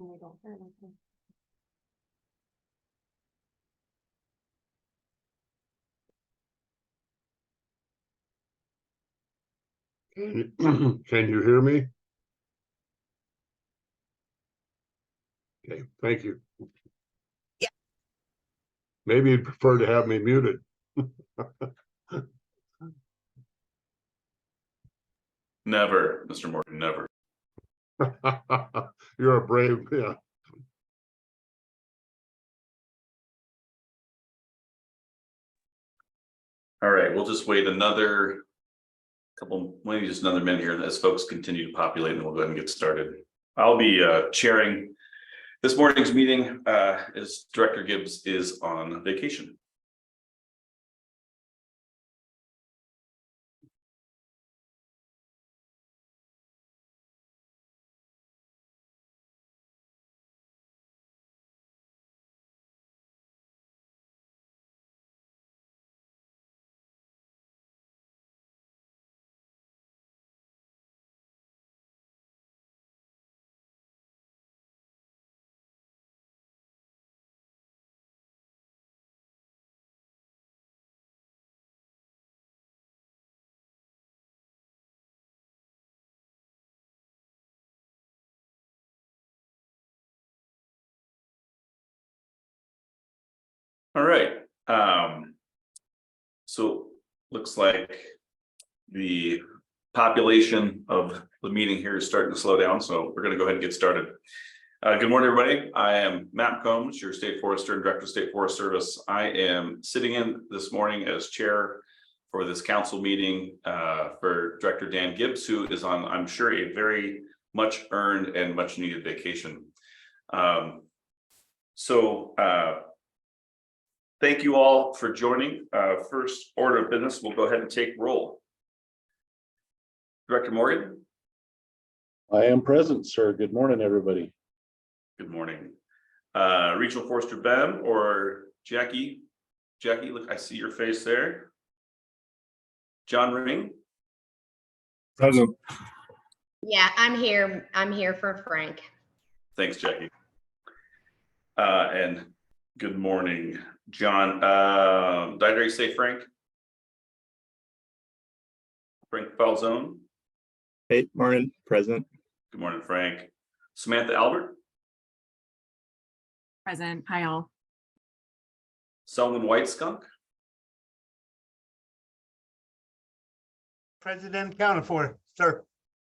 Can you hear me? Okay, thank you. Yeah. Maybe you'd prefer to have me muted. Never, Mr. Morgan, never. You're a brave man. All right, we'll just wait another maybe just another minute here as folks continue to populate, and we'll go ahead and get started. I'll be chairing this morning's meeting as Director Gibbs is on vacation. All right. So looks like the population of the meeting here is starting to slow down, so we're going to go ahead and get started. Good morning, everybody. I am Matt Combs, your State Forester and Director of State Forest Service. I am sitting in this morning as chair for this council meeting for Director Dan Gibbs, who is on, I'm sure, a very much earned and much needed vacation. Thank you all for joining. First order of business, we'll go ahead and take roll. Director Morgan. I am present, sir. Good morning, everybody. Good morning. Regional Forester Ben or Jackie. Jackie, look, I see your face there. John Ring. Present. Yeah, I'm here. I'm here for Frank. Thanks, Jackie. And good morning, John. Did I already say Frank? Frank Falzone. Hey, morning, present. Good morning, Frank. Samantha Albert. Present. Hi, all. Selwyn White Skunk. President counted for, sir.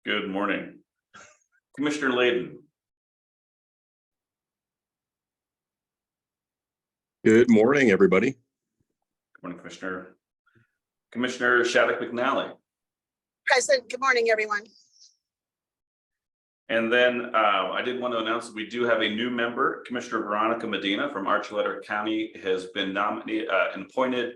Good morning. Commissioner Layden. Good morning, everybody. Good morning, Commissioner. Commissioner Shattuck McNally. Present. Good morning, everyone. And then I did want to announce that we do have a new member. Commissioner Veronica Medina from Archuleta County has been nominated and appointed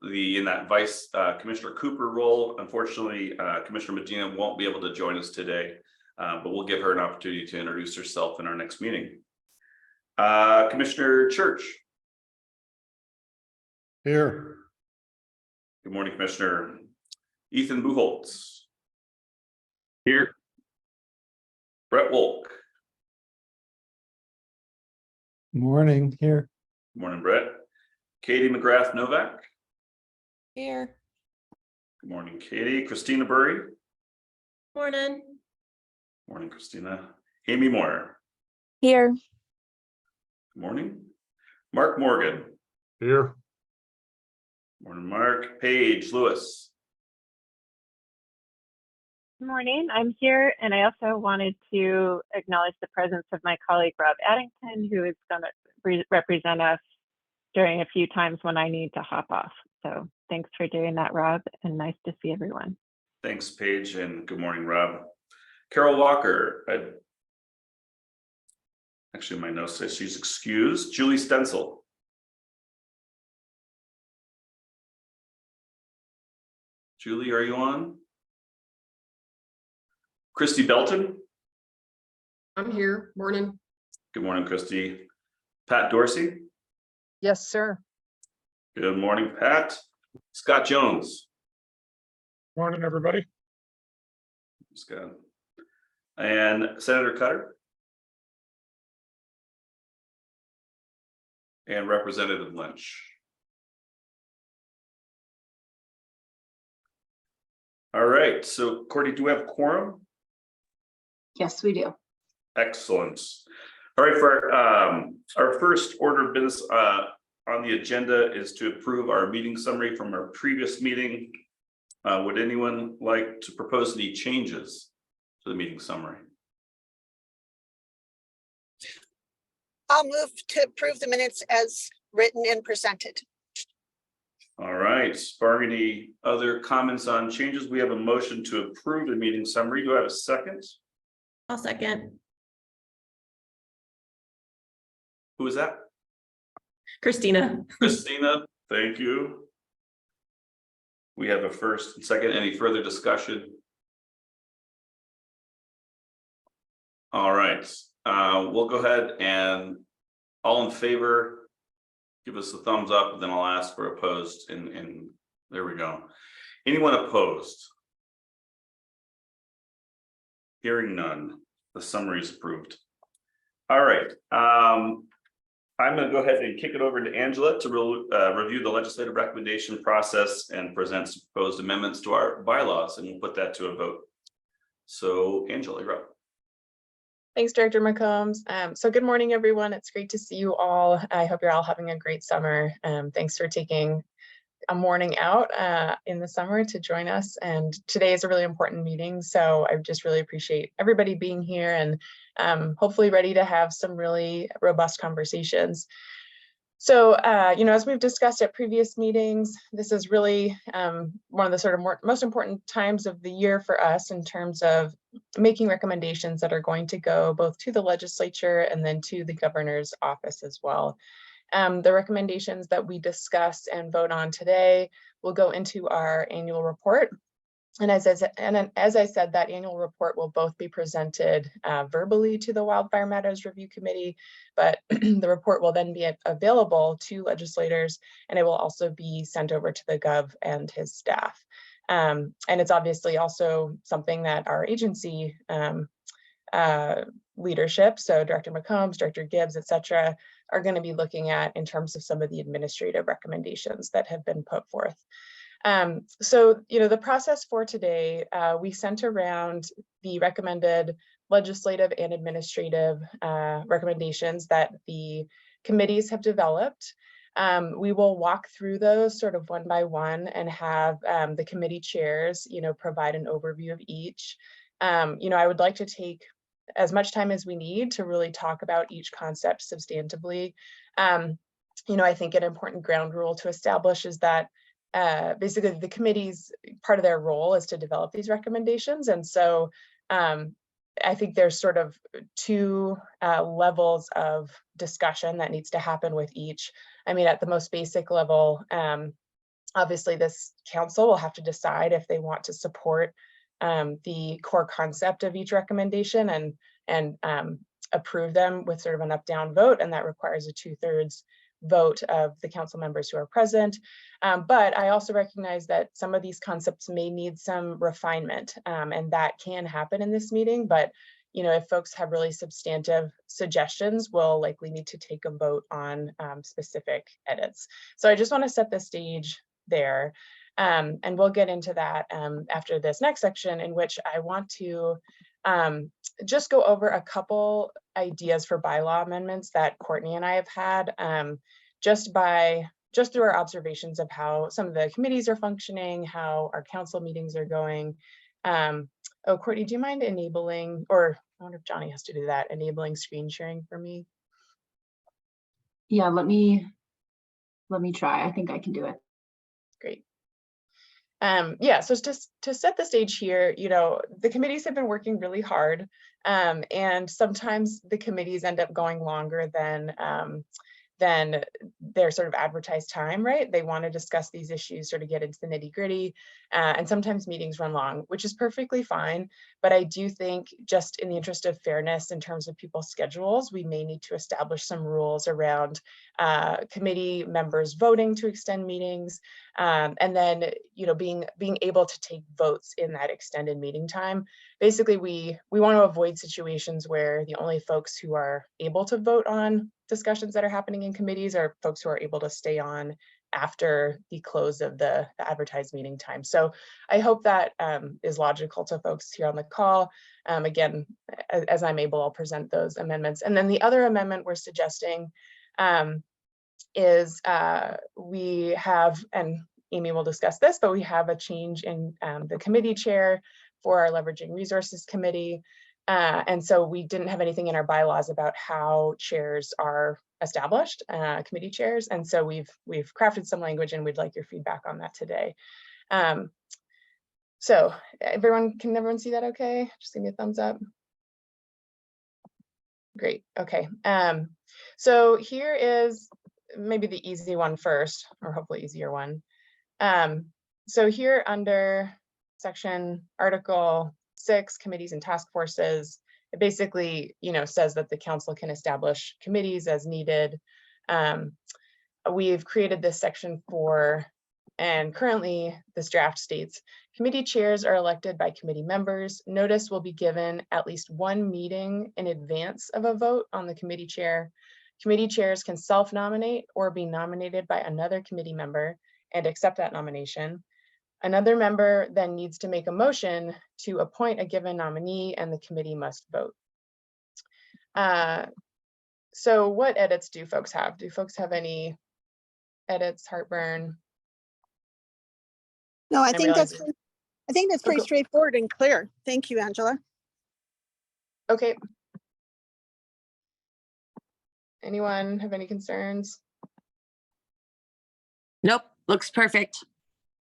in that Vice Commissioner Cooper role. Unfortunately, Commissioner Medina won't be able to join us today, but we'll give her an opportunity to introduce herself in our next meeting. Commissioner Church. Here. Good morning, Commissioner. Ethan Buchholz. Here. Brett Wolk. Morning, here. Good morning, Brett. Katie McGrath Novak. Here. Good morning, Katie. Christina Burry. Morning. Morning, Christina. Amy Moore. Here. Good morning. Mark Morgan. Here. Morning, Mark. Paige Lewis. Good morning. I'm here, and I also wanted to acknowledge the presence of my colleague Rob Addington, who is going to represent us during a few times when I need to hop off. So thanks for doing that, Rob, and nice to see everyone. Thanks, Paige, and good morning, Rob. Carol Walker. Actually, my notes says she's excused. Julie Stencil. Julie, are you on? Christy Belton. I'm here. Morning. Good morning, Christy. Pat Dorsey. Yes, sir. Good morning, Pat. Scott Jones. Morning, everybody. Scott. And Senator Cutter. and Representative Lynch. All right, so Courtney, do we have quorum? Yes, we do. Excellent. All right, for our first order of business on the agenda is to approve our meeting summary from our previous meeting. Would anyone like to propose any changes to the meeting summary? I'll move to approve the minutes as written and presented. All right, barring any other comments on changes, we have a motion to approve the meeting summary. Do I have a second? I'll second. Who is that? Christina. Christina, thank you. We have a first and second. Any further discussion? All right, we'll go ahead and all in favor, give us a thumbs up, and then I'll ask for opposed. And there we go. Anyone opposed? Hearing none, the summary is approved. All right, I'm going to go ahead and kick it over to Angela to review the legislative recommendation process and present some proposed amendments to our bylaws, and we'll put that to a vote. So Angela, you're up. Thanks, Director McCombs. So good morning, everyone. It's great to see you all. I hope you're all having a great summer. Thanks for taking a morning out in the summer to join us. And today is a really important meeting. So I just really appreciate everybody being here and hopefully ready to have some really robust conversations. So, as we've discussed at previous meetings, this is really one of the sort of most important times of the year for us in terms of making recommendations that are going to go both to the legislature and then to the governor's office as well. The recommendations that we discuss and vote on today will go into our annual report. And as I said, that annual report will both be presented verbally to the Wildfire Matters Review Committee, but the report will then be available to legislators, and it will also be sent over to the Gov and his staff. And it's obviously also something that our agency leadership, so Director McCombs, Director Gibbs, et cetera, are going to be looking at in terms of some of the administrative recommendations that have been put forth. So, the process for today, we sent around the recommended legislative and administrative recommendations that the committees have developed. We will walk through those sort of one by one and have the committee chairs, provide an overview of each. I would like to take as much time as we need to really talk about each concept substantively. I think an important ground rule to establish is that basically the committee's part of their role is to develop these recommendations. And so I think there's sort of two levels of discussion that needs to happen with each. I mean, at the most basic level, obviously this council will have to decide if they want to support the core concept of each recommendation and approve them with sort of an up-down vote, and that requires a 2/3 vote of the council members who are present. But I also recognize that some of these concepts may need some refinement, and that can happen in this meeting. But if folks have really substantive suggestions, we'll likely need to take a vote on specific edits. So I just want to set the stage there. And we'll get into that after this next section, in which I want to just go over a couple ideas for bylaw amendments that Courtney and I have had just through our observations of how some of the committees are functioning, how our council meetings are going. Oh, Courtney, do you mind enabling, or I wonder if Johnny has to do that, enabling screen sharing for me? Yeah, let me try. I think I can do it. Great. Yeah, so just to set the stage here, the committees have been working really hard, and sometimes the committees end up going longer than their sort of advertised time, right? They want to discuss these issues, sort of get into the nitty-gritty, and sometimes meetings run long, which is perfectly fine. But I do think, just in the interest of fairness in terms of people's schedules, we may need to establish some rules around committee members voting to extend meetings, and then being able to take votes in that extended meeting time, basically we want to avoid situations where the only folks who are able to vote on discussions that are happening in committees are folks who are able to stay on after the close of the advertised meeting time. So I hope that is logical to folks here on the call. Again, as I'm able, I'll present those amendments. And then the other amendment we're suggesting is we have, and Amy will discuss this, but we have a change in the committee chair for our Leveraging Resources Committee. And so we didn't have anything in our bylaws about how chairs are established, committee chairs. And so we've crafted some language and we'd like your feedback on that today. So can everyone see that okay? Just give me a thumbs up. Great, okay. So here is maybe the easy one first, or hopefully easier one. So here under section Article 6, committees and task forces, it basically, says that the council can establish committees as needed. We've created this section for, and currently this draft states, committee chairs are elected by committee members. Notice will be given at least one meeting in advance of a vote on the committee chair. Committee chairs can self-nominate or be nominated by another committee member and accept that nomination. Another member then needs to make a motion to appoint a given nominee and the committee must vote. So what edits do folks have? Do folks have any edits, heartburn? No, I think that's pretty Okay. straightforward and clear. Thank you, Angela. Okay. Anyone have any concerns? Nope, looks perfect.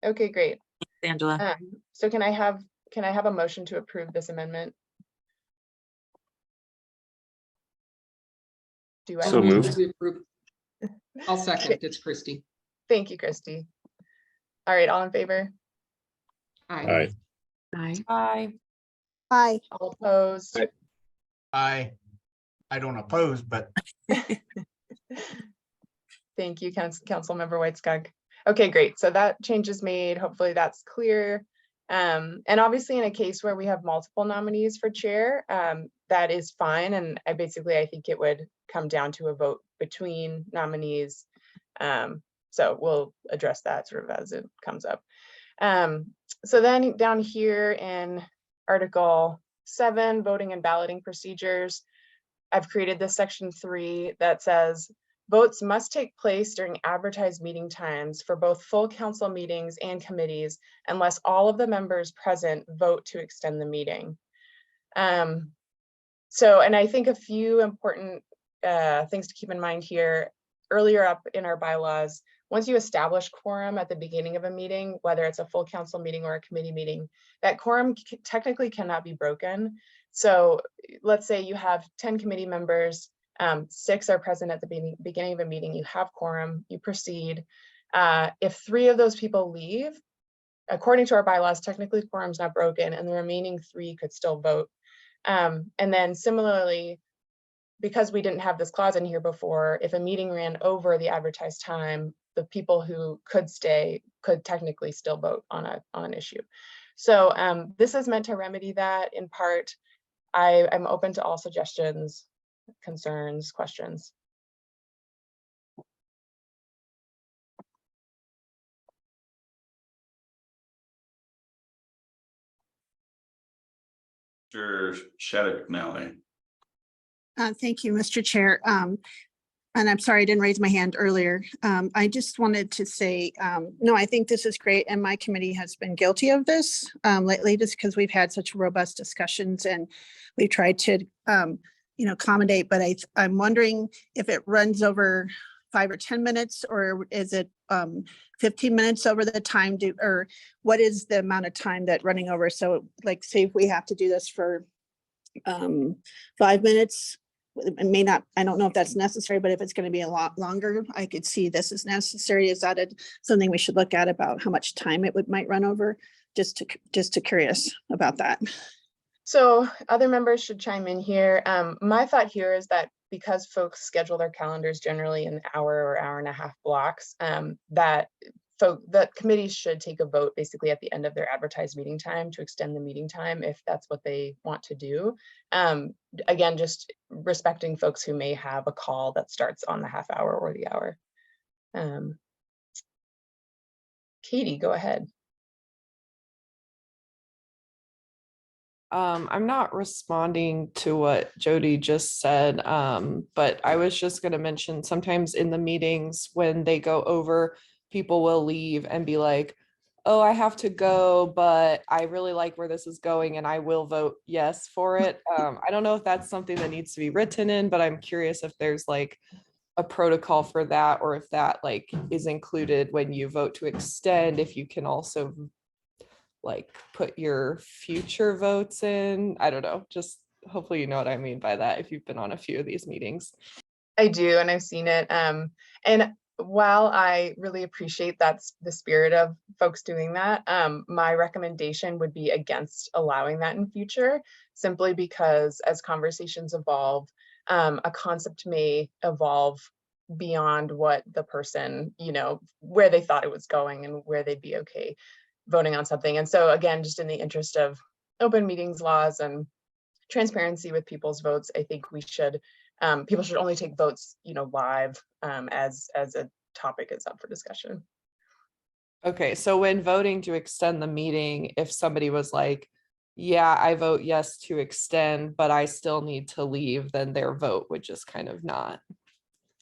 Okay, great. Angela. So can I have a motion to approve this amendment? Do I? So moved. I'll second. It's Christy. Thank you, Christy. All right, all in favor? Aye. Aye. Aye. All opposed? I don't oppose, but Thank you, Councilmember Whiteskunk. Okay, great. So that change is made. Hopefully that's clear. And obviously in a case where we have multiple nominees for chair, that is fine. And I think it would come down to a vote between nominees. So we'll address that sort of as it comes up. So then down here in Article 7, voting and balloting procedures, I've created this section 3 that says votes must take place during advertised meeting times for both full council meetings and committees unless all of the members present vote to extend the meeting. And I think a few important things to keep in mind here. Earlier up in our bylaws, once you establish quorum at the beginning of a meeting, whether it's a full council meeting or a committee meeting, that quorum technically cannot be broken. So let's say you have 10 committee members, 6 are present at the beginning of a meeting, you have quorum, you proceed. If 3 of those people leave, according to our bylaws, technically quorum's not broken and the remaining 3 could still vote. And then similarly, because we didn't have this clause in here before, if a meeting ran over the advertised time, the people who could stay could technically still vote on an issue. So this is meant to remedy that in part. I'm open to all suggestions, concerns, questions. Mr. Shattuck Nally. Thank you, Mr. Chair. And I'm sorry I didn't raise my hand earlier. I just wanted to say, no, I think this is great. And my committee has been guilty of this lately, just because we've had such robust discussions and we tried to, accommodate. But I'm wondering if it runs over 5 or 10 minutes, or is it 15 minutes over the time, or what is the amount of time that running over? So like, say if we have to do this for 5 minutes, it may not, I don't know if that's necessary, but if it's going to be a lot longer, I could see this is necessary. Is that something we should look at about how much time it might run over? Just to curious about that. So other members should chime in here. My thought here is that because folks schedule their calendars generally in hour or hour and a half blocks, that that committees should take a vote basically at the end of their advertised meeting time to extend the meeting time if that's what they want to do. Again, just respecting folks who may have a call that starts on the half hour or the hour. Katie, go ahead. I'm not responding to what Jody just said, but I was just going to mention sometimes in the meetings when they go over, people will leave and be like, oh, I have to go, but I really like where this is going and I will vote yes for it. I don't know if that's something that needs to be written in, but I'm curious if there's like a protocol for that, or if that like is included when you vote to extend, if you can also like put your future votes in. I don't know, just hopefully you know what I mean by that if you've been on a few of these meetings. I do, and I've seen it. And while I really appreciate that's the spirit of folks doing that, my recommendation would be against allowing that in future, simply because as conversations evolve, a concept may evolve beyond what the person, where they thought it was going and where they'd be okay voting on something. And so again, just in the interest of open meetings laws and transparency with people's votes, I think we should, people should only take votes, live as a topic is up for discussion. Okay, so when voting to extend the meeting, if somebody was like, yeah, I vote yes to extend, but I still need to leave, then their vote would just kind of not.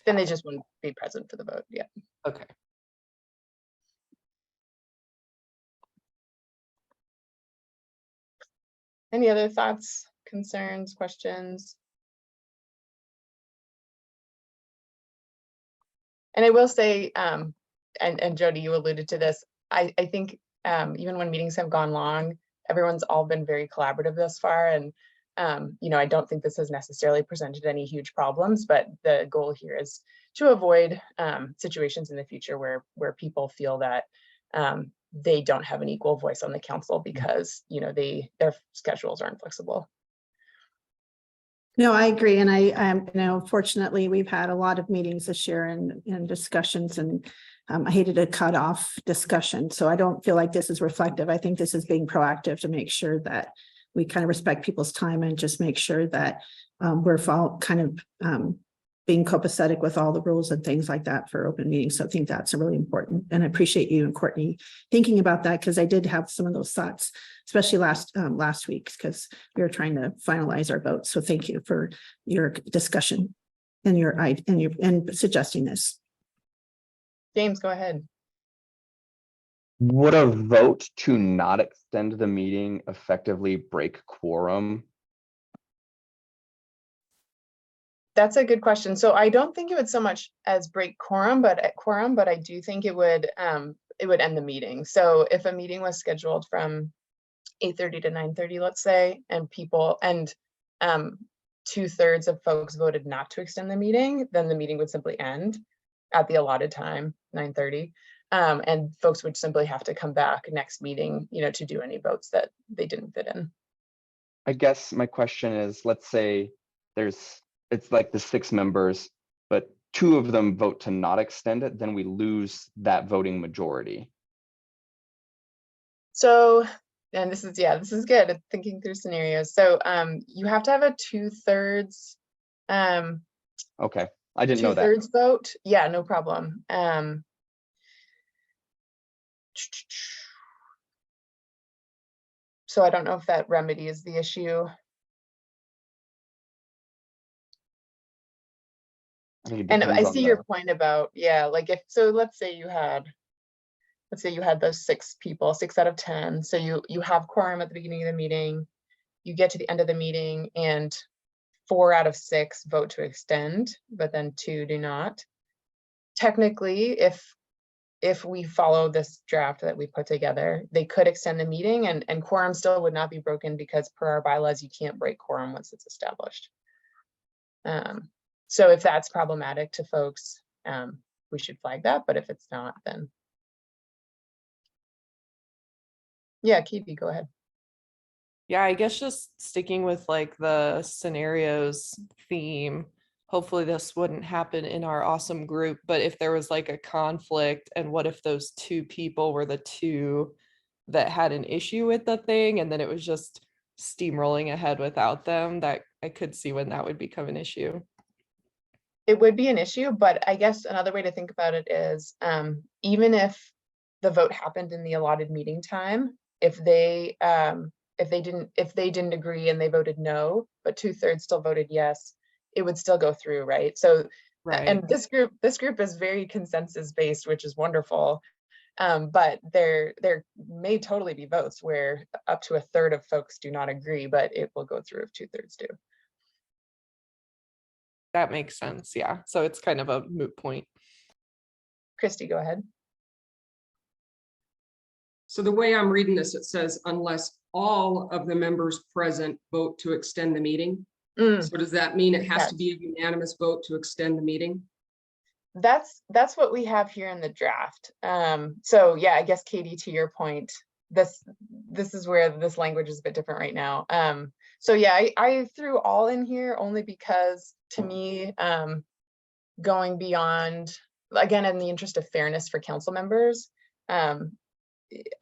Then they just wouldn't be present for the vote. Yeah. Okay. Any other thoughts, concerns, questions? And I will say, and Jody, you alluded to this, I think even when meetings have gone long, everyone's all been very collaborative thus far. And, I don't think this has necessarily presented any huge problems, but the goal here is to avoid situations in the future where people feel that they don't have an equal voice on the council because, their schedules aren't flexible. No, I agree. And I fortunately, we've had a lot of meetings this year and discussions, and I hated a cut off discussion. So I don't feel like this is reflective. I think this is being proactive to make sure that we kind of respect people's time and just make sure that we're being copacetic with all the rules and things like that for open meetings. So I think that's really important. And I appreciate you and Courtney thinking about that, because I did have some of those thoughts, especially last week, because we were trying to finalize our votes. So thank you for your discussion and suggesting this. James, go ahead. Would a vote to not extend the meeting effectively break quorum? That's a good question. So I don't think it would so much as break quorum, but I do think it would end the meeting. So if a meeting was scheduled from 8:30 to 9:30, let's say, and 2/3 of folks voted not to extend the meeting, then the meeting would simply end at the allotted time, 9:30. And folks would simply have to come back next meeting, to do any votes that they didn't fit in. I guess my question is, let's say it's like the 6 members, but 2 of them vote to not extend it, then we lose that voting majority. So, and this is good at thinking through scenarios. So you have to have a 2/3. Okay, I didn't know that. 2/3 vote. Yeah, no problem. So I don't know if that remedies the issue. And I see your point about, like let's say you had those 6 people, 6 out of 10. So you have quorum at the beginning of the meeting, you get to the end of the meeting and 4 out of 6 vote to extend, but then 2 do not. Technically, if we follow this draft that we put together, they could extend the meeting and quorum still would not be broken, because per our bylaws, you can't break quorum once it's established. So if that's problematic to folks, we should flag that. But if it's not, then Katie, go ahead. Yeah, I guess just sticking with like the scenarios theme, hopefully this wouldn't happen in our awesome group, but if there was like a conflict, and what if those two people were the two that had an issue with the thing, and then it was just steamrolling ahead without them, that I could see when that would become an issue. It would be an issue, but I guess another way to think about it is, even if the vote happened in the allotted meeting time, if they didn't agree and they voted no, but 2/3 still voted yes, it would still go through, right? So, Right. and this group is very consensus based, which is wonderful. But there may totally be votes where up to 1/3 of folks do not agree, but it will go through if 2/3 do. That makes sense. Yeah. So it's kind of a moot point. Christy, go ahead. So the way I'm reading this, it says unless all of the members present vote to extend the meeting. So does that mean it has to be a unanimous vote to extend the meeting? That's what we have here in the draft. So yeah, I guess Katie, to your point, this is where this language is a bit different right now. So yeah, I threw all in here only because to me, going beyond, again, in the interest of fairness for council members,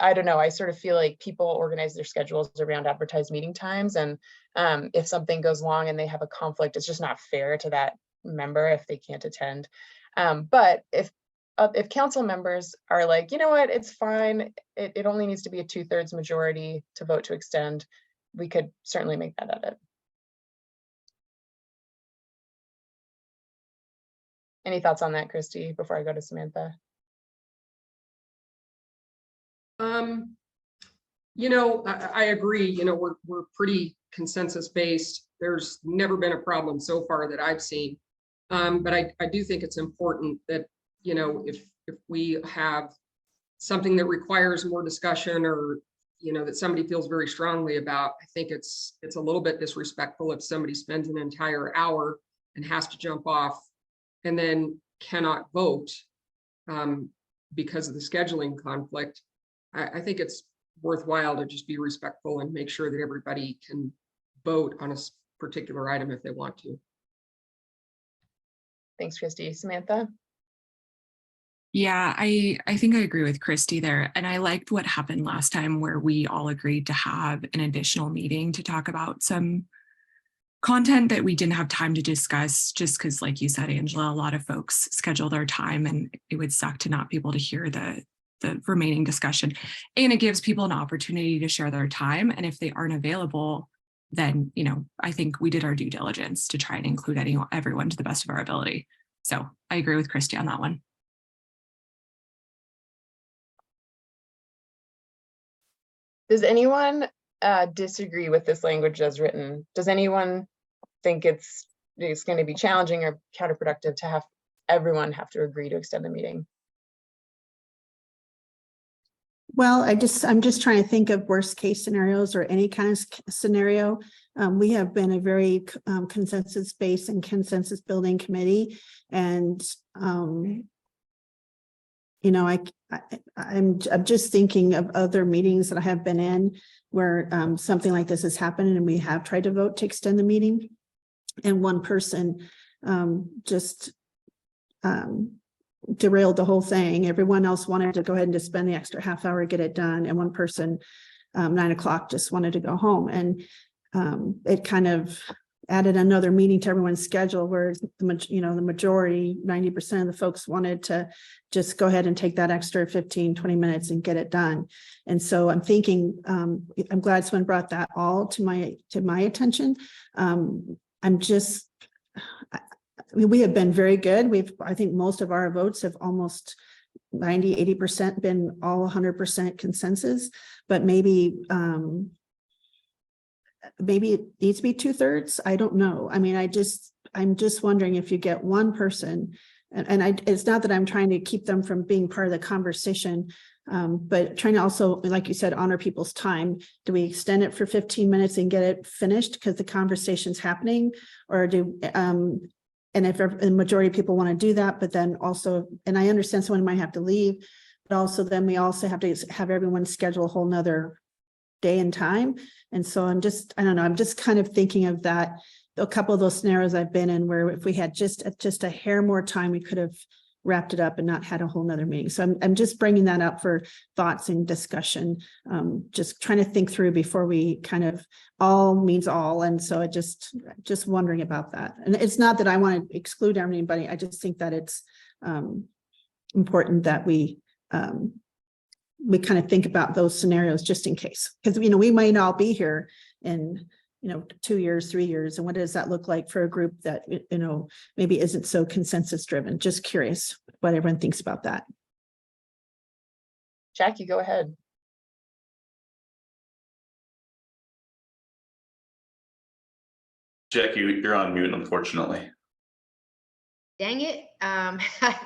I don't know, I sort of feel like people organize their schedules around advertised meeting times, and if something goes long and they have a conflict, it's just not fair to that member if they can't attend. But if council members are like, you know what, it's fine, it only needs to be a 2/3 majority to vote to extend, we could certainly make that edit. Any thoughts on that, Christy, before I go to Samantha? You know, I agree, you know, we're pretty consensus based. There's never been a problem so far that I've seen. But I do think it's important that, you know, if we have something that requires more discussion, or, you know, that somebody feels very strongly about, I think it's a little bit disrespectful if somebody spends an entire hour and has to jump off and then cannot vote because of the scheduling conflict. I think it's worthwhile to just be respectful and make sure that everybody can vote on a particular item if they want to. Thanks, Christy. Samantha? Yeah, I think I agree with Christy there. And I liked what happened last time where we all agreed to have an additional meeting to talk about some content that we didn't have time to discuss, just because, like you said, Angela, a lot of folks schedule their time and it would suck to not be able to hear the remaining discussion. And it gives people an opportunity to share their time. And if they aren't available, then, you know, I think we did our due diligence to try and include everyone to the best of our ability. So I agree with Christy on that one. Does anyone disagree with this language as written? Does anyone think it's going to be challenging or counterproductive to have everyone have to agree to extend the meeting? Well, I'm just trying to think of worst case scenarios or any kind of scenario. We have been a very consensus based and consensus building committee, and you know, I'm just thinking of other meetings that I have been in where something like this has happened and we have tried to vote to extend the meeting, and one person just derailed the whole thing. Everyone else wanted to go ahead and just spend the extra half hour to get it done, and one person 9 o'clock just wanted to go home, and it kind of added another meeting to everyone's schedule where the majority, 90% of the folks wanted to just go ahead and take that extra 15-20 minutes and get it done. And so I'm thinking, I'm glad someone brought that all to my attention. We have been very good. I think most of our votes have almost 90-80% been all 100% consensus, but maybe it needs to be 2/3. I don't know. I mean, I'm just wondering if you get one person, and it's not that I'm trying to keep them from being part of the conversation, but trying to also, like you said, honor people's time. Do we extend it for 15 minutes and get it finished because the conversation's happening, or and if the majority of people want to do that, but then also, and I understand someone might have to leave, but also then we also have to have everyone schedule a whole nother day and time. And so I don't know, I'm just kind of thinking of that, a couple of those scenarios I've been in where if we had just a hair more time, we could have wrapped it up and not had a whole nother meeting. So I'm just bringing that up for thoughts and discussion. Just trying to think through before we kind of all means all. And so I just wondering about that. And it's not that I want to exclude anybody. I just think that it's important that we kind of think about those scenarios just in case, because, you know, we might all be here in, you know, 2 years, 3 years. And what does that look like for a group that, you know, maybe isn't so consensus driven? Just curious what everyone thinks about that. Jackie, go ahead. Jackie, you're on mute, unfortunately. Dang it.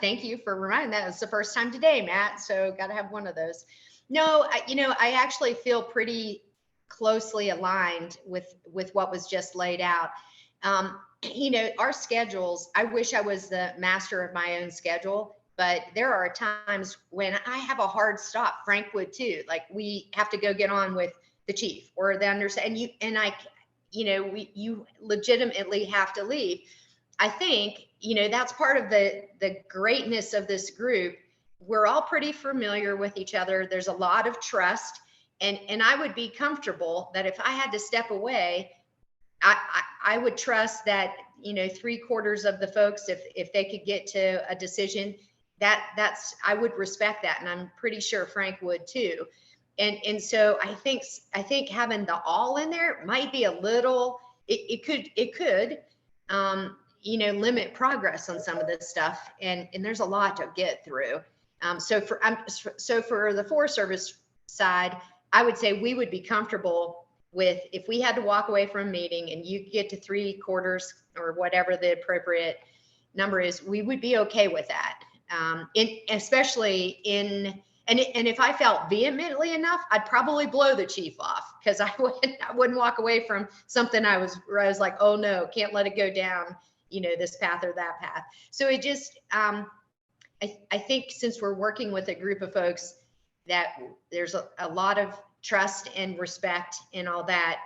Thank you for reminding that. It's the first time today, Matt. So got to have one of those. No, I actually feel pretty closely aligned with what was just laid out. You know, our schedules, I wish I was the master of my own schedule, but there are times when I have a hard stop. Frank would too. Like, we have to go get on with the chief or the understand you legitimately have to leave. I think, you know, that's part of the greatness of this group. We're all pretty familiar with each other. There's a lot of trust. And I would be comfortable that if I had to step away, I would trust that, you know, 3/4 of the folks, if they could get to a decision, I would respect that. And I'm pretty sure Frank would too. And so I think having the all in there might be a little, it could, you know, limit progress on some of this stuff. And there's a lot to get through. So for the Forest Service side, I would say we would be comfortable with, if we had to walk away from a meeting and you get to 3/4 or whatever the appropriate number is, we would be okay with that. Especially and if I felt vehemently enough, I'd probably blow the chief off, because I wouldn't walk away from something where I was like, oh no, can't let it go down, you know, this path or that path. So it just, I think since we're working with a group of folks that there's a lot of trust and respect and all that,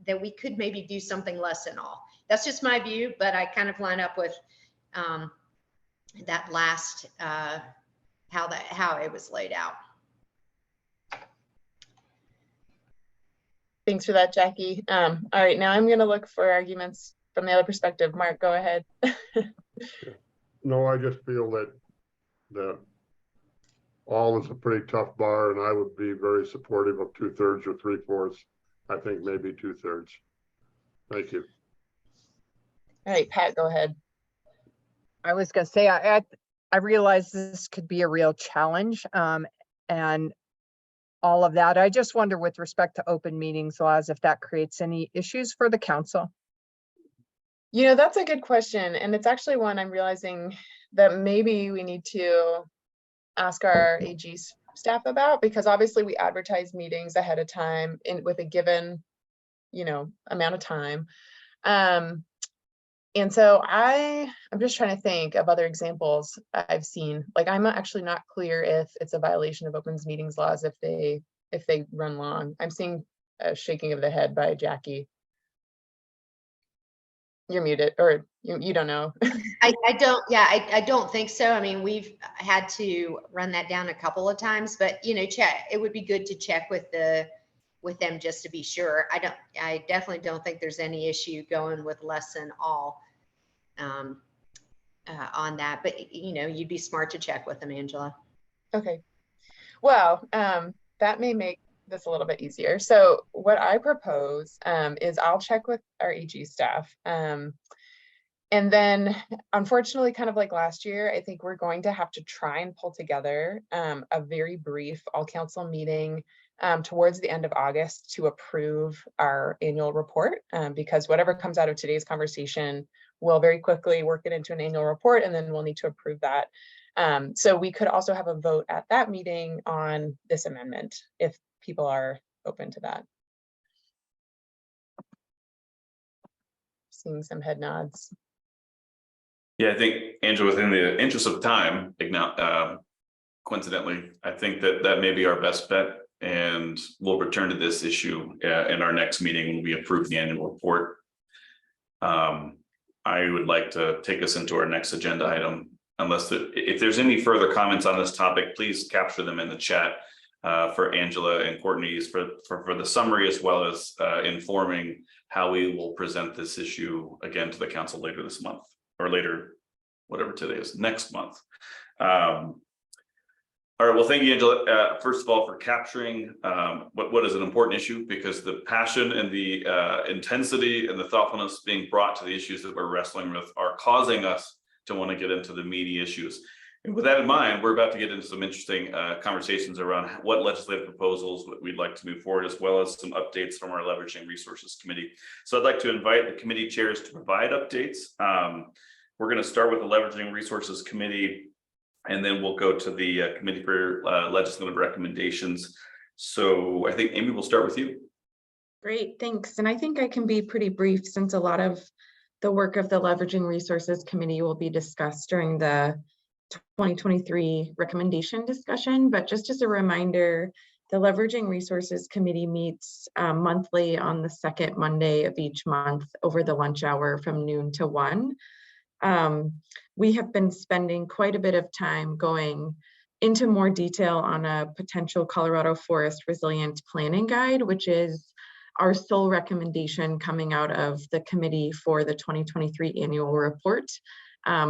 that we could maybe do something less than all. That's just my view, but I kind of line up with that last, how it was laid out. Thanks for that, Jackie. All right, now I'm going to look for arguments from the other perspective. Mark, go ahead. No, I just feel that all is a pretty tough bar, and I would be very supportive of 2/3 or 3/4. I think maybe 2/3. Thank you. All right, Pat, go ahead. I was going to say, I realize this could be a real challenge, and all of that. I just wonder, with respect to open meetings laws, if that creates any issues for the council. You know, that's a good question. And it's actually one I'm realizing that maybe we need to ask our AG staff about, because obviously we advertise meetings ahead of time with a given, you know, amount of time. And so I'm just trying to think of other examples I've seen. Like, I'm actually not clear if it's a violation of open meetings laws if they run long. I'm seeing a shaking of the head by Jackie. You're muted, or you don't know. I don't think so. I mean, we've had to run that down a couple of times, but, you know, it would be good to check with them just to be sure. I definitely don't think there's any issue going with less than all on that, but, you know, you'd be smart to check with them, Angela. Okay. Well, that may make this a little bit easier. So what I propose is I'll check with our AG staff. And then, unfortunately, kind of like last year, I think we're going to have to try and pull together a very brief all council meeting towards the end of August to approve our annual report, because whatever comes out of today's conversation will very quickly work it into an annual report, and then we'll need to approve that. So we could also have a vote at that meeting on this amendment if people are open to that. Seeing some head nods. Yeah, I think, Angela, within the interest of time, coincidentally, I think that may be our best bet, and we'll return to this issue in our next meeting when we approve the annual report. I would like to take us into our next agenda item. If there's any further comments on this topic, please capture them in the chat for Angela and Courtney's for the summary, as well as informing how we will present this issue again to the council later this month, or later, whatever today is, next month. All right, well, thank you, Angela. First of all, for capturing what is an important issue, because the passion and the intensity and the thoughtfulness being brought to the issues that we're wrestling with are causing us to want to get into the meaty issues. And with that in mind, we're about to get into some interesting conversations around what legislative proposals we'd like to move forward, as well as some updates from our Leveraging Resources Committee. So I'd like to invite the committee chairs to provide updates. We're going to start with the Leveraging Resources Committee, and then we'll go to the Committee for Legislative Recommendations. So I think Amy, we'll start with you. Great, thanks. And I think I can be pretty brief, since a lot of the work of the Leveraging Resources Committee will be discussed during the 2023 recommendation discussion. But just as a reminder, the Leveraging Resources Committee meets monthly on the second Monday of each month over the lunch hour from noon to 1. We have been spending quite a bit of time going into more detail on a potential Colorado Forest Resilient Planning Guide, which is our sole recommendation coming out of the committee for the 2023 annual report.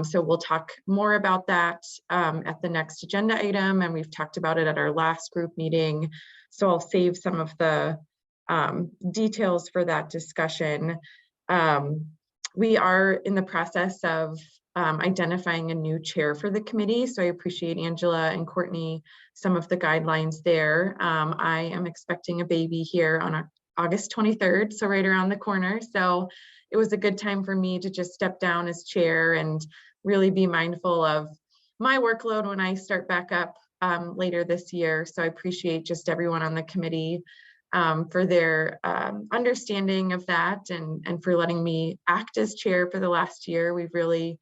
So we'll talk more about that at the next agenda item, and we've talked about it at our last group meeting. So I'll save some of the details for that discussion. We are in the process of identifying a new chair for the committee. So I appreciate Angela and Courtney, some of the guidelines there. I am expecting a baby here on August 23rd, so right around the corner. So it was a good time for me to just step down as chair and really be mindful of my workload when I start back up later this year. So I appreciate just everyone on the committee for their understanding of that, and for letting me act as chair for the last year. We've really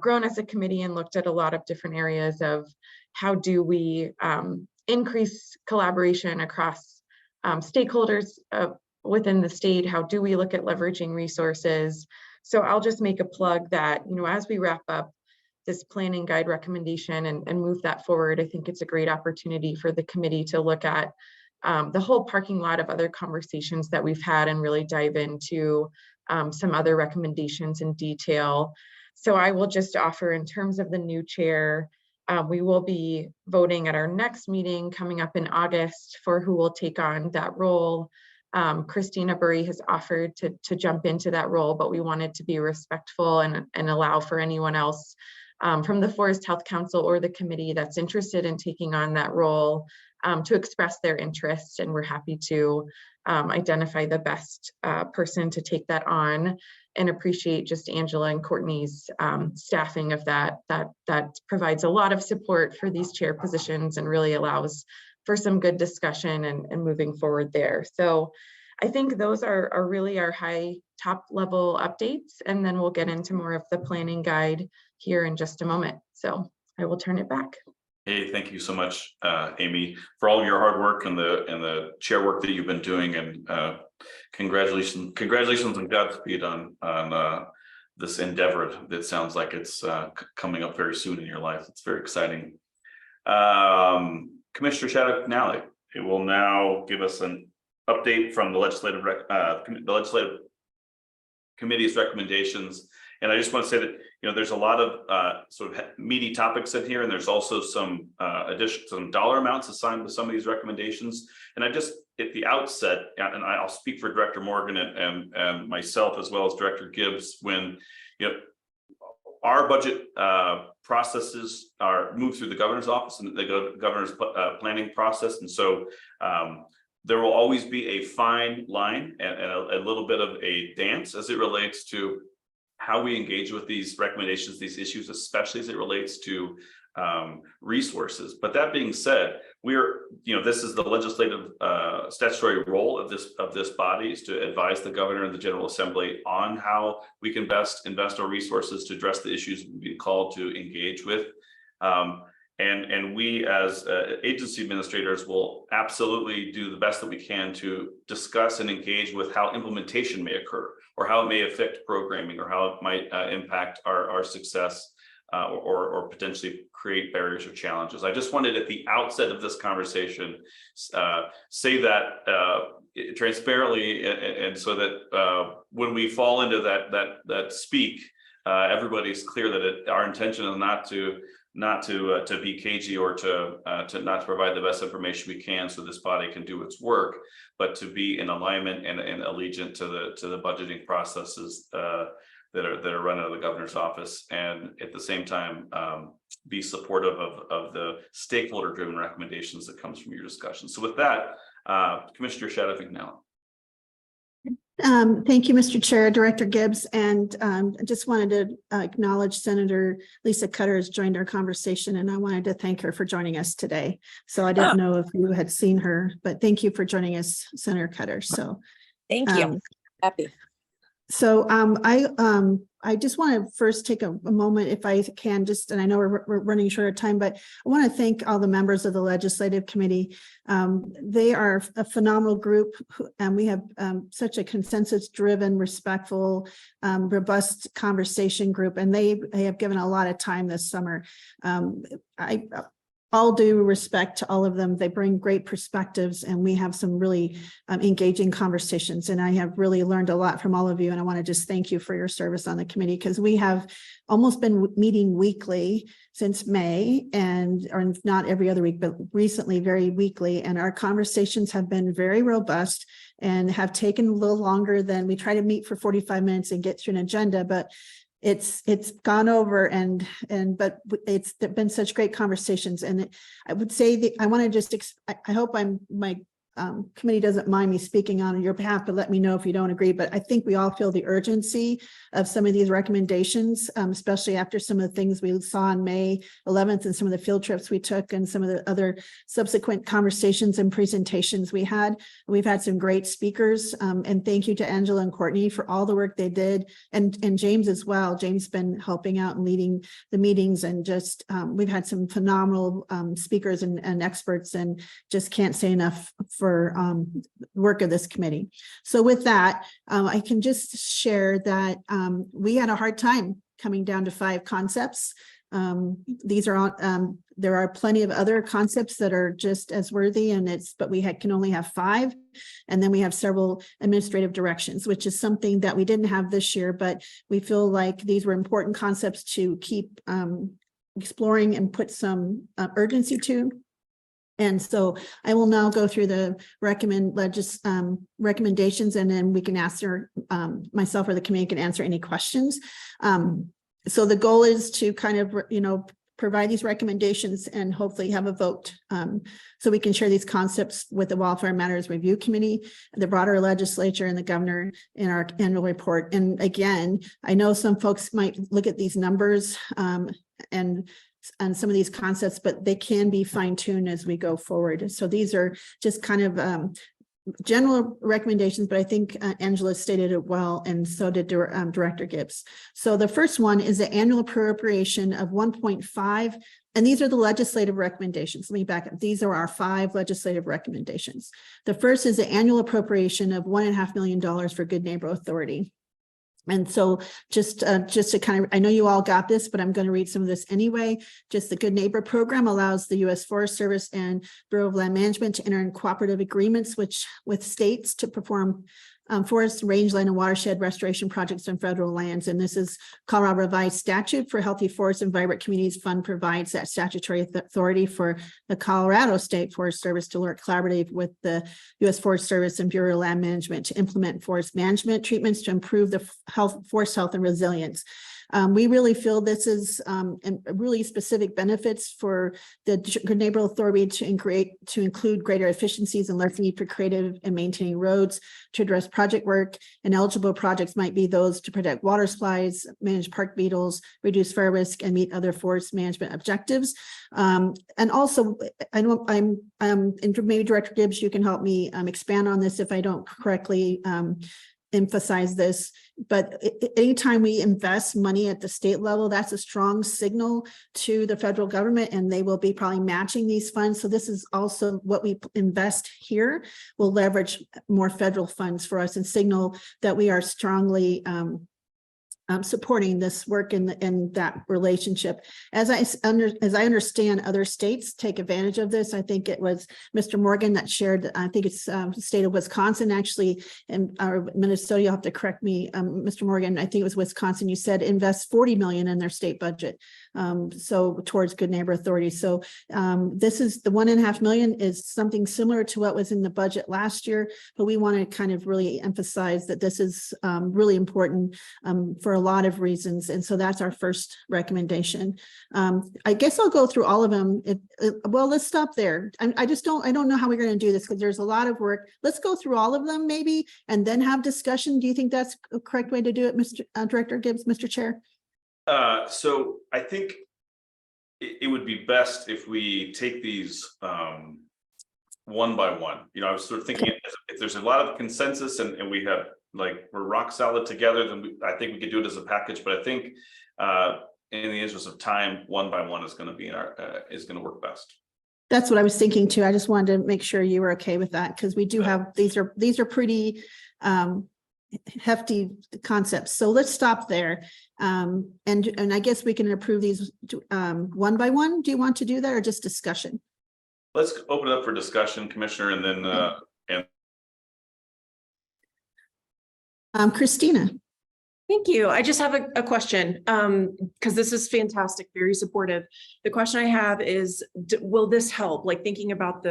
grown as a committee and looked at a lot of different areas of how do we increase collaboration across stakeholders within the state. How do we look at leveraging resources? So I'll just make a plug that, as we wrap up this planning guide recommendation and move that forward, I think it's a great opportunity for the committee to look at the whole parking lot of other conversations that we've had and really dive into some other recommendations in detail. So I will just offer, in terms of the new chair, we will be voting at our next meeting coming up in August for who will take on that role. Christina Burry has offered to jump into that role, but we wanted to be respectful and allow for anyone else from the Forest Health Council or the committee that's interested in taking on that role to express their interest, and we're happy to identify the best person to take that on, and appreciate just Angela and Courtney's staffing of that provides a lot of support for these chair positions and really allows for some good discussion and moving forward there. So I think those are really our high top level updates, and then we'll get into more of the planning guide here in just a moment. So I will turn it back. Hey, thank you so much, Amy, for all of your hard work and the chair work that you've been doing, and congratulations and Godspeed on this endeavor that sounds like it's coming up very soon in your life. It's very exciting. Commissioner Shaddock-Nally, it will now give us an update from the legislative committee's recommendations. And I just want to say that, there's a lot of sort of meaty topics in here, and there's also some some dollar amounts assigned to some of these recommendations. And I just, at the outset, and I'll speak for Director Morgan and myself, as well as Director Gibbs, when, our budget processes are moved through the governor's office, and they go to the governor's planning process. And so there will always be a fine line and a little bit of a dance as it relates to how we engage with these recommendations, these issues, especially as it relates to resources. But that being said, this is the legislative statutory role of this body, is to advise the governor and the General Assembly on how we can best invest our resources to address the issues we've been called to engage with. And we as agency administrators will absolutely do the best that we can to discuss and engage with how implementation may occur. or how it may affect programming, or how it might impact our success, or potentially create barriers or challenges. I just wanted at the outset of this conversation say that transparently, and so that when we fall into that speak, everybody's clear that our intention is not to be cagey, or to not to provide the best information we can so this body can do its work, but to be in alignment and allegiant to the budgeting processes that are run out of the governor's office, and at the same time be supportive of the stakeholder driven recommendations that comes from your discussion. So with that, Commissioner Shadowthing now. Thank you, Mr. Chair, Director Gibbs, and I just wanted to acknowledge Senator Lisa Cutter has joined our conversation, and I wanted to thank her for joining us today. So I didn't know if you had seen her, but thank you for joining us, Senator Cutter. So Thank you. Happy. So I just want to first take a moment, if I can, just, and I know we're running short of time, but I want to thank all the members of the Legislative Committee. They are a phenomenal group, and we have such a consensus-driven, respectful, robust conversation group, and they have given a lot of time this summer. All due respect to all of them, they bring great perspectives, and we have some really engaging conversations. And I have really learned a lot from all of you. And I want to just thank you for your service on the committee, because we have almost been meeting weekly since May, or not every other week, but recently very weekly. And our conversations have been very robust and have taken a little longer than we try to meet for 45 minutes and get through an agenda, but it's gone over, but it's been such great conversations. And I would say that I want to just, I hope my committee doesn't mind me speaking on your behalf, but let me know if you don't agree. But I think we all feel the urgency of some of these recommendations, especially after some of the things we saw on May 11th and some of the field trips we took and some of the other subsequent conversations and presentations we had. We've had some great speakers, and thank you to Angela and Courtney for all the work they did, and James as well. James been helping out and leading the meetings, and just we've had some phenomenal speakers and experts, and just can't say enough for work of this committee. So with that, I can just share that we had a hard time coming down to 5 concepts. These are there are plenty of other concepts that are just as worthy, but we can only have 5. And then we have several administrative directions, which is something that we didn't have this year, but we feel like these were important concepts to keep exploring and put some urgency to. And so I will now go through the recommendations, and then we can answer, myself or the committee can answer any questions. So the goal is to kind of, provide these recommendations and hopefully have a vote, so we can share these concepts with the Wildfire Matters Review Committee, the broader legislature, and the governor in our annual report. And again, I know some folks might look at these numbers and some of these concepts, but they can be fine-tuned as we go forward. So these are just kind of general recommendations, but I think Angela stated it well, and so did Director Gibbs. So the first one is the annual appropriation of 1.5, and these are the legislative recommendations. Let me back up. These are our 5 legislative recommendations. The first is the annual appropriation of $1.5 million for Good Neighbor Authority. And so just to kind of, I know you all got this, but I'm going to read some of this anyway. Just the Good Neighbor program allows the U.S. Forest Service and Bureau of Land Management to enter in cooperative agreements with states to perform forest, rangeland, and watershed restoration projects on federal lands. And this is Colorado Revised Statute for Healthy Forests and Vibrant Communities Fund provides that statutory authority for the Colorado State Forest Service to work collaboratively with the U.S. Forest Service and Bureau of Land Management to implement forest management treatments to improve the forest health and resilience. We really feel this is really specific benefits for the Good Neighbor Authority to include greater efficiencies and less need for creative and maintaining roads to address project work. And eligible projects might be those to protect water supplies, manage park beetles, reduce fire risk, and meet other forest management objectives. And also, I know and maybe Director Gibbs, you can help me expand on this if I don't correctly emphasize this, but anytime we invest money at the state level, that's a strong signal to the federal government, and they will be probably matching these funds. So this is also what we invest here will leverage more federal funds for us and signal that we are strongly supporting this work in that relationship. As I understand, other states take advantage of this. I think it was Mr. Morgan that shared, I think it's the state of Wisconsin actually, and or Minnesota, you'll have to correct me, Mr. Morgan, I think it was Wisconsin, you said invest 40 million in their state budget. So towards Good Neighbor Authority. So this is the 1.5 million is something similar to what was in the budget last year, but we want to kind of really emphasize that this is really important for a lot of reasons. And so that's our first recommendation. I guess I'll go through all of them. Well, let's stop there. I don't know how we're going to do this because there's a lot of work. Let's go through all of them maybe, and then have discussion. Do you think that's a correct way to do it, Mr. Director Gibbs, Mr. Chair? So I think it would be best if we take these one by one. You know, I was sort of thinking if there's a lot of consensus and we have we're rock solid together, then I think we could do it as a package. But I think in the interest of time, one by one is going to be is going to work best. That's what I was thinking too. I just wanted to make sure you were okay with that because we do have these are pretty hefty concepts. So let's stop there. And I guess we can approve these one by one. Do you want to do that or just discussion? Let's open it up for discussion, Commissioner, and then Christina. Thank you. I just have a question because this is fantastic, very supportive. The question I have is, will this help? Like thinking about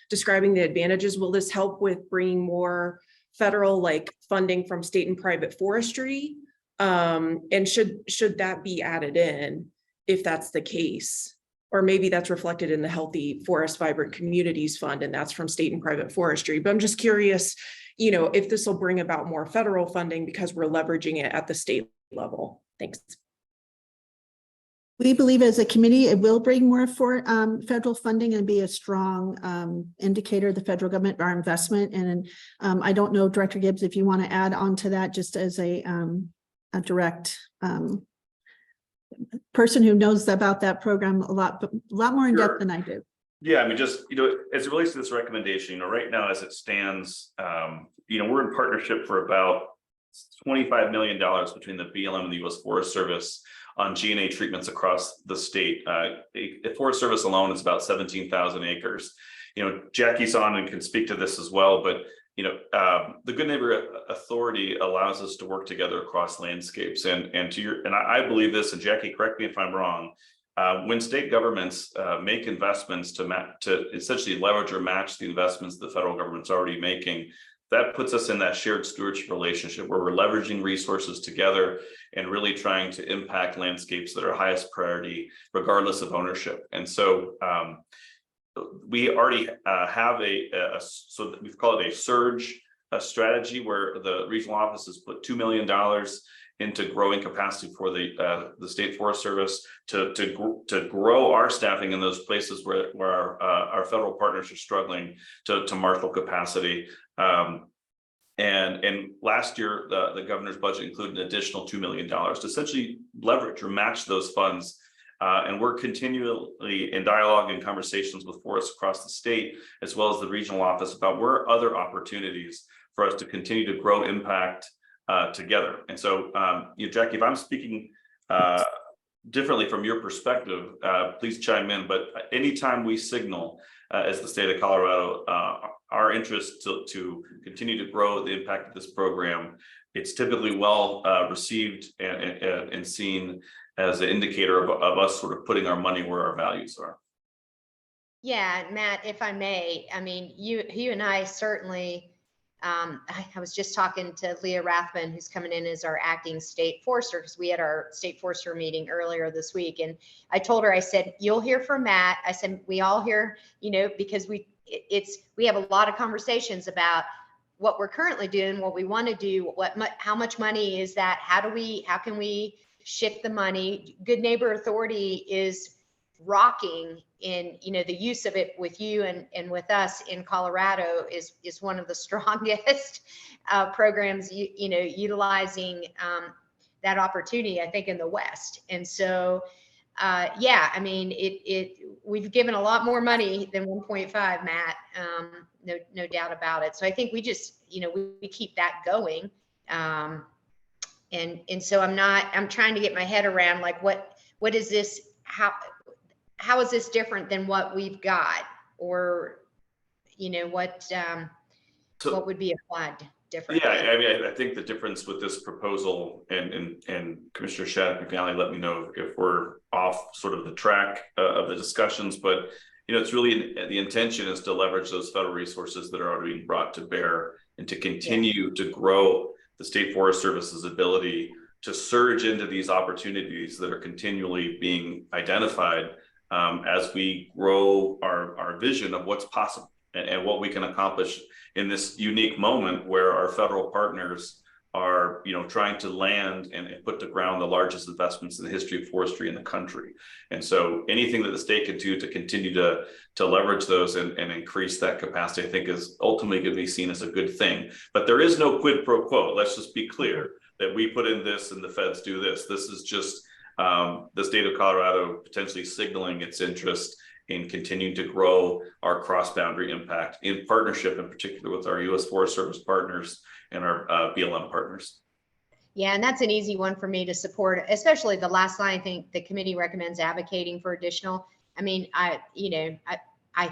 describing the advantages, will this help with bringing more federal funding from state and private forestry? And should that be added in if that's the case? Or maybe that's reflected in the Healthy Forest Vibrant Communities Fund and that's from state and private forestry. But I'm just curious, you know, if this will bring about more federal funding because we're leveraging it at the state level. Thanks. We believe as a committee, it will bring more for federal funding and be a strong indicator of the federal government, our investment. And I don't know, Director Gibbs, if you want to add on to that just as a direct person who knows about that program a lot more in depth than I do. yeah, I mean, just, you know, as it relates to this recommendation, you know, right now as it stands, you know, we're in partnership for about $25 million between the BLM and the U.S. Forest Service on G&A treatments across the state. The Forest Service alone is about 17,000 acres. You know, Jackie's on and can speak to this as well, but you know, the Good Neighbor Authority allows us to work together across landscapes. And I believe this, and Jackie, correct me if I'm wrong. When state governments make investments to essentially leverage or match the investments the federal government's already making, that puts us in that shared stewardship relationship where we're leveraging resources together and really trying to impact landscapes that are highest priority, regardless of ownership. And so we already have so we've called it a surge strategy where the regional offices put $2 million into growing capacity for the state forest service to grow our staffing in those places where our federal partners are struggling to marshal capacity. And last year, the governor's budget included an additional $2 million to essentially leverage or match those funds. And we're continually in dialogue and conversations with forests across the state, as well as the regional office, about where are other opportunities for us to continue to grow impact together. And so, you know, Jackie, if I'm speaking differently from your perspective, please chime in. But anytime we signal as the state of Colorado our interest to continue to grow the impact of this program, it's typically well received and seen as an indicator of us sort of putting our money where our values are. Yeah, Matt, if I may, I mean, you and I certainly, I was just talking to Leah Rathman, who's coming in as our acting state forester, because we had our state forester meeting earlier this week. And I told her, I said, you'll hear from Matt. I said, we all hear, you know, because we have a lot of conversations about what we're currently doing, what we want to do, how much money is that? How can we shift the money? Good Neighbor Authority is rocking in, the use of it with you and with us in Colorado is one of the strongest programs, utilizing that opportunity, I think, in the West. And so, yeah, I mean, we've given a lot more money than 1.5, Matt, no doubt about it. So I think we just, we keep that going. And so I'm trying to get my head around, like, what is this, how is this different than what we've got? Or, what would be applied differently? Yeah, I mean, I think the difference with this proposal, and Commissioner Shattuck McNally, let me know if we're off sort of the track of the discussions, but it's really, the intention is to leverage those federal resources that are already being brought to bear and to continue to grow the State Forest Service's ability to surge into these opportunities that are continually being identified as we grow our vision of what's possible and what we can accomplish in this unique moment where our federal partners are, trying to land and put to ground the largest investments in the history of forestry in the country. And so anything that the state can do to continue to leverage those and increase that capacity, I think, is ultimately going to be seen as a good thing. But there is no quid pro quo. Let's just be clear that we put in this and the feds do this. This is just the state of Colorado potentially signaling its interest in continuing to grow our cross-boundary impact in partnership, in particular with our U.S. Forest Service partners and our BLM partners. Yeah, and that's an easy one for me to support, especially the last line. I think the committee recommends advocating for additional. I mean, I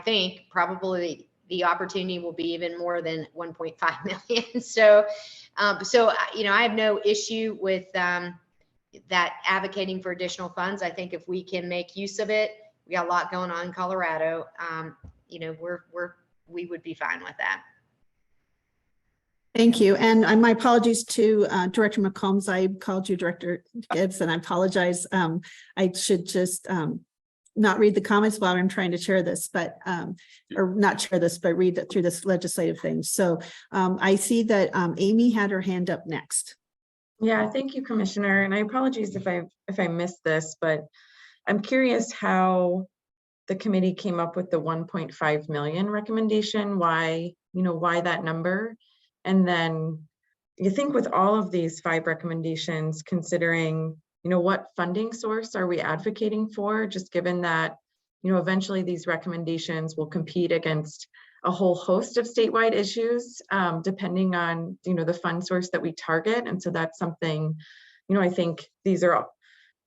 think probably the opportunity will be even more than 1.5 million. So, I have no issue with that advocating for additional funds. I think if we can make use of it, we got a lot going on in Colorado. We would be fine with that. Thank you. And my apologies to Director McCombs. I called you Director Gibbs, and I apologize. I should just not read the comments while I'm trying to share this, but or not share this, but read through this legislative thing. So I see that Amy had her hand up next. Yeah, thank you, Commissioner. And I apologize if I missed this, but I'm curious how the committee came up with the 1.5 million recommendation. Why that number? And then you think with all of these 5 recommendations, considering, what funding source are we advocating for, just given that, eventually these recommendations will compete against a whole host of statewide issues, depending on, the fund source that we target. And so that's something, I think these are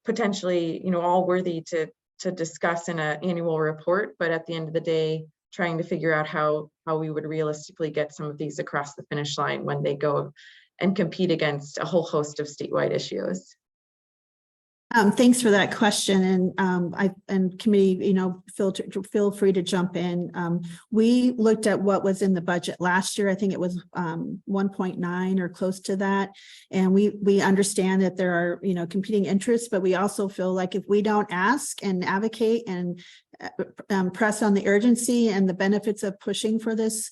potentially, all worthy to discuss in an annual report, but at the end of the day, trying to figure out how we would realistically get some of these across the finish line when they go and compete against a whole host of statewide issues. Thanks for that question. And committee, feel free to jump in. We looked at what was in the budget last year. I think it was 1.9 or close to that. And we understand that there are, competing interests, but we also feel like if we don't ask and advocate and press on the urgency and the benefits of pushing for this,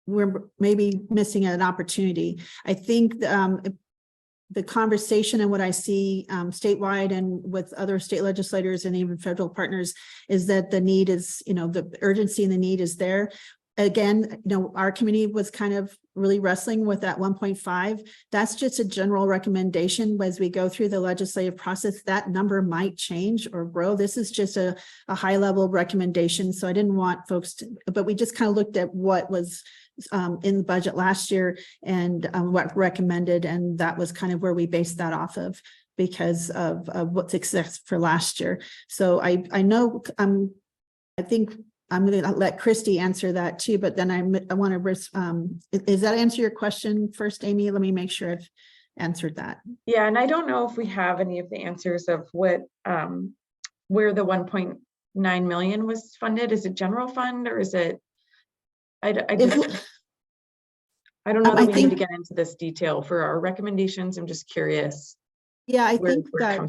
we're maybe missing an opportunity. I think the conversation and what I see statewide and with other state legislators and even federal partners is that the need is, the urgency and the need is there. Again, our committee was kind of really wrestling with that 1.5. That's just a general recommendation. As we go through the legislative process, that number might change or grow. This is just a high level recommendation. So I didn't want folks to, but we just kind of looked at what was in the budget last year and what recommended, and that was kind of where we based that off of because of what's success for last year. So I know I think I'm going to let Christy answer that too, but then I want to does that answer your question first, Amy? Let me make sure I've answered that. Yeah, and I don't know if we have any of the answers of what where the 1.9 million was funded. Is it general fund or is it? I don't know that we need to get into this detail for our recommendations. I'm just curious. Yeah, I think that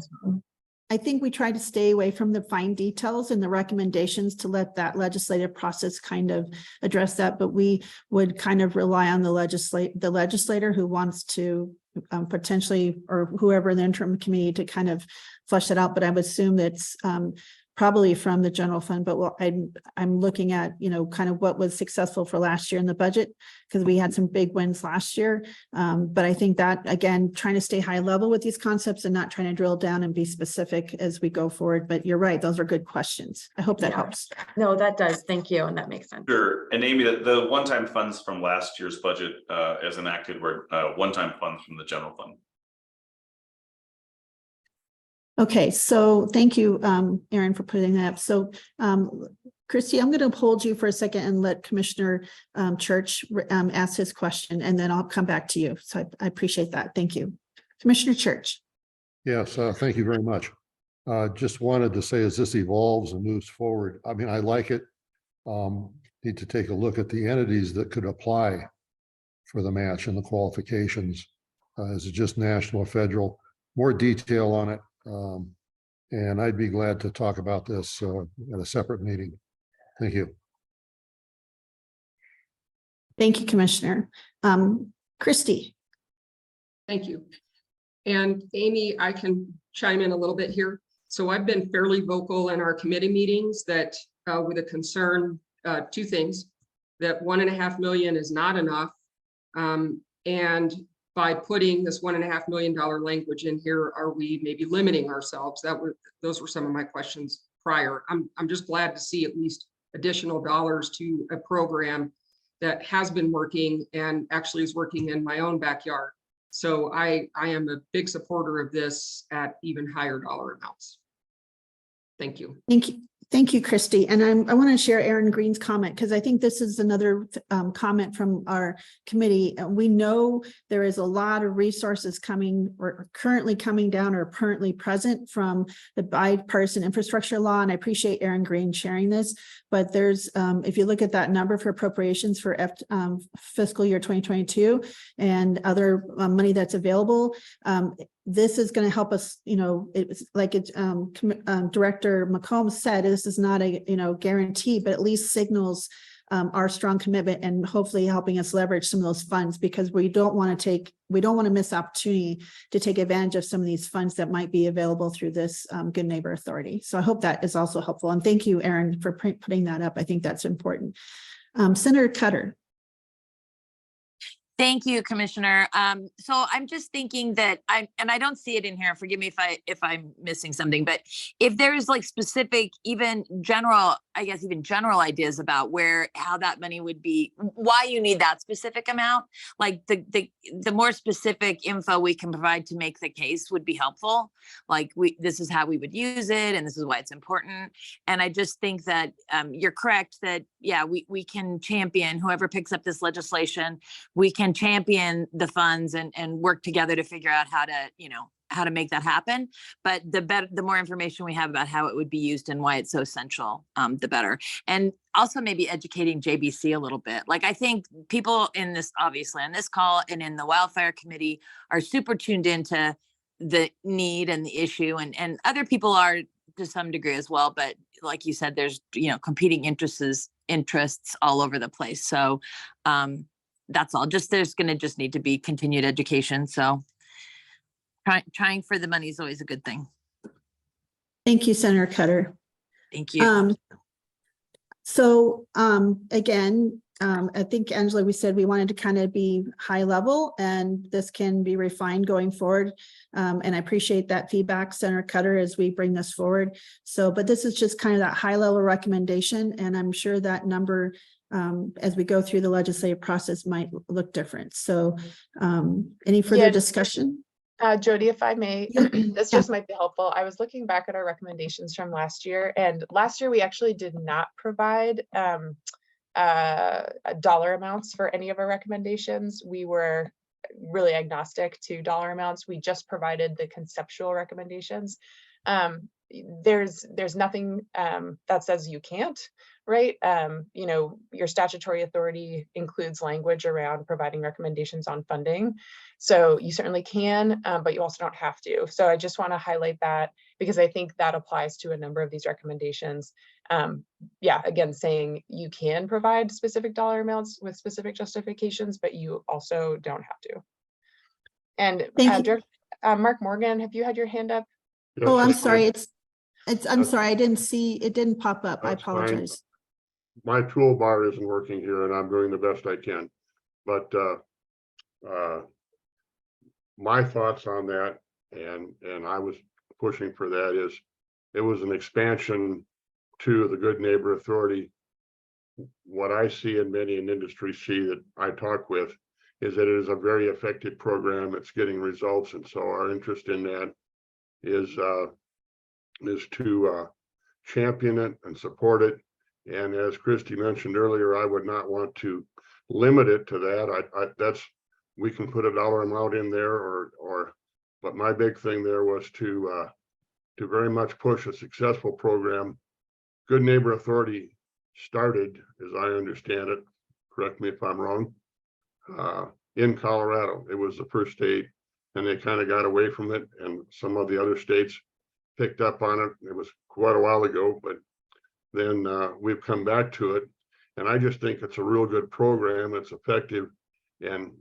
I think we try to stay away from the fine details and the recommendations to let that legislative process kind of address that, but we would kind of rely on the legislator who wants to potentially, or whoever in the interim committee to kind of flesh that out. But I would assume that's probably from the general fund, but I'm looking at, you know, kind of what was successful for last year in the budget, because we had some big wins last year. But I think that, again, trying to stay high level with these concepts and not trying to drill down and be specific as we go forward. But you're right, those are good questions. I hope that helps. No, that does. Thank you. And that makes sense. Sure. And Amy, the one-time funds from last year's budget as enacted were one-time funds from the general fund. Okay, so thank you, Aaron, for putting that up. So, Christy, I'm going to hold you for a second and let Commissioner Church ask his question, and then I'll come back to you. So I appreciate that. Thank you. Commissioner Church. Yes, thank you very much. Just wanted to say, as this evolves and moves forward, I mean, I like it. Need to take a look at the entities that could apply for the match and the qualifications. Is it just national or federal? More detail on it. And I'd be glad to talk about this at a separate meeting. Thank you. Thank you, Commissioner. Christy. Thank you. And Amy, I can chime in a little bit here. So I've been fairly vocal in our committee meetings that with a concern, two things, that $1.5 million is not enough. And by putting this $1.5 million language in here, are we maybe limiting ourselves? Those were some of my questions prior. I'm just glad to see at least additional dollars to a program that has been working and actually is working in my own backyard. So I am a big supporter of this at even higher dollar amounts. Thank you. Thank you. Thank you, Christy. And I want to share Aaron Green's comment, because I think this is another comment from our committee. We know there is a lot of resources coming or currently coming down or currently present from the bipartisan infrastructure law. And I appreciate Aaron Green sharing this. But there's, if you look at that number for appropriations for fiscal year 2022 and other money that's available, this is going to help us, you know, it's like Director McCombs said, this is not a, you know, guarantee, but at least signals our strong commitment and hopefully helping us leverage some of those funds, because we don't want to miss opportunity to take advantage of some of these funds that might be available through this Good Neighbor Authority. So I hope that is also helpful. And thank you, Aaron, for putting that up. I think that's important. Senator Cutter. Thank you, Commissioner. So I'm just thinking that I don't see it in here. Forgive me if I'm missing something, but if there's like specific, even general ideas about how that money would be, why you need that specific amount, like the more specific info we can provide to make the case would be helpful. Like this is how we would use it, and this is why it's important. And I just think that you're correct that yeah, we can champion whoever picks up this legislation. We can champion the funds and work together to figure out how to make that happen. But the more information we have about how it would be used and why it's so essential, the better. And also maybe educating JBC a little bit. Like I think people in this, obviously on this call and in the wildfire committee, are super tuned into the need and the issue, and other people are to some degree as well. But like you said, there's, you know, competing interests all over the place. So that's all. There's going to just need to be continued education. So trying for the money is always a good thing. Thank you, Senator Cutter. Thank you. Again, I think, Angela, we said we wanted to kind of be high level, and this can be refined going forward. And I appreciate that feedback, Senator Cutter, as we bring this forward. But this is just kind of that high level recommendation. And I'm sure that number, as we go through the legislative process, might look different. So any further discussion? Jody, if I may, this just might be helpful. I was looking back at our recommendations from last year, and last year we actually did not provide dollar amounts for any of our recommendations. We were really agnostic to dollar amounts. We just provided the conceptual recommendations. there's nothing that says you can't, right? You know, your statutory authority includes language around providing recommendations on funding. So you certainly can, but you also don't have to. So I just want to highlight that because I think that applies to a number of these recommendations. Yeah, again, saying you can provide specific dollar amounts with specific justifications, but you also don't have to. And Mark Morgan, have you had your hand up? Oh, I'm Yes, sorry. I'm That's- sorry. I didn't see, it didn't pop up. I That's fine. apologize. My toolbar isn't working here and I'm doing the best I can. But my thoughts on that, and I was pushing for that, is it was an expansion to the Good Neighbor Authority. What I see and many in industry see that I talk with is that it is a very effective program. It's getting results. And so our interest in that is to champion it and support it. And as Christy mentioned earlier, I would not want to limit it to that. We can put a dollar amount in there but my big thing there was to very much push a successful program. Good Neighbor Authority started, as I understand it, correct me if I'm wrong, in Colorado. It was the first state and they kind of got away from it and some of the other states picked up on it. It was quite a while ago, but then we've come back to it. And I just think it's a real good program. It's effective and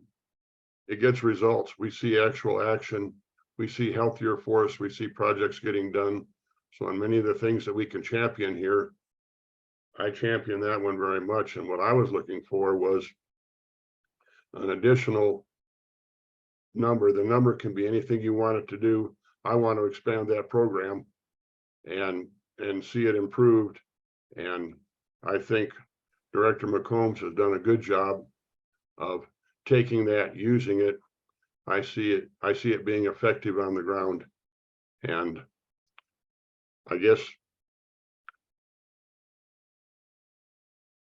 it gets results. We see actual action. We see healthier forests. We see projects getting done. So on many of the things that we can champion here, I champion that one very much. And what I was looking for was an additional number. The number can be anything you want it to do. I want to expand that program and see it improved. And I think Director McCombs has done a good job of taking that, using it. I see it being effective on the ground. And I guess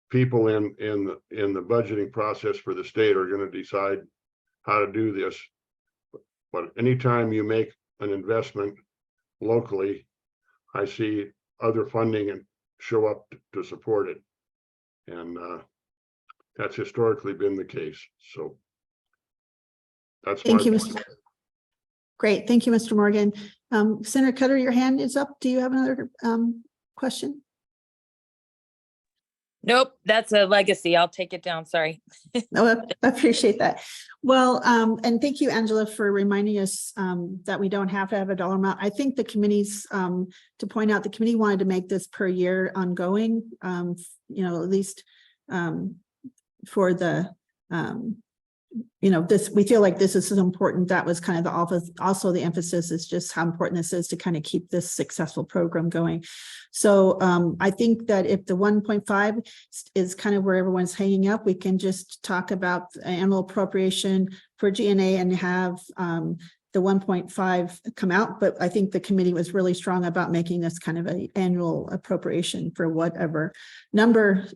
people in the budgeting process for the state are going to decide how to do this. But anytime you make an investment locally, I see other funding and show up to support it. And that's historically been the case. So that's Thank you, my Mr. Great. Thank you, Mr. Morgan. Senator Cutter, your hand is up. Do you have another question? Nope, that's a legacy. I'll take it down. Sorry. No, I appreciate that. Well, and thank you, Angela, for reminding us that we don't have to have a dollar amount. I think the committee's, to point out, the committee wanted to make this per year ongoing, you know, at least for the, you know, this, we feel like this is important. That was kind of the office. Also, the emphasis is just how important this is to kind of keep this successful program going. So I think that if the 1.5 is kind of where everyone's hanging up, we can just talk about annual appropriation for GNA and have the 1.5 come out. But I think the committee was really strong about making this kind of an annual appropriation for whatever number.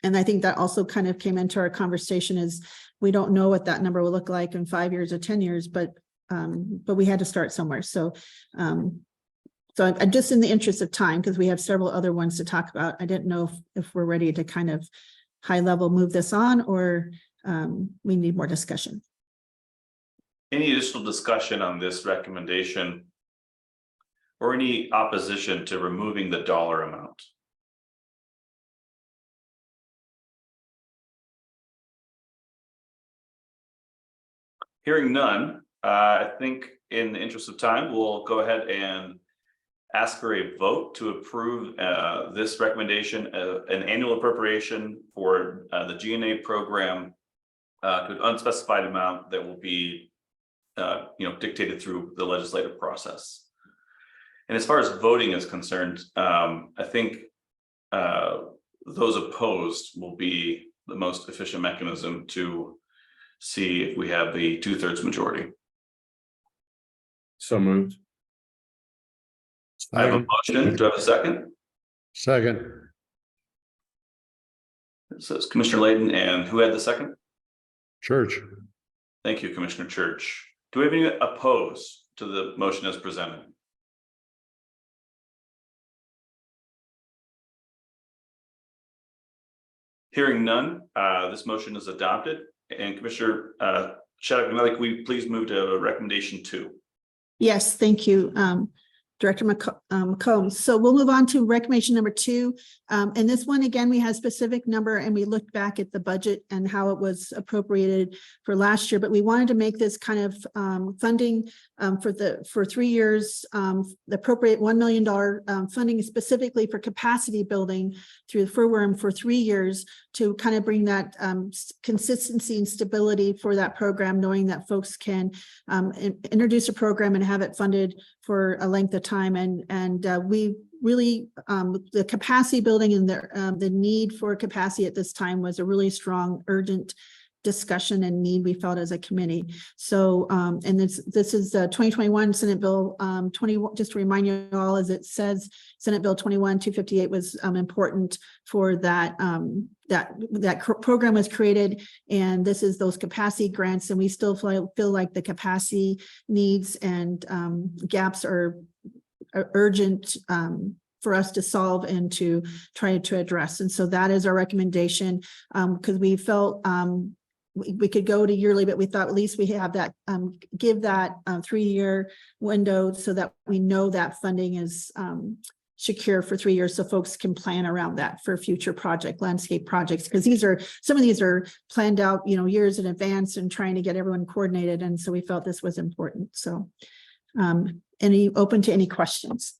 And I think that also kind of came into our conversation is we don't know what that number will look like in 5 years or 10 years, but we had to start somewhere. So, so I'm just in the interest of time, because we have several other ones to talk about. I didn't know if we're ready to kind of high level move this on, or we need more discussion. Any additional discussion on this recommendation or any opposition to removing the dollar amount? Hearing none, I think in the interest of time, we'll go ahead and ask for a vote to approve this recommendation, an annual appropriation for the GNA program to an unspecified amount that will be dictated through the legislative process. And as far as voting is concerned, I think those opposed will be the most efficient mechanism to see if we have the 2/3 majority. So moved. I have a motion. Do I have a second? Second. So it's Commissioner Layden, and who had the second? Church. Thank you, Commissioner Church. Do we have any opposed to the motion as presented? Hearing none, this motion is adopted. And Commissioner Shaddock, can we please move to recommendation 2? Yes, thank you, Director McCombs. So we'll move on to recommendation number 2. And this one, again, we had a specific number and we looked back at the budget and how it was appropriated for last year, but we wanted to make this kind of funding for 3 years, the appropriate $1 million funding specifically for capacity building through the FirWorm for 3 years to kind of bring that consistency and stability for that program, knowing that folks can introduce a program and have it funded for a length of time. And we really, the capacity building and the need for capacity at this time was a really strong, urgent discussion and need we felt as a committee. So, and this is the 2021 Senate Bill 21, just to remind you all, as it says, Senate Bill 21-258 was important for that, that program was created. And this is those capacity grants. And we still feel like the capacity needs and gaps are urgent for us to solve and to try to address. And so that is our recommendation, because we felt we could go to yearly, but we thought at least we have that, give that 3-year window so that we know that funding is secure for 3 years, so folks can plan around that for future landscape projects, because some of these are planned out, years in advance and trying to get everyone coordinated. And so we felt this was important. So open to any questions?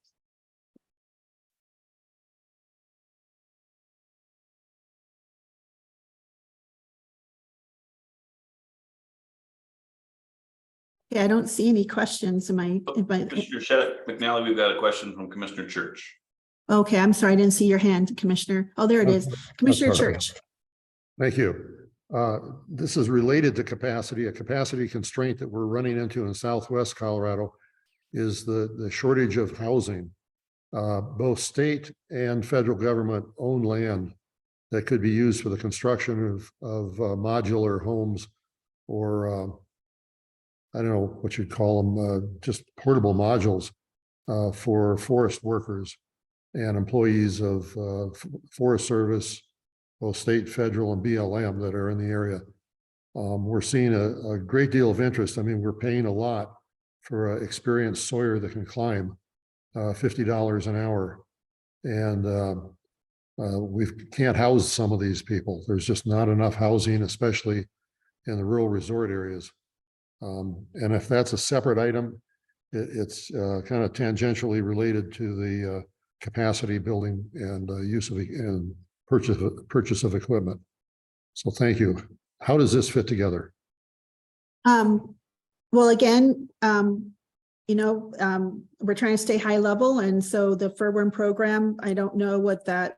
Yeah, I don't see any questions. Commissioner Shaddock McNally, we've got a question from Commissioner Church. Okay, I'm sorry, I didn't see your hand, Commissioner. Oh, there it is. Commissioner Church. Thank you. This is related to capacity. A capacity constraint that we're running into in Southwest Colorado is the shortage of housing. Both state and federal government own land that could be used for the construction of modular homes, or I don't know what you'd call them, just portable modules for forest workers and employees of Forest Service, both state, federal, and BLM that are in the area. We're seeing a great deal of interest. I mean, we're paying a lot for an experienced sawyer that can climb, $50 an hour. And we can't house some of these people. There's just not enough housing, especially in the rural resort areas. And if that's a separate item, it's kind of tangentially related to the capacity building and use of and purchase of equipment. So thank you. How does this fit together? Well, again, we're trying to stay high level. And so the FirWorm program, I don't know what the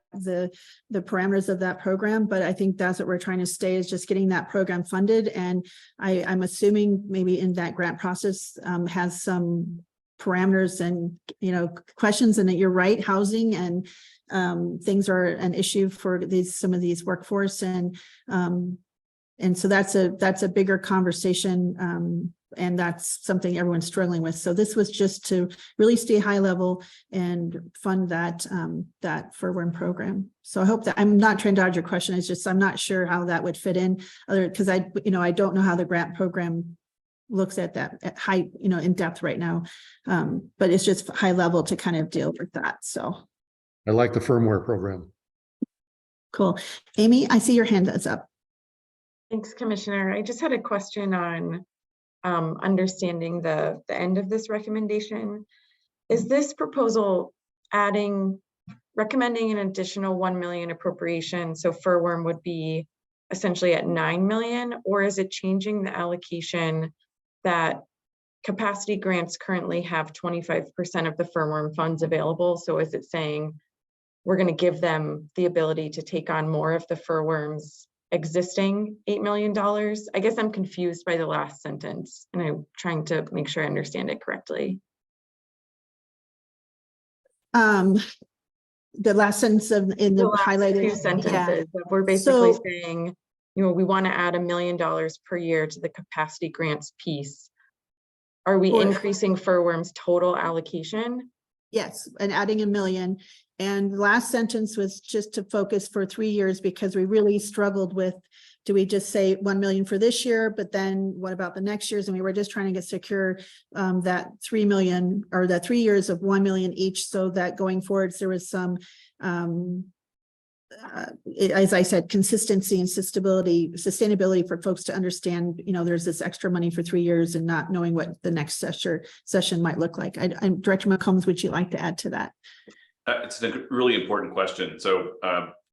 parameters of that program, but I think that's what we're trying to stay, is just getting that program funded. And I'm assuming maybe in that grant process has some parameters and, questions, and that you're right, housing and things are an issue for some of these workforce. And so that's a bigger conversation. And that's something everyone's struggling with. So this was just to really stay high level and fund that FirWorm program. So I hope that I'm not trying to dodge your question. It's just I'm not sure how that would fit in, because I don't know how the grant program looks at that at high, in depth right now. But it's just high level to kind of deal with that. So I like the firmware program. Cool. Amy, I see your hand is up. Thanks, Commissioner. I just had a question on understanding the end of this recommendation. Is this proposal recommending an additional 1 million appropriation, so FirWorm would be essentially at 9 million, or is it changing the allocation that capacity grants currently have 25% of the FirWorm funds available? So is it saying we're going to give them the ability to take on more of the FirWorm's existing $8 million? I guess I'm confused by the last sentence, and I'm trying to make sure I understand it correctly. The last sentence in the highlighted two sentences, we're basically saying, we want to add $1 million per year to the capacity grants piece. Are we increasing FirWorm's total allocation? Yes, and adding $1 million. And the last sentence was just to focus for 3 years because we really struggled with, do we just say 1 million for this year, but then what about the next years? And we were just trying to get secure that 3 million or that 3 years of 1 million each, so that going forwards, there was some, as I said, consistency and sustainability for folks to understand, there's this extra money for 3 years and not knowing what the next session might look like. Director McCombs, would you like to add to that? It's a really important question. So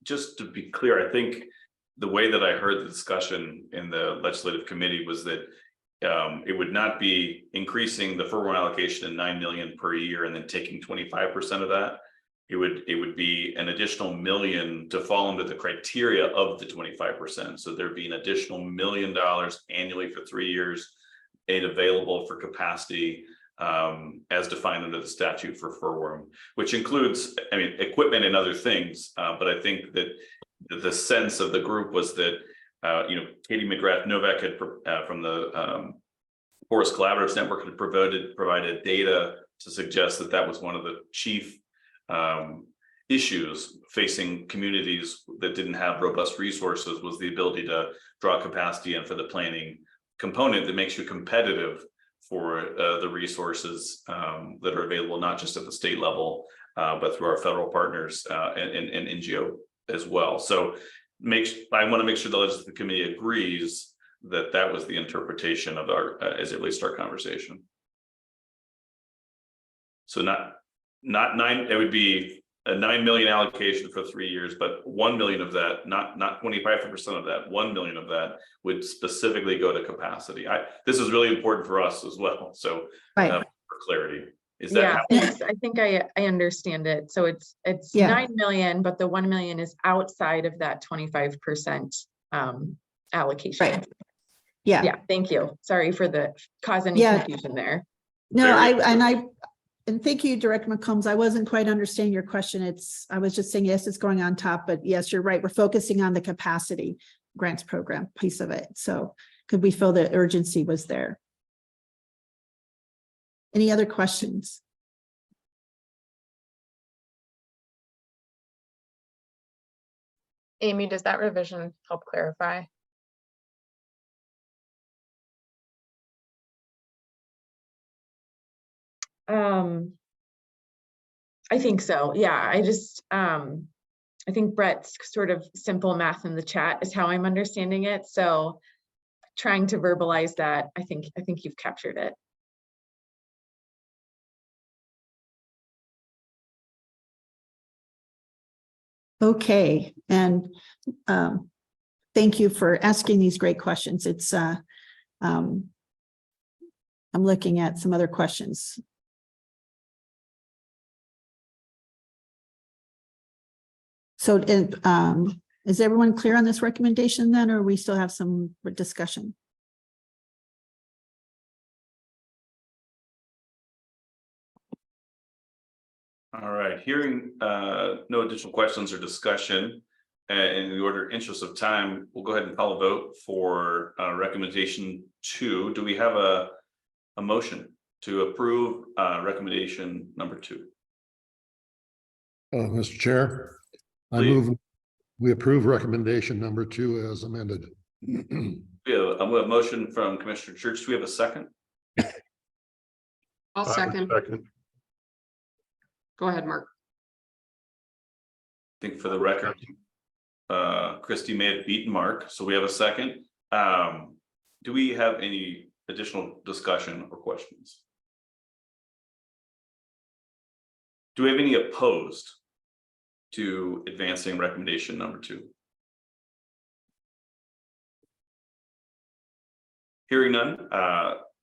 just to be clear, I think the way that I heard the discussion in the legislative committee was that it would not be increasing the FERWA allocation to 9 million per year and then taking 25% of that. It would be an additional $1 million to fall under the criteria of the 25%. So there'd be an additional $1 million annually for 3 years, made available for capacity as defined under the statute for FERWA, which includes, equipment and other things. But I think that the sense of the group was that, Katie McGrath Novak had from the Forest Collaboratives Network had provided data to suggest that that was one of the chief issues facing communities that didn't have robust resources, was the ability to draw capacity and for the planning component that makes you competitive for the resources that are available, not just at the state level, but through our federal partners and NGO as well. So I want to make sure the legislative committee agrees that that was the interpretation of our as it relates to our conversation. So not 9, it would be a 9 million allocation for 3 years, but 1 million of that, not 25% of that, 1 million of that would specifically go to capacity. This is really important for us as well. So for clarity, is that? Yeah, thanks. I think I understand it. So it's 9 million, but the 1 million is outside of that 25% allocation. Right. Yeah. Yeah. Thank you. Sorry for the cause any confusion there. No, and thank you, Director McCombs. I wasn't quite understanding your question. I was just saying, yes, it's going on top, but yes, you're right. We're focusing on the capacity grants program piece of it. So could we feel the urgency was there? Any other questions? Amy, does that revision help clarify? I think so. Yeah, I think Brett's sort of simple math in the chat is how I'm understanding it. So trying to verbalize that, I think you've captured it. Okay, and thank you for asking these great questions. It's I'm looking at some other questions. So is everyone clear on this recommendation then, or we still have some discussion? All right, hearing no additional questions or discussion, in the interest of time, we'll go ahead and call a vote for recommendation 2. Do we have a motion to approve recommendation number 2? Mr. Chair, I Please. move we approve recommendation number 2 as amended. We have a motion from Commissioner Church. Do we have a second? I'll second. Go ahead, Mark. I think for the record, Christy may have beaten Mark, so we have a second. Do we have any additional discussion or questions? Do we have any opposed to advancing recommendation number 2? Hearing none,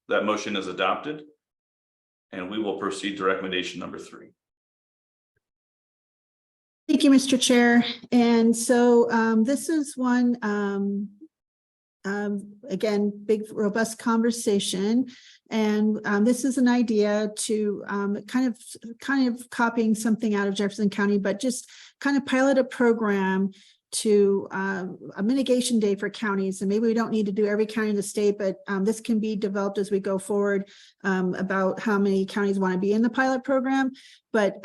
that motion is adopted, and we will proceed to recommendation number 3. Thank you, Mr. Chair. And so this is one, again, big, robust conversation. And this is an idea to kind of copying something out of Jefferson County, but just kind of pilot a program to a mitigation day for counties, and maybe we don't need to do every county in the state, but this can be developed as we go forward about how many counties want to be in the pilot program. But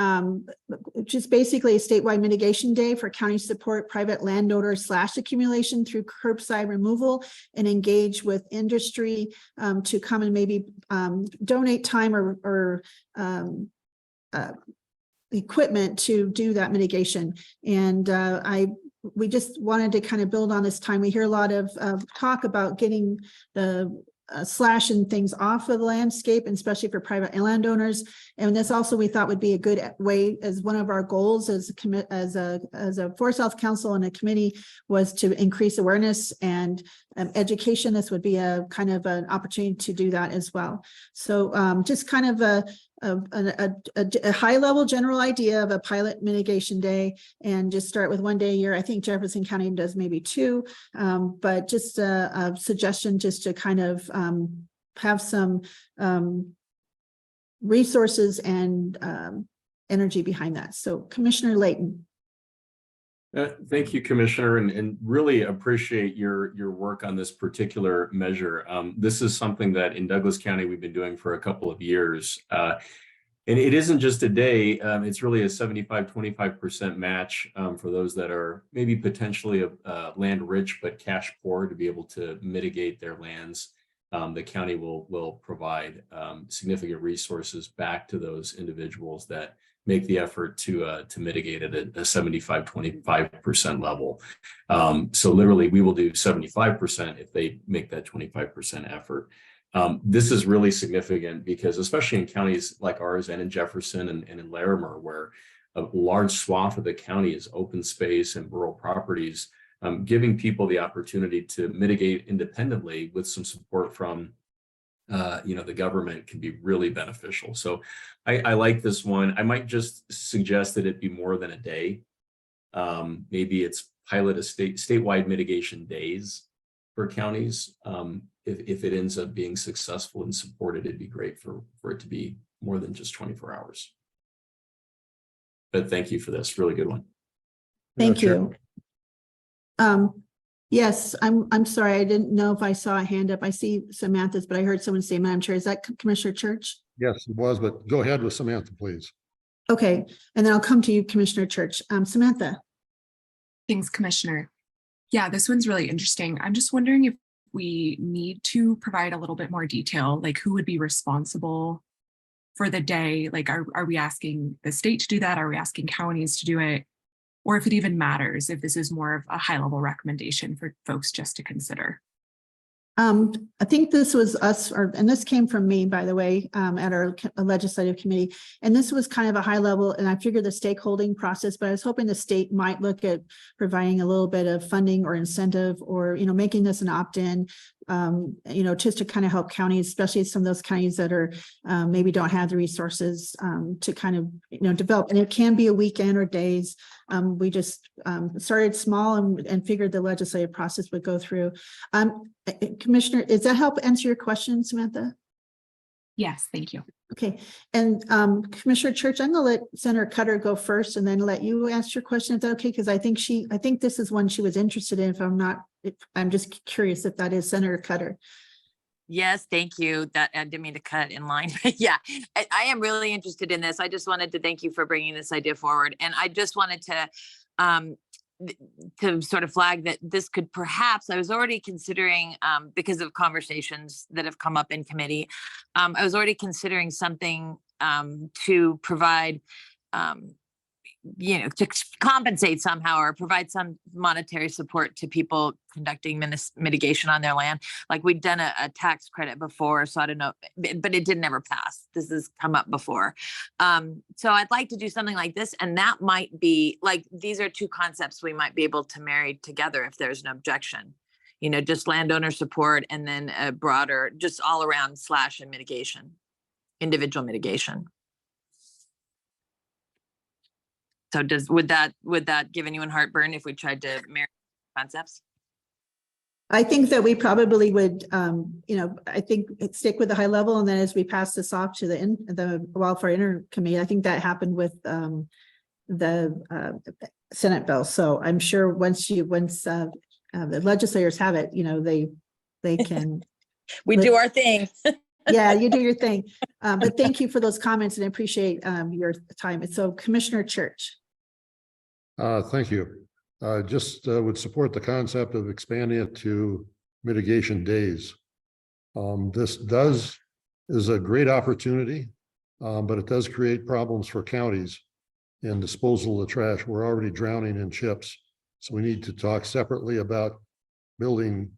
just basically a statewide mitigation day for county support private landowner / accumulation through curbside removal, and engage with industry to come and maybe donate time or equipment to do that mitigation. And we just wanted to kind of build on this time. We hear a lot of talk about getting the slashing things off of the landscape, and especially for private landowners. And this also we thought would be a good way, as one of our goals as a Forest Health Council and a committee, was to increase awareness and education. This would be a kind of an opportunity to do that as well. So just kind of a high level general idea of a pilot mitigation day, and just start with 1 day a year. I think Jefferson County does maybe 2, but just a suggestion just to kind of have some resources and energy behind that. So Commissioner Layton. Thank you, Commissioner, and really appreciate your work on this particular measure. This is something that in Douglas County we've been doing for a couple of years. And it isn't just a day, it's really a 75-25% match for those that are maybe potentially land rich but cash poor, to be able to mitigate their lands. The county will provide significant resources back to those individuals that make the effort to mitigate at a 75-25% level. So literally we will do 75% if they make that 25% effort. This is really significant because, especially in counties like ours and in Jefferson and in Larimer, where a large swath of the county is open space and rural properties, giving people the opportunity to mitigate independently with some support from the government can be really beneficial. So I like this one. I might just suggest that it be more than a day. Maybe it's pilot a statewide mitigation days for counties. If it ends up being successful and supported, it'd be great for it to be more than just 24 hours. But thank you for this, really good one. Thank you. Yes, I'm sorry, I didn't know if I saw a hand up. I see Samantha's, but I heard someone say, Madam Chair, is that Commissioner Church? Yes, it was, but go ahead with Samantha, please. Okay, and then I'll come to you, Commissioner Church. Samantha. Thanks, Commissioner. Yeah, this one's really interesting. I'm just wondering if we need to provide a little bit more detail, like who would be responsible for the day? Like, are we asking the state to do that? Are we asking counties to do it? Or if it even matters, if this is more of a high level recommendation for folks just to consider. I think this was us, and this came from me, by the way, at our legislative committee. And this was kind of a high level, and I figured the stakeholding process, but I was hoping the state might look at providing a little bit of funding or incentive, or, making this an opt-in, just to kind of help counties, especially some of those counties that are maybe don't have the resources to kind of, develop. And it can be a weekend or days. We just started small and figured the legislative process would go through. Commissioner, does that help answer your question, Samantha? Yes, thank you. Okay, and Commissioner Church, I'm going to let Senator Cutter go first, and then let you ask your question. Is that okay? Because I think this is one she was interested in. I'm just curious if that is Senator Cutter. Yes, thank you. That I didn't mean to cut in line, but yeah, I am really interested in this. I just wanted to thank you for bringing this idea forward, and I just wanted to sort of flag that this could perhaps, I was already considering, because of conversations that have come up in committee, I was already considering something to provide, to compensate somehow or provide some monetary support to people conducting mitigation on their land. Like we'd done a tax credit before, so I don't know, but it didn't ever pass. This has come up before. So I'd like to do something like this, and that might be like, these are two concepts we might be able to marry together if there's an objection. Just landowner support, and then a broader, just all around slash and mitigation, individual mitigation. So would that give anyone heartburn if we tried to marry concepts? I think that we probably would, I think stick with the high level, and then as we pass this off to the Wildfire Inter Committee, I think that happened with the Senate bill. So I'm sure once the legislators have it, they can. We do our thing. Yeah, you do your thing. But thank you for those comments and I appreciate your time. And so Commissioner Church. Thank you. Just would support the concept of expanding it to mitigation days. This is a great opportunity, but it does create problems for counties in disposal of the trash. We're already drowning in chips. So we need to talk separately about building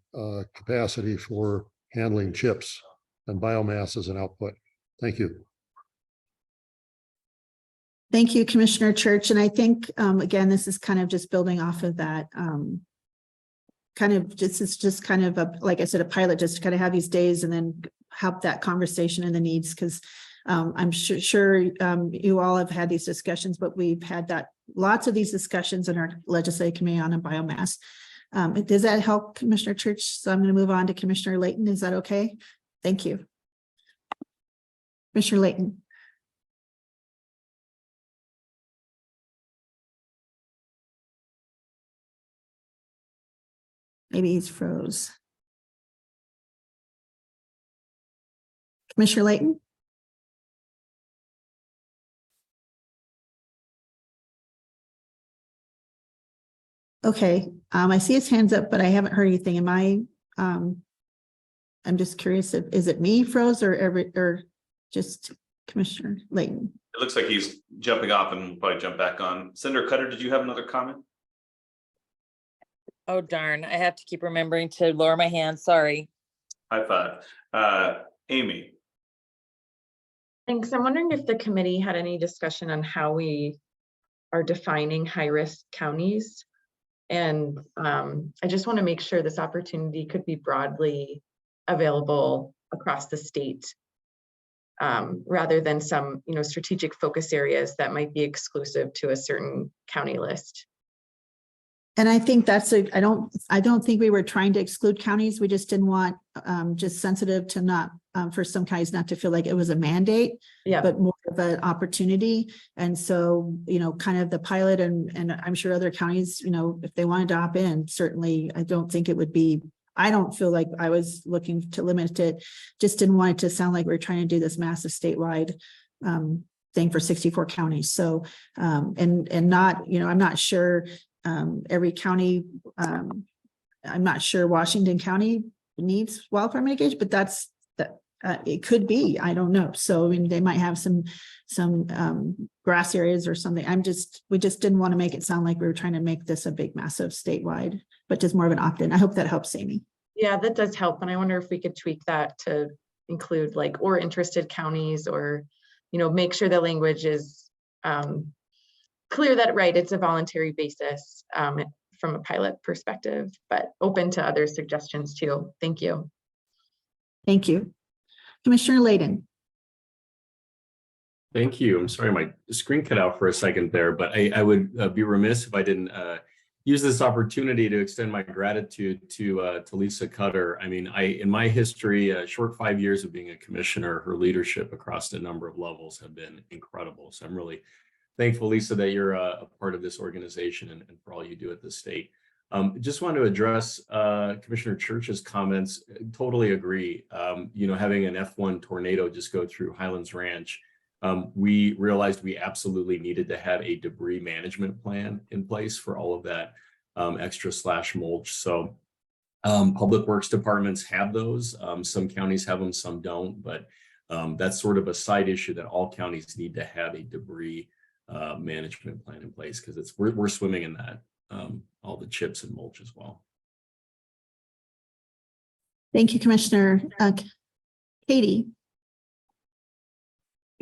capacity for handling chips and biomass as an output. Thank you. Thank you, Commissioner Church. And I think, again, this is kind of just building off of that. It's just kind of like I said, a pilot, just to kind of have these days and then help that conversation and the needs, because I'm sure you all have had these discussions, but we've had lots of these discussions in our legislative committee on biomass. Does that help, Commissioner Church? So I'm going to move on to Commissioner Layton. Is that okay? Thank you. Commissioner Layton. Maybe he's froze. Commissioner Layton? Okay, I see his hands up, but I haven't heard anything. I'm just curious, is it me froze or just Commissioner Layton? It looks like he's jumping off and will probably jump back on. Senator Cutter, did you have another comment? Oh, darn. I have to keep remembering to lower my hand. Sorry. High five. Amy. Thanks. I'm wondering if the committee had any discussion on how we are defining high-risk counties. And I just want to make sure this opportunity could be broadly available across the state, rather than some, strategic focus areas that might be exclusive to a certain county list. And I think I don't think we were trying to exclude counties. We just didn't want, just sensitive to not, for some counties not to feel like it was a mandate, but more of an opportunity. And so, kind of the pilot and I'm sure other counties, if they wanted to opt in, certainly I don't feel like I was looking to limit it. Just didn't want it to sound like we're trying to do this massive statewide thing for 64 counties. So, and not, I'm not sure every county, I'm not sure Washington County needs wildfire mitigation, but it could be, I don't know. So, they might have some grass areas or something. We just didn't want to make it sound like we were trying to make this a big, massive statewide, but just more of an opt-in. I hope that helps, Amy. Yeah, that does help. And I wonder if we could tweak that to include or interested counties, or, make sure the language is clear that, it's a voluntary basis from a pilot perspective, but open to other suggestions too. Thank you. Thank you. Commissioner Layton. Thank you. I'm sorry, my screen cut out for a second there, but I would be remiss if I didn't use this opportunity to extend my gratitude to Lisa Cutter. In my history, short 5 years of being a commissioner, her leadership across a number of levels have been incredible. So I'm really thankful, Lisa, that you're a part of this organization and for all you do at the state. Just want to address Commissioner Church's comments. Totally agree. Having an F1 tornado just go through Highlands Ranch, we realized we absolutely needed to have a debris management plan in place for all of that extra mulch. So public works departments have those. Some counties have them, some don't, but that's sort of a side issue that all counties need to have a debris management plan in place, because we're swimming in that, all the chips and mulch as well. Thank you, Commissioner. Katie.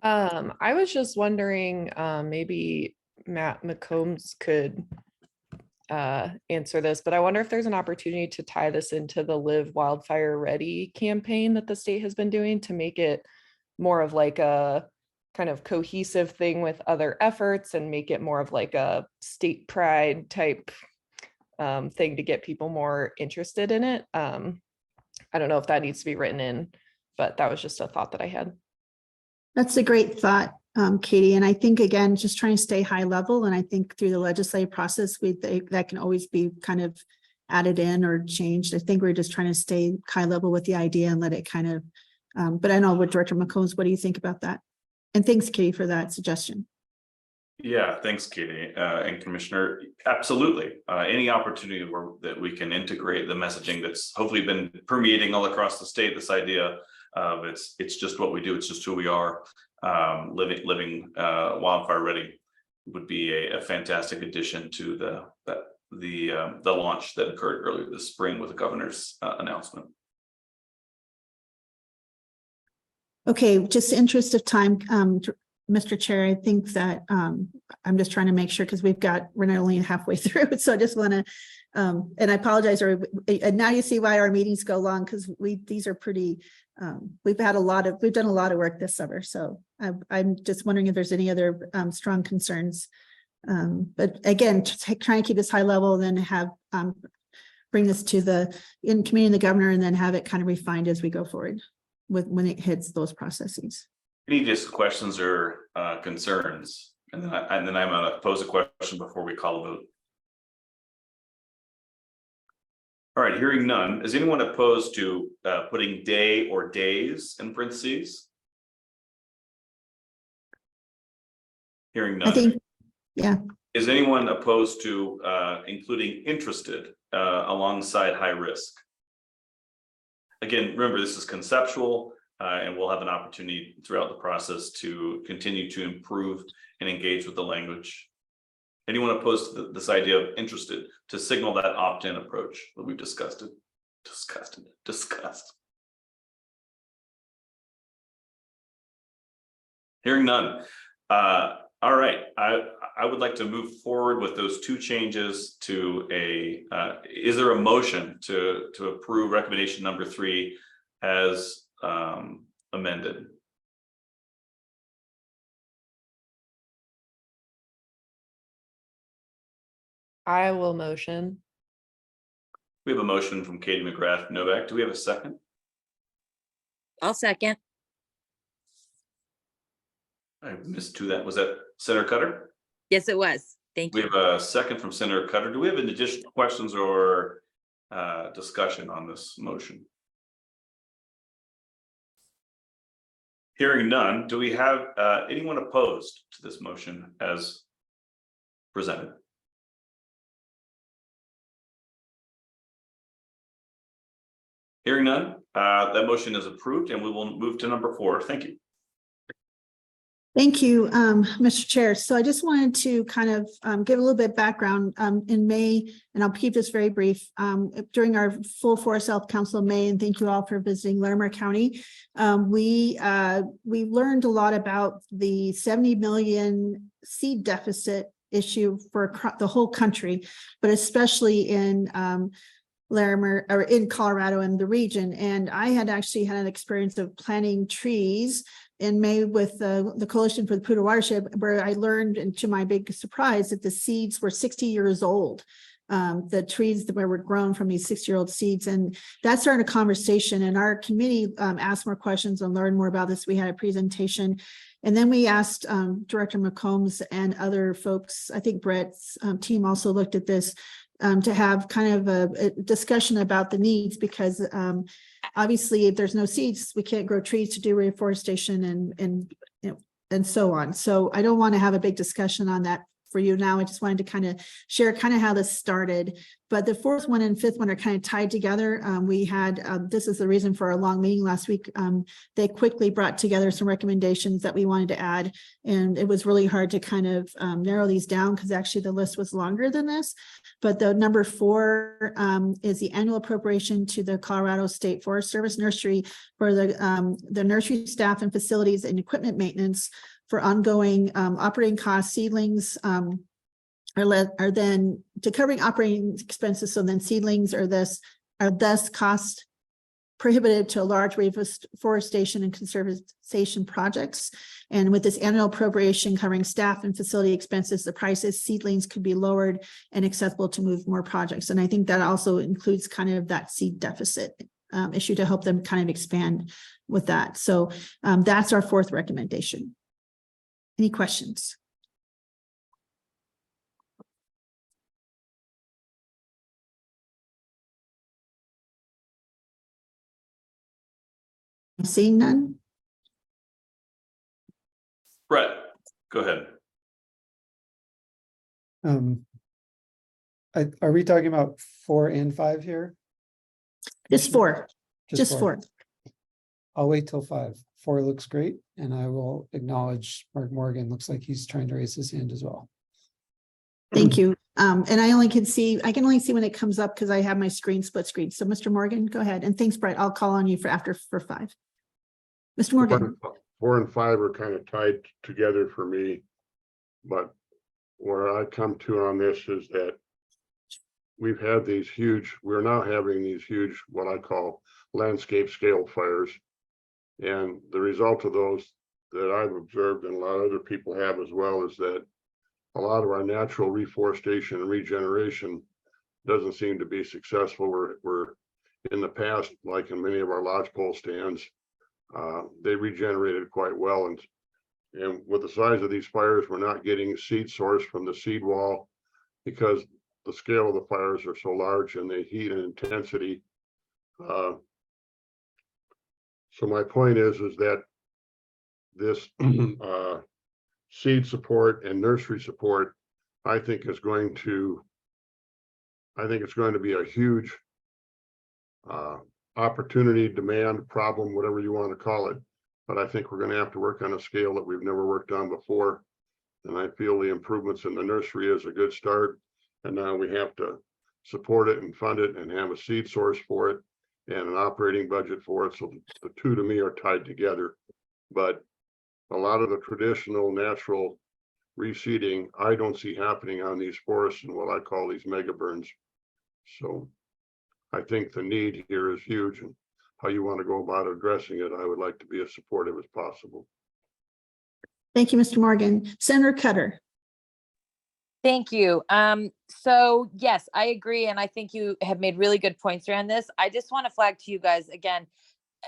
I was just wondering, maybe Matt McCombs could answer this, but I wonder if there's an opportunity to tie this into the Live Wildfire Ready campaign that the state has been doing to make it more of like a kind of cohesive thing with other efforts and make it more of like a state pride type thing to get people more interested in it. I don't know if that needs to be written in, but that was just a thought that I had. That's a great thought, Katie. And I think, again, just trying to stay high level. And I think through the legislative process, that can always be kind of added in or changed. I think we're just trying to stay high level with the idea and let it kind of, but I know what Director McCombs, what do you think about that? And thanks, Katie, for that suggestion. Yeah, thanks, Katie, and Commissioner. Absolutely. Any opportunity that we can integrate the messaging that's hopefully been permeating all across the state, this idea of it's just what we do, it's just who we are, living wildfire ready would be a fantastic addition to the launch that occurred earlier this spring with the governor's announcement. Okay, just in interest of time, Mr. Chair, I think that I'm just trying to make sure because we're not only halfway through, so I just want to, and I apologize, and now you see why our meetings go long because these are pretty. We've done a lot of work this summer, so I'm just wondering if there's any other strong concerns. But again, trying to keep this high level, then have bring this to committee and the governor, and then have it kind of refined as we go forward when it hits those processes. Any just questions or concerns? And then I'm going to pose a question before we call a vote. All right, hearing none. Is anyone opposed to putting day or days in parentheses? Hearing none. I think, yeah. Is anyone opposed to including interested alongside high risk? Again, remember, this is conceptual. And we'll have an opportunity throughout the process to continue to improve and engage with the language. Anyone opposed to this idea of interested to signal that opt-in approach that we've discussed? Hearing none. All right, I would like to move forward with those two changes to is there a motion to approve recommendation number 3 as amended? I will motion. We have a motion from Katie McGrath Novak. Do we have a second? I'll second. I missed who that was. That Senator Cutter? Yes, it was. Thank We you. have a second from Senator Cutter. Do we have any additional questions or discussion on this motion? Hearing none, do we have anyone opposed to this motion as presented? Hearing none, that motion is approved and we will move to number 4. Thank you. Thank you, Mr. Chair. So I just wanted to kind of give a little bit of background in May, and I'll keep this very brief. During our full Forest Health Council in May, and thank you all for visiting Larimer County. We learned a lot about the 70 million seed deficit issue for the whole country, but especially in Larimer or in Colorado and the region. And I had actually had an experience of planting trees in May with the Coalition for the Poudre Watershed, where I learned, and to my big surprise, that the seeds were 60 years old. The trees that were grown from these 60-year-old seeds. And that started a conversation, and our committee asked more questions and learned more about this. We had a presentation, and then we asked Director McCombs and other folks, I think Brett's team also looked at this, to have kind of a discussion about the needs, because obviously if there's no seeds, we can't grow trees to do reforestation and so on. So I don't want to have a big discussion on that for you now. I just wanted to kind of share kind of how this started. But the fourth one and fifth one are kind of tied together. We had, this is the reason for our long meeting last week. They quickly brought together some recommendations that we wanted to add. And it was really hard to kind of narrow these down because actually the list was longer than this. But the number 4 is the annual appropriation to the Colorado State Forest Service nursery for the nursery staff and facilities and equipment maintenance for ongoing operating costs. Seedlings are then to covering operating expenses. So then seedlings are thus cost prohibitive to a large reforestation and conservation projects. And with this annual appropriation covering staff and facility expenses, the prices seedlings could be lowered and accessible to move more projects. And I think that also includes kind of that seed deficit issue to help them kind of expand with that. So that's our fourth recommendation. Any questions? Seeing none? Brett, go ahead. Are we talking about 4 and 5 here? Just four. Just four. I'll wait till 5. 4 looks great, and I will acknowledge Mark Morgan. Looks like he's trying to raise his hand as well. Thank you. And I can only see when it comes up because I have my split screen. So Mr. Morgan, go ahead. And thanks, Brett. I'll call on you for 5. Mr. Morgan. 4 and 5 are kind of tied together for me. But where I come to on this is that we're now having these huge, what I call landscape scale fires. And the result of those that I've observed, and a lot of other people have as well, is that a lot of our natural reforestation and regeneration doesn't seem to be successful. We're in the past, like in many of our lodgepole stands, they regenerated quite well. And with the size of these fires, we're not getting seed source from the seed wall because the scale of the fires are so large and the heat and intensity. So my point is that this seed support and nursery support, I think it's going to be a huge opportunity, demand, problem, whatever you want to call it. But I think we're going to have to work on a scale that we've never worked on before. And I feel the improvements in the nursery is a good start. And now we have to support it and fund it and have a seed source for it and an operating budget for it. So the two to me are tied together. But a lot of the traditional natural reseeding, I don't see happening on these forests and what I call these mega burns. So I think the need here is huge, and how you want to go about addressing it, I would like to be as supportive as possible. Thank you, Mr. Morgan. Senator Cutter. Thank you. So yes, I agree. And I think you have made really good points around this. I just want to flag to you guys again,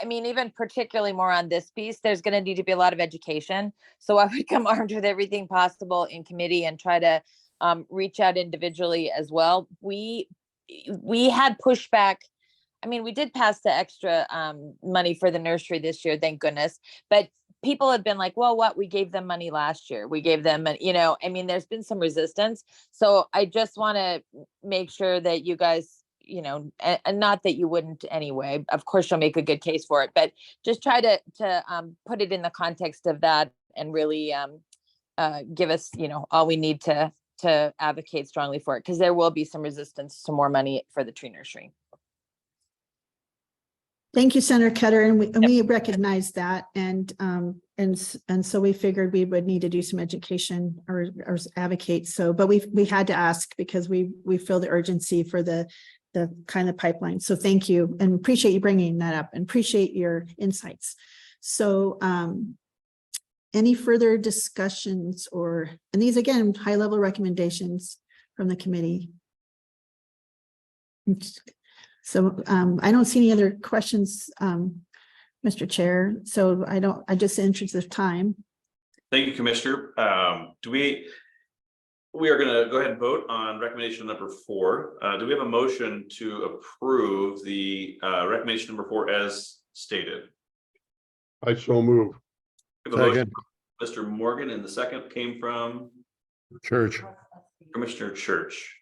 I mean, even particularly more on this piece, there's going to need to be a lot of education. So I would come armed with everything possible in committee and try to reach out individually as well. We had pushback. I mean, we did pass the extra money for the nursery this year, thank goodness. But people have been like, well, what? We gave them money last year. We gave them, I mean, there's been some resistance. So I just want to make sure that you guys, and not that you wouldn't anyway, of course you'll make a good case for it, but just try to put it in the context of that and really give us, all we need to advocate strongly for it, because there will be some resistance to more money for the tree nursery. Thank you, Senator Cutter, and we recognize that, and so we figured we would need to do some education or advocate. So, but we had to ask because we feel the urgency for the kind of pipeline. So thank you, and appreciate you bringing that up, and appreciate your insights. So, any further discussions and these again, high level recommendations from the committee. So I don't see any other questions, Mr. Chair. So I just in interest of time. Thank you, Commissioner. We are going to go ahead and vote on recommendation number 4. Do we have a motion to approve the recommendation number 4 as stated? I so move. We have a motion from Mr. Morgan, and the second came from Church. Commissioner Church.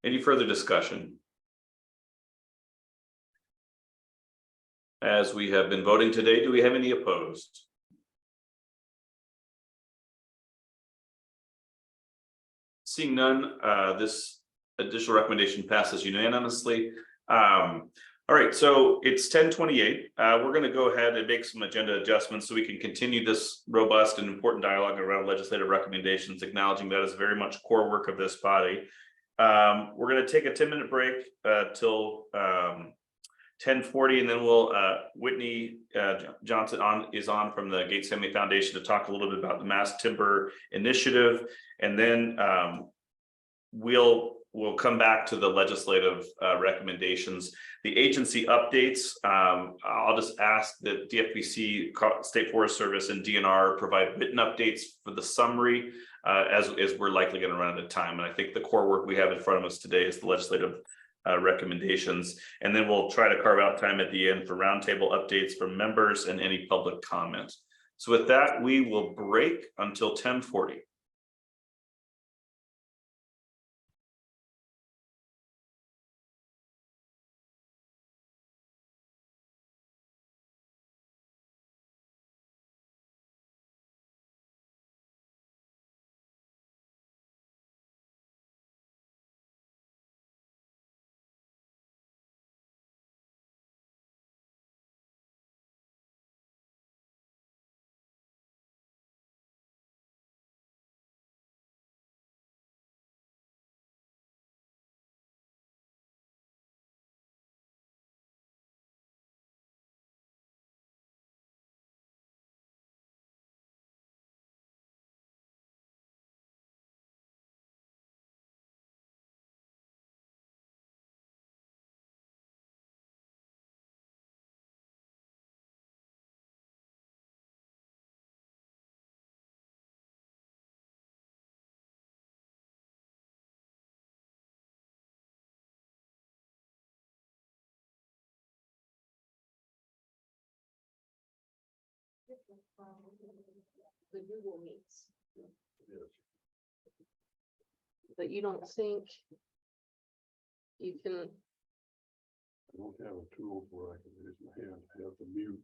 Any further discussion? As we have been voting today, do we have any opposed? Seeing none, this additional recommendation passes unanimously. All right, so it's 10:28. We're going to go ahead and make some agenda adjustments so we can continue this robust and important dialogue around legislative recommendations, acknowledging that is very much core work of this body. We're going to take a 10-minute break till 10:40, and then we'll Whitney Johnson is on from the Gates Family Foundation to talk a little bit about the Mass Timber Initiative, and then we'll we'll come back to the legislative recommendations. The agency updates, I'll just ask that DFPC, State Forest Service, and DNR provide written updates for the summary, as we're likely going to run out of time. And I think the core work we have in front of us today is the legislative recommendations. And then we'll try to carve out time at the end for roundtable updates from members and any public comment. So with that, we will break until 10:40. The Google Meets. But you don't think you can, I don't have a tool where I can raise my hand. I have to mute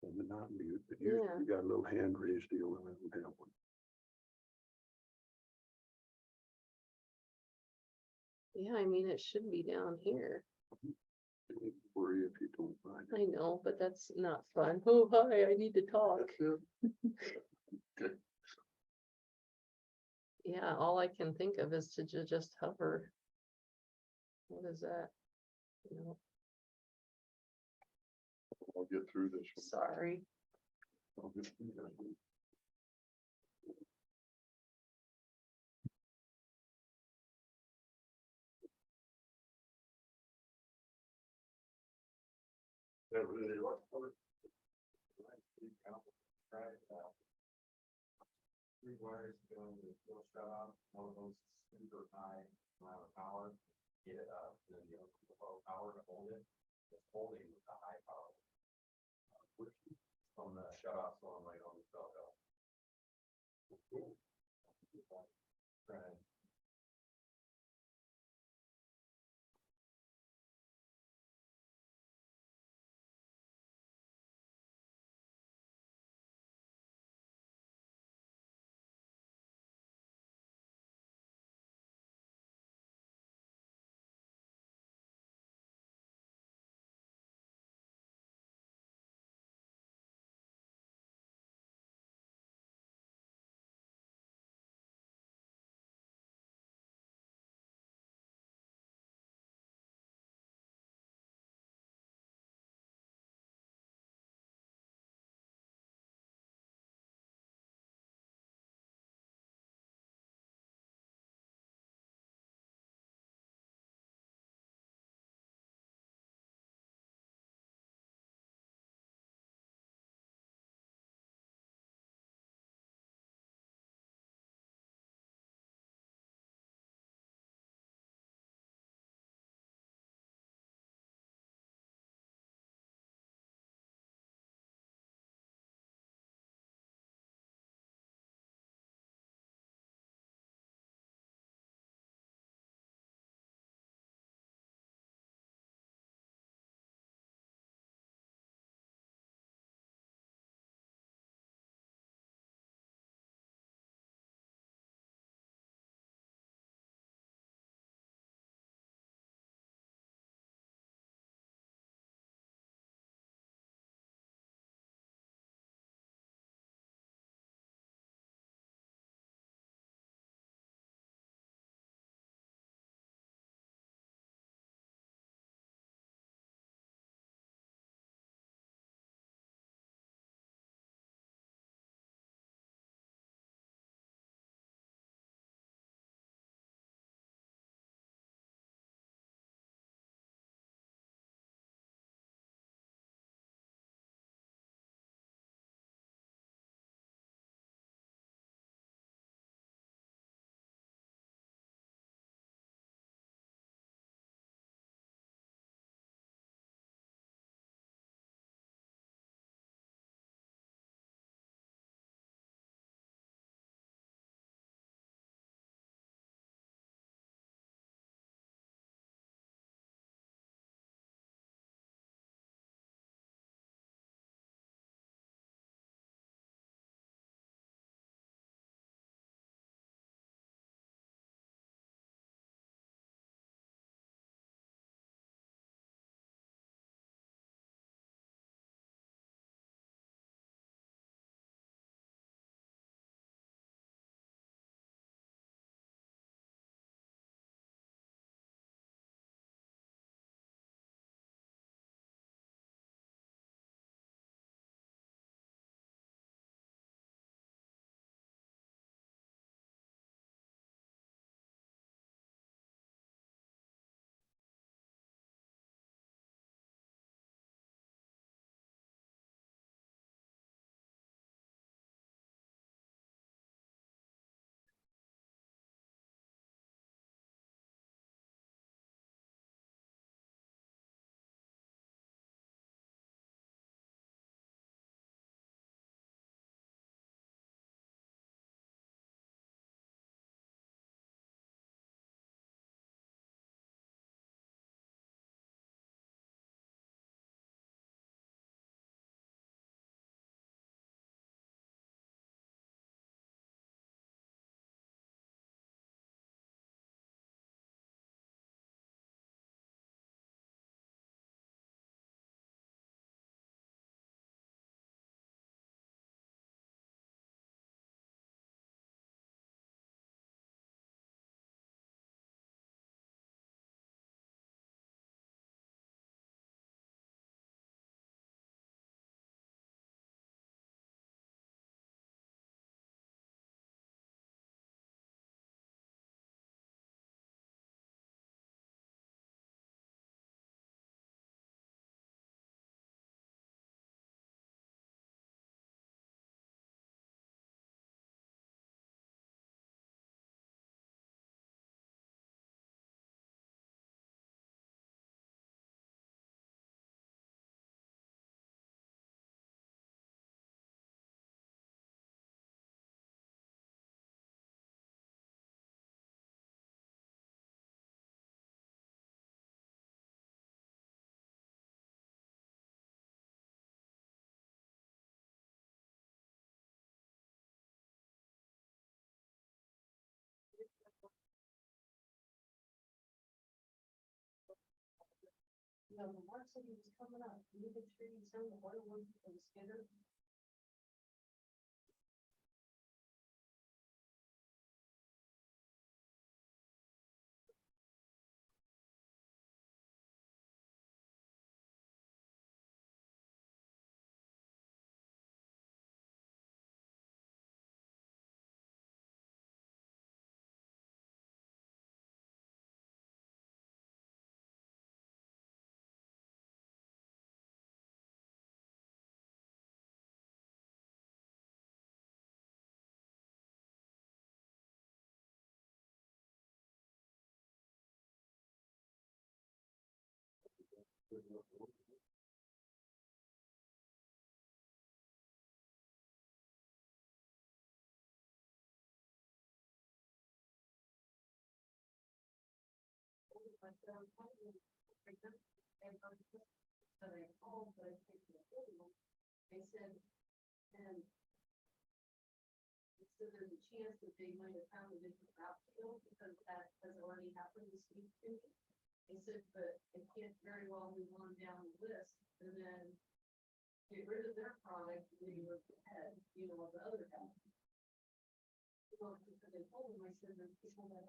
and then not mute, but Yeah. you got a little hand raised deal and I don't have one. yeah, I mean, it should be down here. Don't worry if you don't find it. I know, but that's not fun. Oh, hi, I need to talk. That's it. Okay. Yeah, all I can think of is to just hover. What is that? No, I'll get through this one. sorry. I'll get through this one. Three wires going to the shut off, one of those super high amount of power, get it up, then the low power to hold it, just holding with the high power. Which from the shut off solenoid on the cell belt. Right. You know, the Mark said he was coming up, you the trees, some of the water was considered. They said, and so there's a chance that they might have found a different route kill because that has already happened this week to me. They said, but it can't very well move on down the list and then get rid of their product and they were ahead, you know, of the other guy. Well, because they told them, I said, there's people that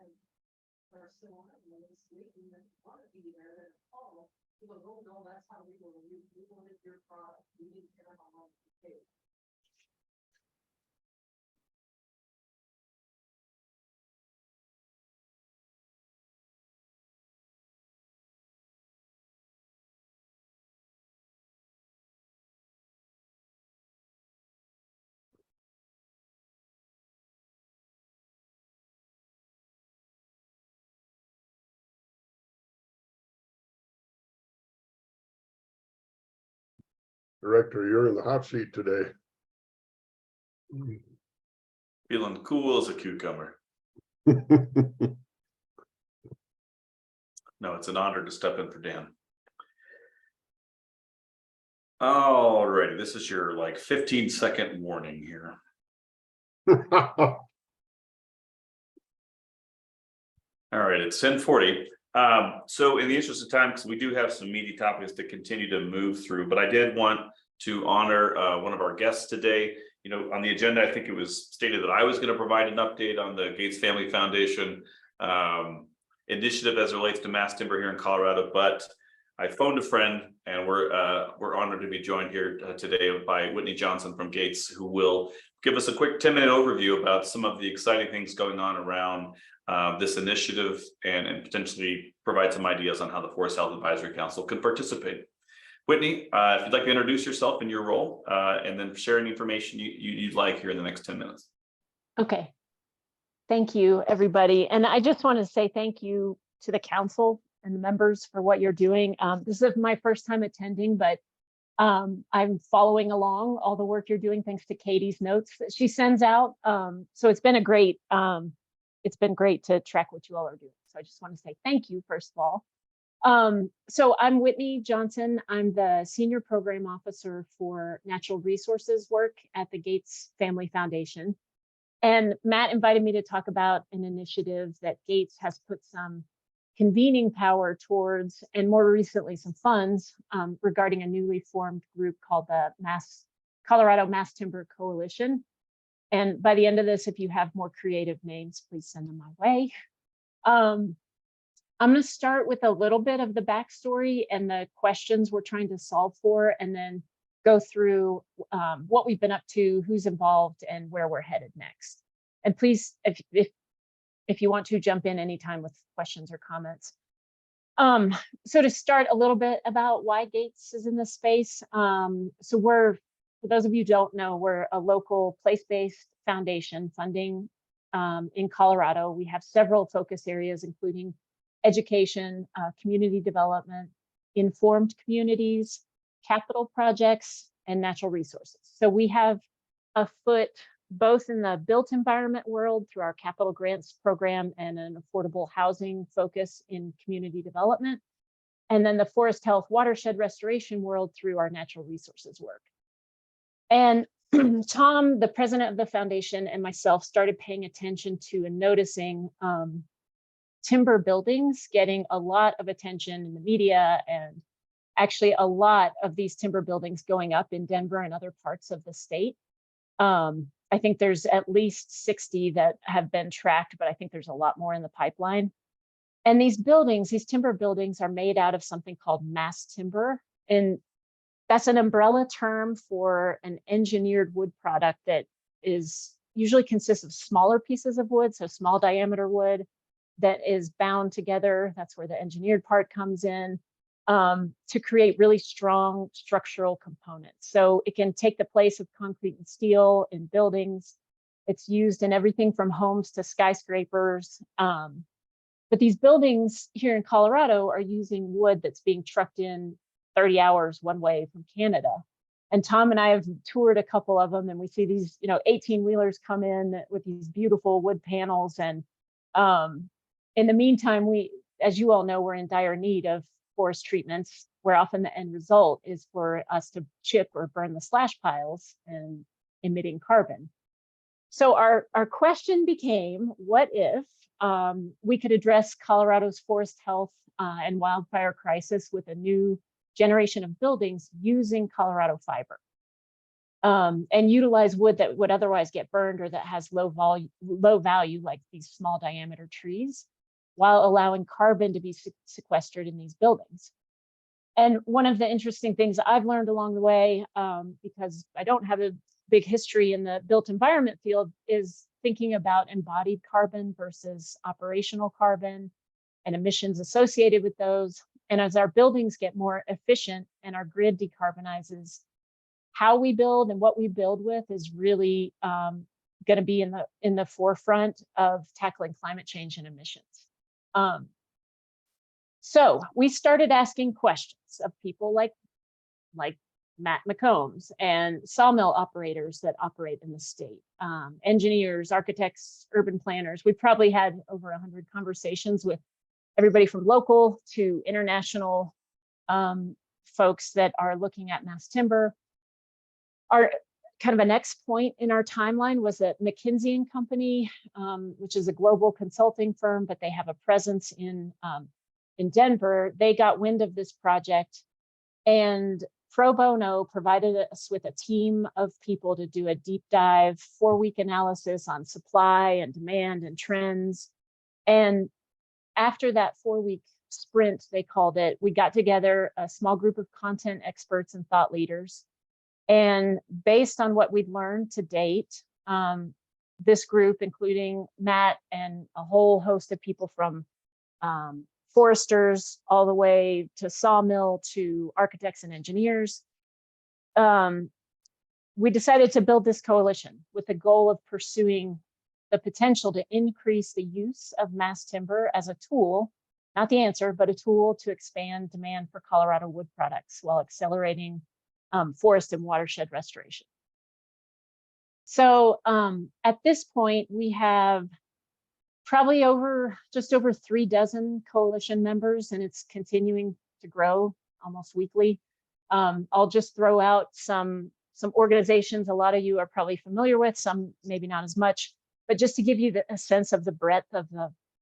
are still on it this week and that want to be there that call. He goes, oh no, that's how we want to use. We wanted your product. We didn't care how long it takes. Director, you're in the hot seat today. Feeling cool as a cucumber. No, it's an honor to step in for Dan. Alrighty, this is your like 15-second warning here. All right, it's 10:40. So in the interest of time, because we do have some meaty topics to continue to move through, but I did want to honor one of our guests today. You know, on the agenda, I think it was stated that I was going to provide an update on the Gates Family Foundation initiative as it relates to mass timber here in Colorado, but I phoned a friend and we're honored to be joined here today by Whitney Johnson from Gates, who will give us a quick 10-minute overview about some of the exciting things going on around this initiative and potentially provide some ideas on how the Forest Health Advisory Council can participate. Whitney, if you'd like to introduce yourself and your role, and then share any information you'd like here in the next 10 minutes. Okay. Thank you, everybody. And I just want to say thank you to the council and the members for what you're doing. This is my first time attending, but I'm following along all the work you're doing thanks to Katie's notes that she sends out. So it's been great to track what you all are doing. So I just want to say thank you, first of all. So I'm Whitney Johnson. I'm the Senior Program Officer for Natural Resources work at the Gates Family Foundation. And Matt invited me to talk about an initiative that Gates has put some convening power towards, and more recently some funds regarding a newly formed group called the Colorado Mass Timber Coalition. And by the end of this, if you have more creative names, please send them my way. I'm going to start with a little bit of the backstory and the questions we're trying to solve for, and then go through what we've been up to, who's involved, and where we're headed next. And please, if you want to jump in anytime with questions or comments. So to start a little bit about why Gates is in this space. So for those of you who don't know, we're a local place-based foundation funding in Colorado. We have several focus areas, including education, community development, informed communities, capital projects, and natural resources. So we have a foot both in the built environment world through our capital grants program and an affordable housing focus in community development, and then the forest health watershed restoration world through our natural resources work. And Tom, the president of the foundation, and myself started paying attention to and noticing timber buildings getting a lot of attention in the media and actually a lot of these timber buildings going up in Denver and other parts of the state. I think there's at least 60 that have been tracked, but I think there's a lot more in the pipeline. And these buildings, these timber buildings, are made out of something called mass timber. And that's an umbrella term for an engineered wood product that is usually consists of smaller pieces of wood, so small diameter wood that is bound together. That's where the engineered part comes in, to create really strong structural components. So it can take the place of concrete and steel in buildings. It's used in everything from homes to skyscrapers. But these buildings here in Colorado are using wood that's being trucked in 30 hours one way from Canada. And Tom and I have toured a couple of them, and we see these, 18-wheelers come in with these beautiful wood panels. And in the meantime, as you all know, we're in dire need of forest treatments, where often the end result is for us to chip or burn the slash piles and emitting carbon. So our question became, what if we could address Colorado's forest health and wildfire crisis with a new generation of buildings using Colorado fiber, and utilize wood that would otherwise get burned or that has low value, like these small diameter trees, while allowing carbon to be sequestered in these buildings. And one of the interesting things I've learned along the way, because I don't have a big history in the built environment field, is thinking about embodied carbon versus operational carbon and emissions associated with those. And as our buildings get more efficient and our grid decarbonizes, how we build and what we build with is really going to be in the forefront of tackling climate change and emissions. So we started asking questions of people like Matt McCombs and sawmill operators that operate in the state, engineers, architects, urban planners. We probably had over 100 conversations with everybody from local to international folks that are looking at mass timber. Our kind of a next point in our timeline was that McKinsey & Company, which is a global consulting firm, but they have a presence in Denver. They got wind of this project, and pro bono provided us with a team of people to do a deep dive 4-week analysis on supply and demand and trends. And after that 4-week sprint, they called it, we got together a small group of content experts and thought leaders. And based on what we'd learned to date, this group, including Matt and a whole host of people from foresters all the way to sawmill to architects and engineers, we decided to build this coalition with the goal of pursuing the potential to increase the use of mass timber as a tool, not the answer, but a tool to expand demand for Colorado wood products while accelerating forest and watershed restoration. So at this point, we have probably just over 3 dozen coalition members, and it's continuing to grow almost weekly. I'll just throw out some organizations a lot of you are probably familiar with, some maybe not as much, but just to give you a sense of the breadth of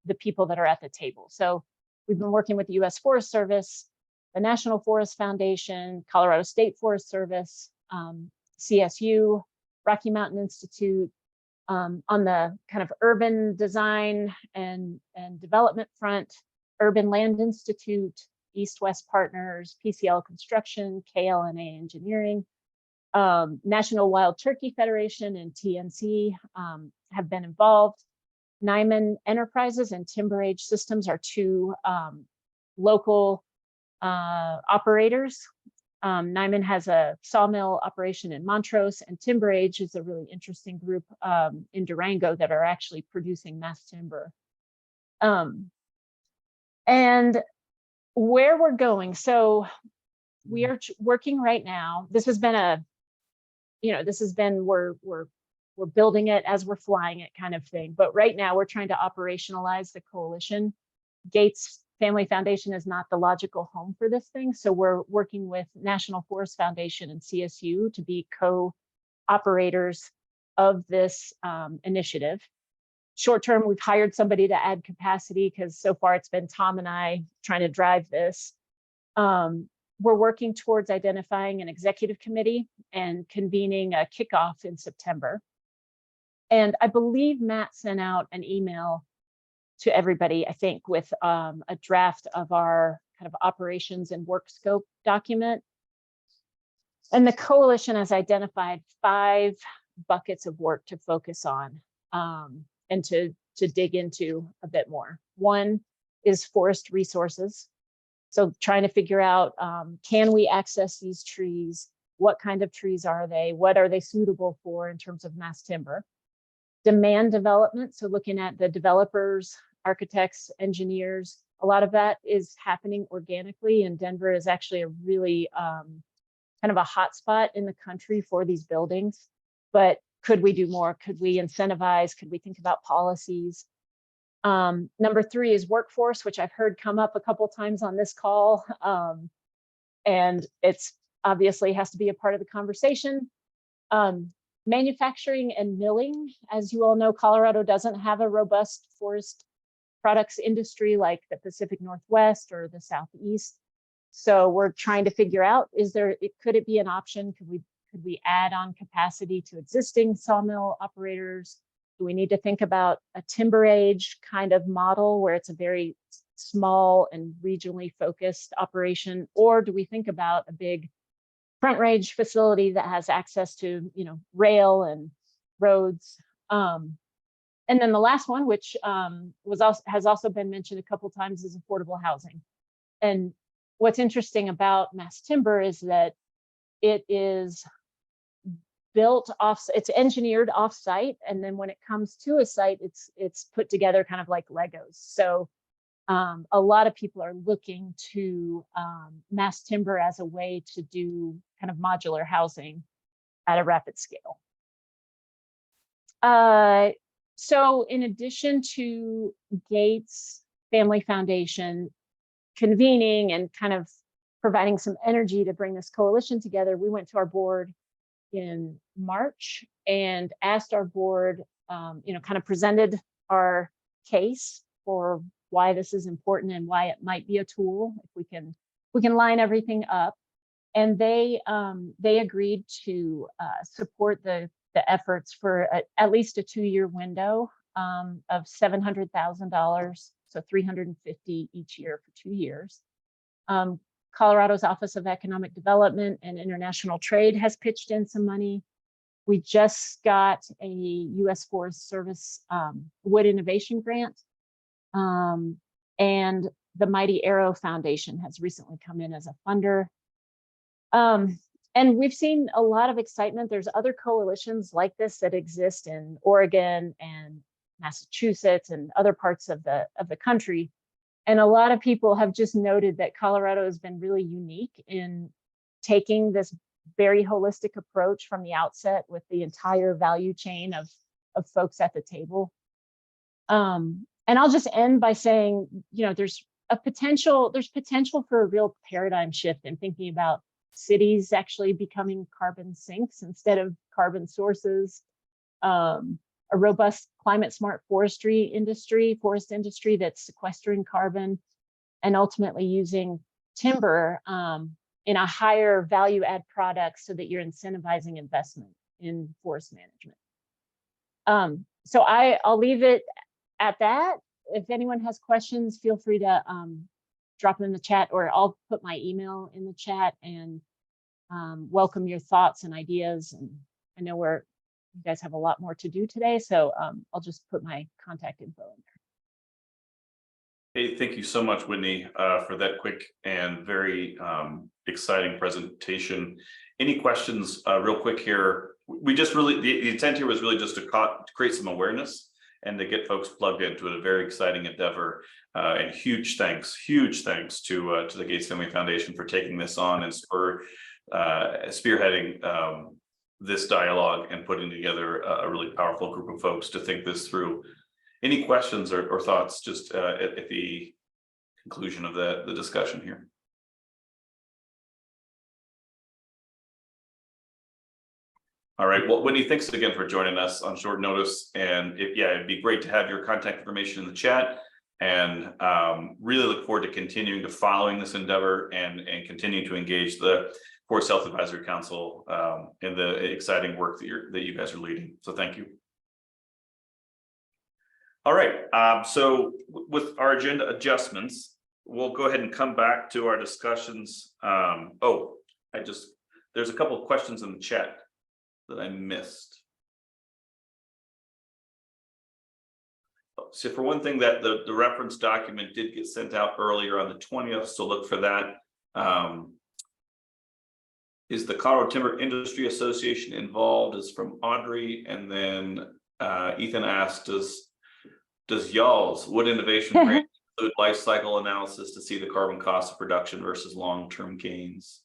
the people that are at the table. So we've been working with the U.S. Forest Service, the National Forest Foundation, Colorado State Forest Service, CSU, Rocky Mountain Institute, on the kind of urban design and development front, Urban Land Institute, East-West Partners, PCL Construction, KLNA Engineering, National Wild Turkey Federation and TNC have been involved. Nyman Enterprises and Timber Age Systems are 2 local operators. Nyman has a sawmill operation in Montrose, and Timber Age is a really interesting group in Durango that are actually producing mass timber. And where we're going, so we are working right now. This has been we're building it as we're flying it kind of thing. But right now we're trying to operationalize the coalition. Gates Family Foundation is not the logical home for this thing. So we're working with National Forest Foundation and CSU to be co-operators of this initiative. Short term, we've hired somebody to add capacity because so far it's been Tom and I trying to drive this. we're working towards identifying an executive committee and convening a kickoff in September. And I believe Matt sent out an email to everybody, I think, with a draft of our kind of operations and work scope document. And the coalition has identified 5 buckets of work to focus on and to dig into a bit more. One is forest resources. So trying to figure out, can we access these trees? What kind of trees are they? What are they suitable for in terms of mass timber? Demand development, so looking at the developers, architects, engineers, a lot of that is happening organically, and Denver is actually a really kind of a hotspot in the country for these buildings. But could we do more? Could we incentivize? Could we think about policies? Number 3 is workforce, which I've heard come up a couple times on this call. And it's obviously has to be a part of the conversation. Manufacturing and milling, as you all know, Colorado doesn't have a robust forest products industry like the Pacific Northwest or the Southeast. So we're trying to figure out, could it be an option? Could we add on capacity to existing sawmill operators? Do we need to think about a timber age kind of model where it's a very small and regionally focused operation? Or do we think about a big front range facility that has access to, rail and roads? And then the last one, which has also been mentioned a couple times, is affordable housing. And what's interesting about mass timber is that it is it's engineered off site, and then when it comes to a site, it's put together kind of like Legos. So a lot of people are looking to mass timber as a way to do kind of modular housing at a rapid scale. So in addition to Gates Family Foundation convening and kind of providing some energy to bring this coalition together, we went to our board in March and asked our board, kind of presented our case for why this is important and why it might be a tool if we can line everything up. And they agreed to support the efforts for at least a 2-year window of $700,000, so $350 each year for 2 years. Colorado's Office of Economic Development and International Trade has pitched in some money. We just got a U.S. Forest Service Wood Innovation Grant. And the Mighty Arrow Foundation has recently come in as a funder. And we've seen a lot of excitement. There's other coalitions like this that exist in Oregon and Massachusetts and other parts of the country. And a lot of people have just noted that Colorado has been really unique in taking this very holistic approach from the outset with the entire value chain of folks at the table. And I'll just end by saying, there's potential for a real paradigm shift in thinking about cities actually becoming carbon sinks instead of carbon sources. A robust climate smart forest industry that's sequestering carbon and ultimately using timber in a higher value add product so that you're incentivizing investment in forest management. So I'll leave it at that. If anyone has questions, feel free to drop them in the chat, or I'll put my email in the chat and welcome your thoughts and ideas. And I know you guys have a lot more to do today, so I'll just put my contact info in there. Hey, thank you so much, Whitney, for that quick and very exciting presentation. Any questions real quick here? We just really, the intent here was really just to create some awareness and to get folks plugged into a very exciting endeavor. And huge thanks to the Gates Family Foundation for taking this on and spearheading this dialogue and putting together a really powerful group of folks to think this through. Any questions or thoughts just at the conclusion of the discussion here? All right, well, Whitney, thanks again for joining us on short notice. And it'd be great to have your contact information in the chat. And really look forward to continuing to following this endeavor and continuing to engage the Forest Health Advisory Council in the exciting work that you guys are leading. So thank you. All right, so with our agenda adjustments, we'll go ahead and come back to our discussions. There's a couple of questions in the chat that I missed. So for one thing, that the reference document did get sent out earlier on the 20th, so look for that. Is the Colorado Timber Industry Association involved? Is from Audrey, and then Ethan asked, does y'all's Wood Innovation Grant include life cycle analysis to see the carbon cost of production versus long-term gains?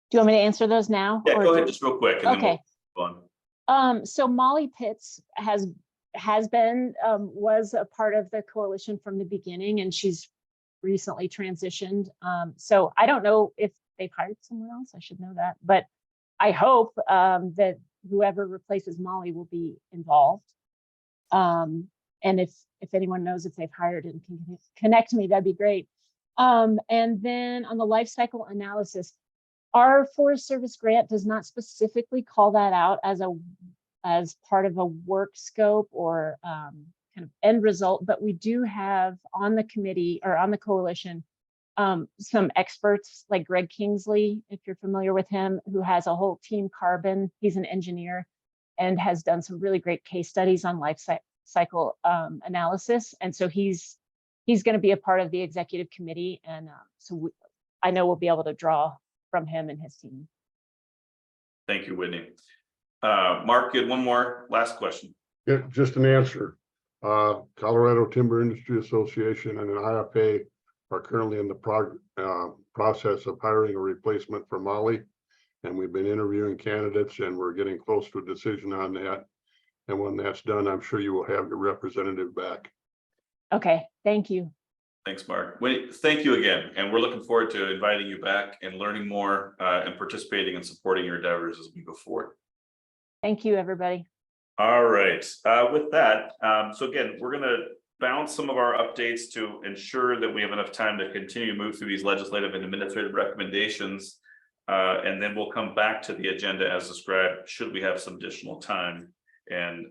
Do you want me to answer those now? Yeah, or go ahead, just real quick. And okay. Then we'll move on. So Molly Pitts was a part of the coalition from the beginning, and she's recently transitioned. So I don't know if they've hired someone else. I should know that, but I hope that whoever replaces Molly will be involved. And if anyone knows if they've hired and can connect me, that'd be great. And then on the life cycle analysis, our Forest Service grant does not specifically call that out as part of a work scope or kind of end result, but we do have on the committee or on the coalition some experts like Greg Kingsley, if you're familiar with him, who has a whole team carbon. He's an engineer and has done some really great case studies on life cycle analysis. And so he's going to be a part of the executive committee. And I know we'll be able to draw from him and his team. Thank you, Whitney. Mark, you had one more last question. Yeah, just an answer. Colorado Timber Industry Association and an IFA are currently in the process of hiring a replacement for Molly. And we've been interviewing candidates and we're getting close to a decision on that. And when that's done, I'm sure you will have your representative back. Okay, thank you. Thanks, Mark. Thank you again. And we're looking forward to inviting you back and learning more and participating and supporting your endeavors as we go forward. Thank you, everybody. All right. With that, so again, we're going to bounce some of our updates to ensure that we have enough time to continue to move through these legislative and administrative recommendations. And then we'll come back to the agenda as described, should we have some additional time, and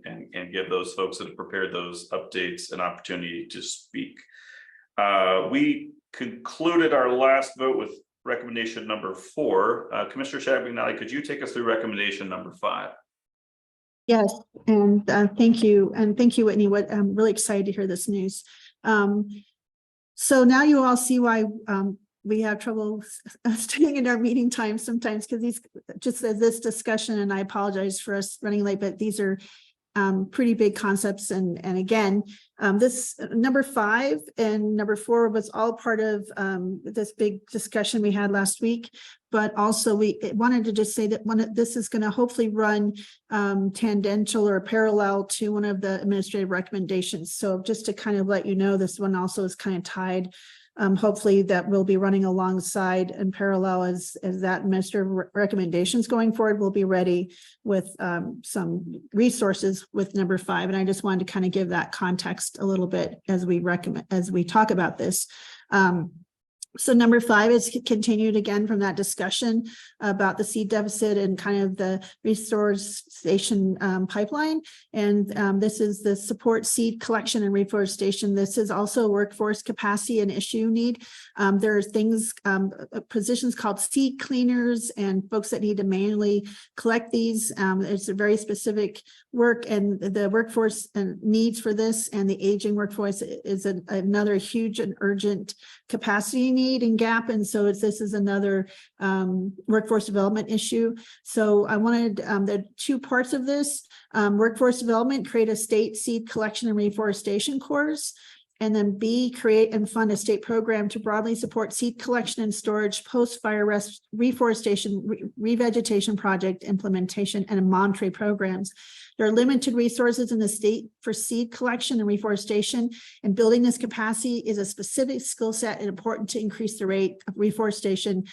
give those folks that have prepared those updates an opportunity to speak. We concluded our last vote with recommendation number 4. Commissioner Shagg-McNally, could you take us through recommendation number 5? Yes, and thank you. And thank you, Whitney. I'm really excited to hear this news. So now you all see why we have trouble staying in our meeting time sometimes, because these, just as this discussion, and I apologize for us running late, but these are pretty big concepts. And again, this number 5 and number 4 was all part of this big discussion we had last week. But also we wanted to just say that this is going to hopefully run tangential or parallel to one of the administrative recommendations. So just to kind of let you know, this one also is kind of tied. Hopefully that will be running alongside and parallel as that administrative recommendations going forward. We'll be ready with some resources with number 5. And I just wanted to kind of give that context a little bit as we talk about this. So number 5 is continued again from that discussion about the seed deficit and kind of the reforestation pipeline. And this is the support seed collection and reforestation. This is also workforce capacity and issue need. There are things, positions called seed cleaners and folks that need to manually collect these. It's a very specific work, and the workforce needs for this and the aging workforce is another huge and urgent capacity need and gap. And so this is another workforce development issue. So I wanted the 2 parts of this. Workforce development, create a state seed collection and reforestation course. And then B, create and fund a state program to broadly support seed collection and storage, post-fire reforestation, revegetation project implementation, and monitoring programs. There are limited resources in the state for seed collection and reforestation, and building this capacity is a specific skill set and important to increase the rate of reforestation.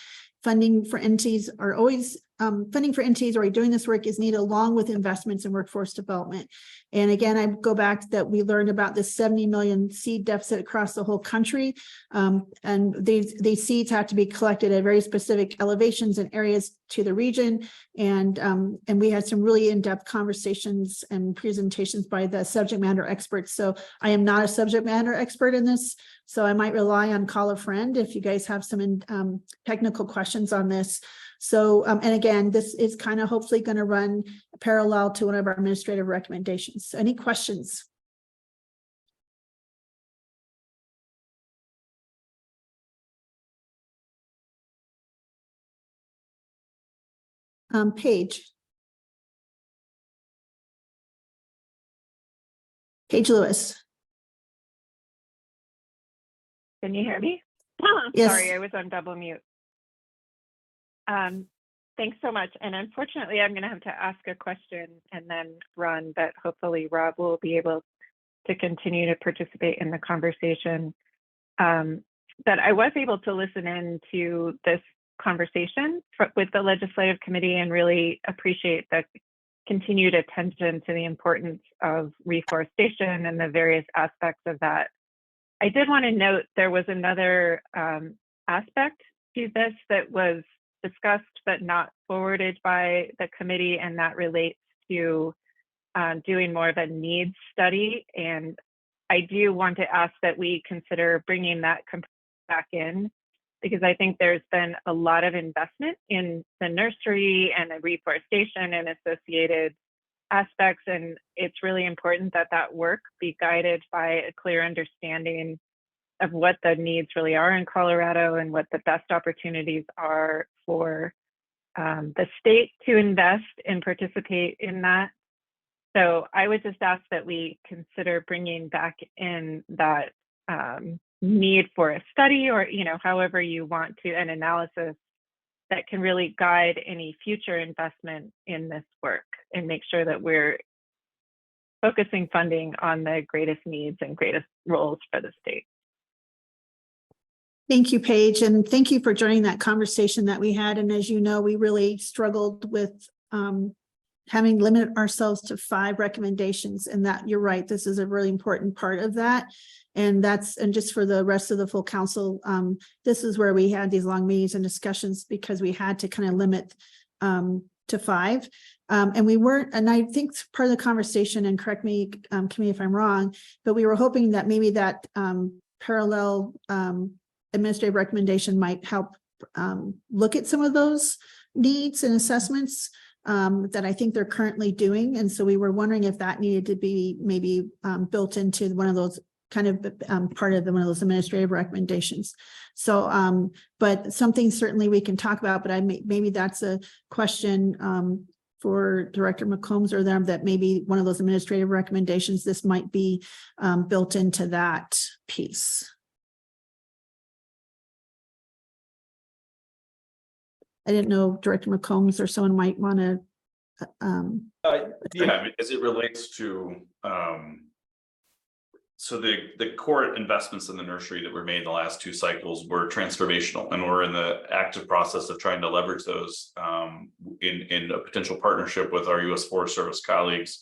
Funding for entities are always funding for entities already doing this work is needed along with investments in workforce development. And again, I go back to that we learned about this 70 million seed deficit across the whole country. And these seeds have to be collected at very specific elevations and areas to the region. And we had some really in-depth conversations and presentations by the subject matter experts. So I am not a subject matter expert in this, so I might rely on call a friend if you guys have some technical questions on this. So, and again, this is kind of hopefully going to run parallel to one of our administrative recommendations. So any questions? Paige Lewis. Can you hear me? Yes. Sorry, I was on double mute. Thanks so much. And unfortunately, I'm going to have to ask a question and then run, but hopefully Rob will be able to continue to participate in the conversation. But I was able to listen in to this conversation with the legislative committee and really appreciate the continued attention to the importance of reforestation and the various aspects of that. I did want to note there was another aspect to this that was discussed but not forwarded by the committee, and that relates to doing more of a needs study. And I do want to ask that we consider bringing that back in, because I think there's been a lot of investment in the nursery and the reforestation and associated aspects, and it's really important that that work be guided by a clear understanding of what the needs really are in Colorado and what the best opportunities are for the state to invest and participate in that. So I would just ask that we consider bringing back in that need for a study, or, you know, however you want to, an analysis that can really guide any future investment in this work and make sure that we're focusing funding on the greatest needs and greatest roles for the state. Thank you, Paige, and thank you for joining that conversation that we had. And as you know, we really struggled with having limited ourselves to 5 recommendations, and that you're right, this is a really important part of that. And just for the rest of the full council, this is where we had these long meetings and discussions because we had to kind of limit to 5. And we weren't, and I think part of the conversation, and correct me, Kimmy, if I'm wrong, but we were hoping that maybe that parallel administrative recommendation might help look at some of those needs and assessments that I think they're currently doing. And so we were wondering if that needed to be maybe built into one of those kind of part of one of those administrative recommendations. So, but something certainly we can talk about, but maybe that's a question for Director McCombs or them, that maybe one of those administrative recommendations, this might be built into that piece. I didn't know Director McCombs or someone might want to. Yeah, as it relates to, so the core investments in the nursery that were made in the last 2 cycles were transformational, and we're in the active process of trying to leverage those in a potential partnership with our U.S. Forest Service colleagues,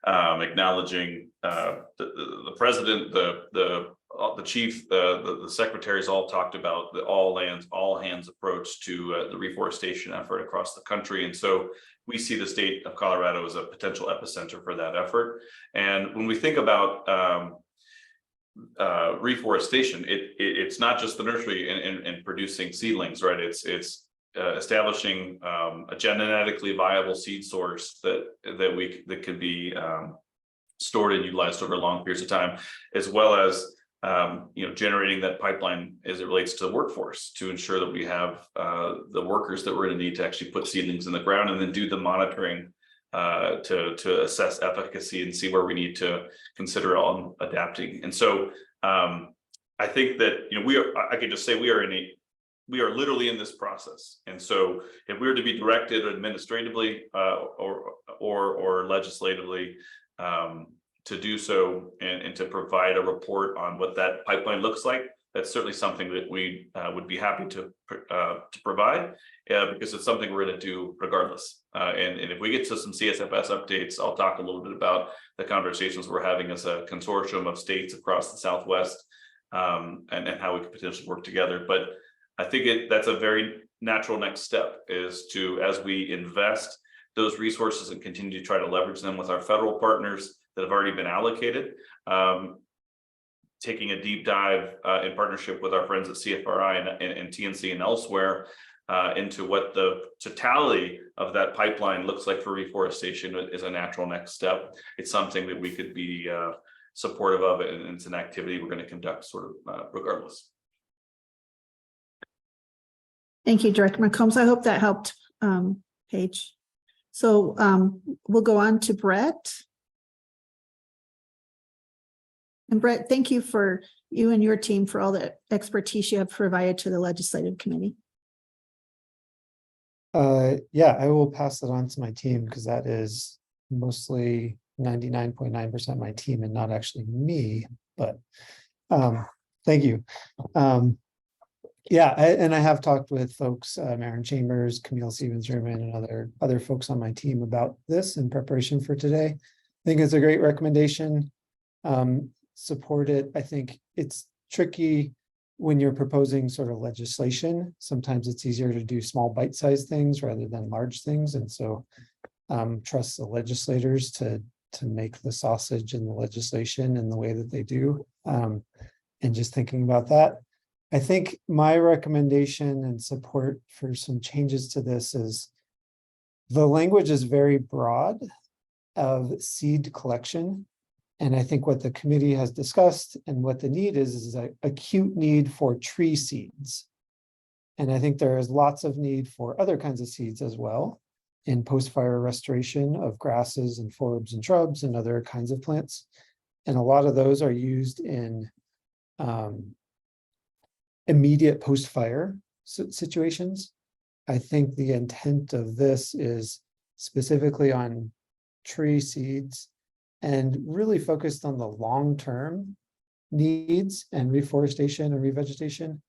acknowledging the president, the chief, the secretaries all talked about the all hands approach to the reforestation effort across the country. And so we see the state of Colorado as a potential epicenter for that effort. And when we think about reforestation, it's not just the nursery and producing seedlings, right? It's establishing a genetically viable seed source that could be stored and utilized over long periods of time, as well as generating that pipeline as it relates to the workforce to ensure that we have the workers that we're going to need to actually put seedlings in the ground, and then do the monitoring to assess efficacy and see where we need to consider on adapting. And so I think that I can just say we are literally in this process. And so if we were to be directed administratively or legislatively to do so and to provide a report on what that pipeline looks like, that's certainly something that we would be happy to provide, because it's something we're going to do regardless. And if we get to some CSFS updates, I'll talk a little bit about the conversations we're having as a consortium of states across the Southwest, and how we could potentially work together. But I think that's a very natural next step, is to, as we invest those resources and continue to try to leverage them with our federal partners that have already been allocated, taking a deep dive in partnership with our friends at CFRI and TNC and elsewhere into what the totality of that pipeline looks like for reforestation is a natural next step. It's something that we could be supportive of, and it's an activity we're going to conduct sort of regardless. Thank you, Director McCombs. I hope that helped, Paige. So we'll go on to Brett. And Brett, thank you for you and your team for all the expertise you have provided to the Legislative Committee. Yeah, I will pass that on to my team, because that is mostly 99.9% my team and not actually me, but thank you. Yeah, and I have talked with folks, Maren Chambers, Camille Stevens-Ruman, and other folks on my team about this in preparation for today. I think it's a great recommendation. Support it. I think it's tricky when you're proposing sort of legislation. Sometimes it's easier to do small bite-sized things rather than large things. And so trust the legislators to make the sausage in the legislation in the way that they do. And just thinking about that, I think my recommendation and support for some changes to this is the language is very broad of seed collection. And I think what the committee has discussed and what the need is an acute need for tree seeds. And I think there is lots of need for other kinds of seeds as well in post-fire restoration of grasses and forbs and shrubs and other kinds of plants. And a lot of those are used in immediate post-fire situations. I think the intent of this is specifically on tree seeds and really focused on the long-term needs and reforestation and revegetation.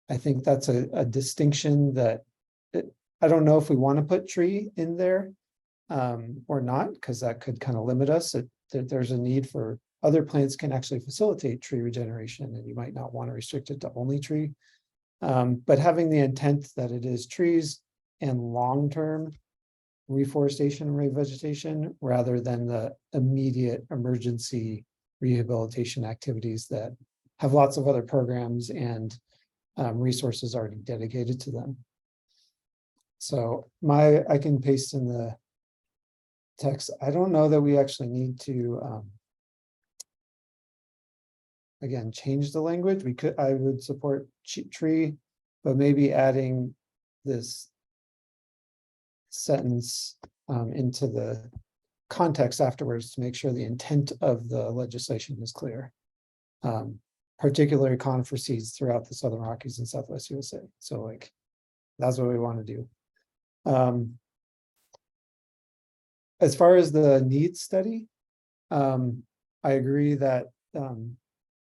I think that's a distinction that I don't know if we want to put tree in there or not, because that could kind of limit us. There's a need for other plants can actually facilitate tree regeneration, and you might not want to restrict it to only tree. But having the intent that it is trees and long-term reforestation and revegetation rather than the immediate emergency rehabilitation activities that have lots of other programs and resources already dedicated to them. So I can paste in the text. I don't know that we actually need to again change the language. I would support tree, but maybe adding this sentence into the context afterwards to make sure the intent of the legislation is clear, particularly conifer seeds throughout the Southern Rockies and Southwest USA. So like, that's what we want to do. As far as the needs study, I agree that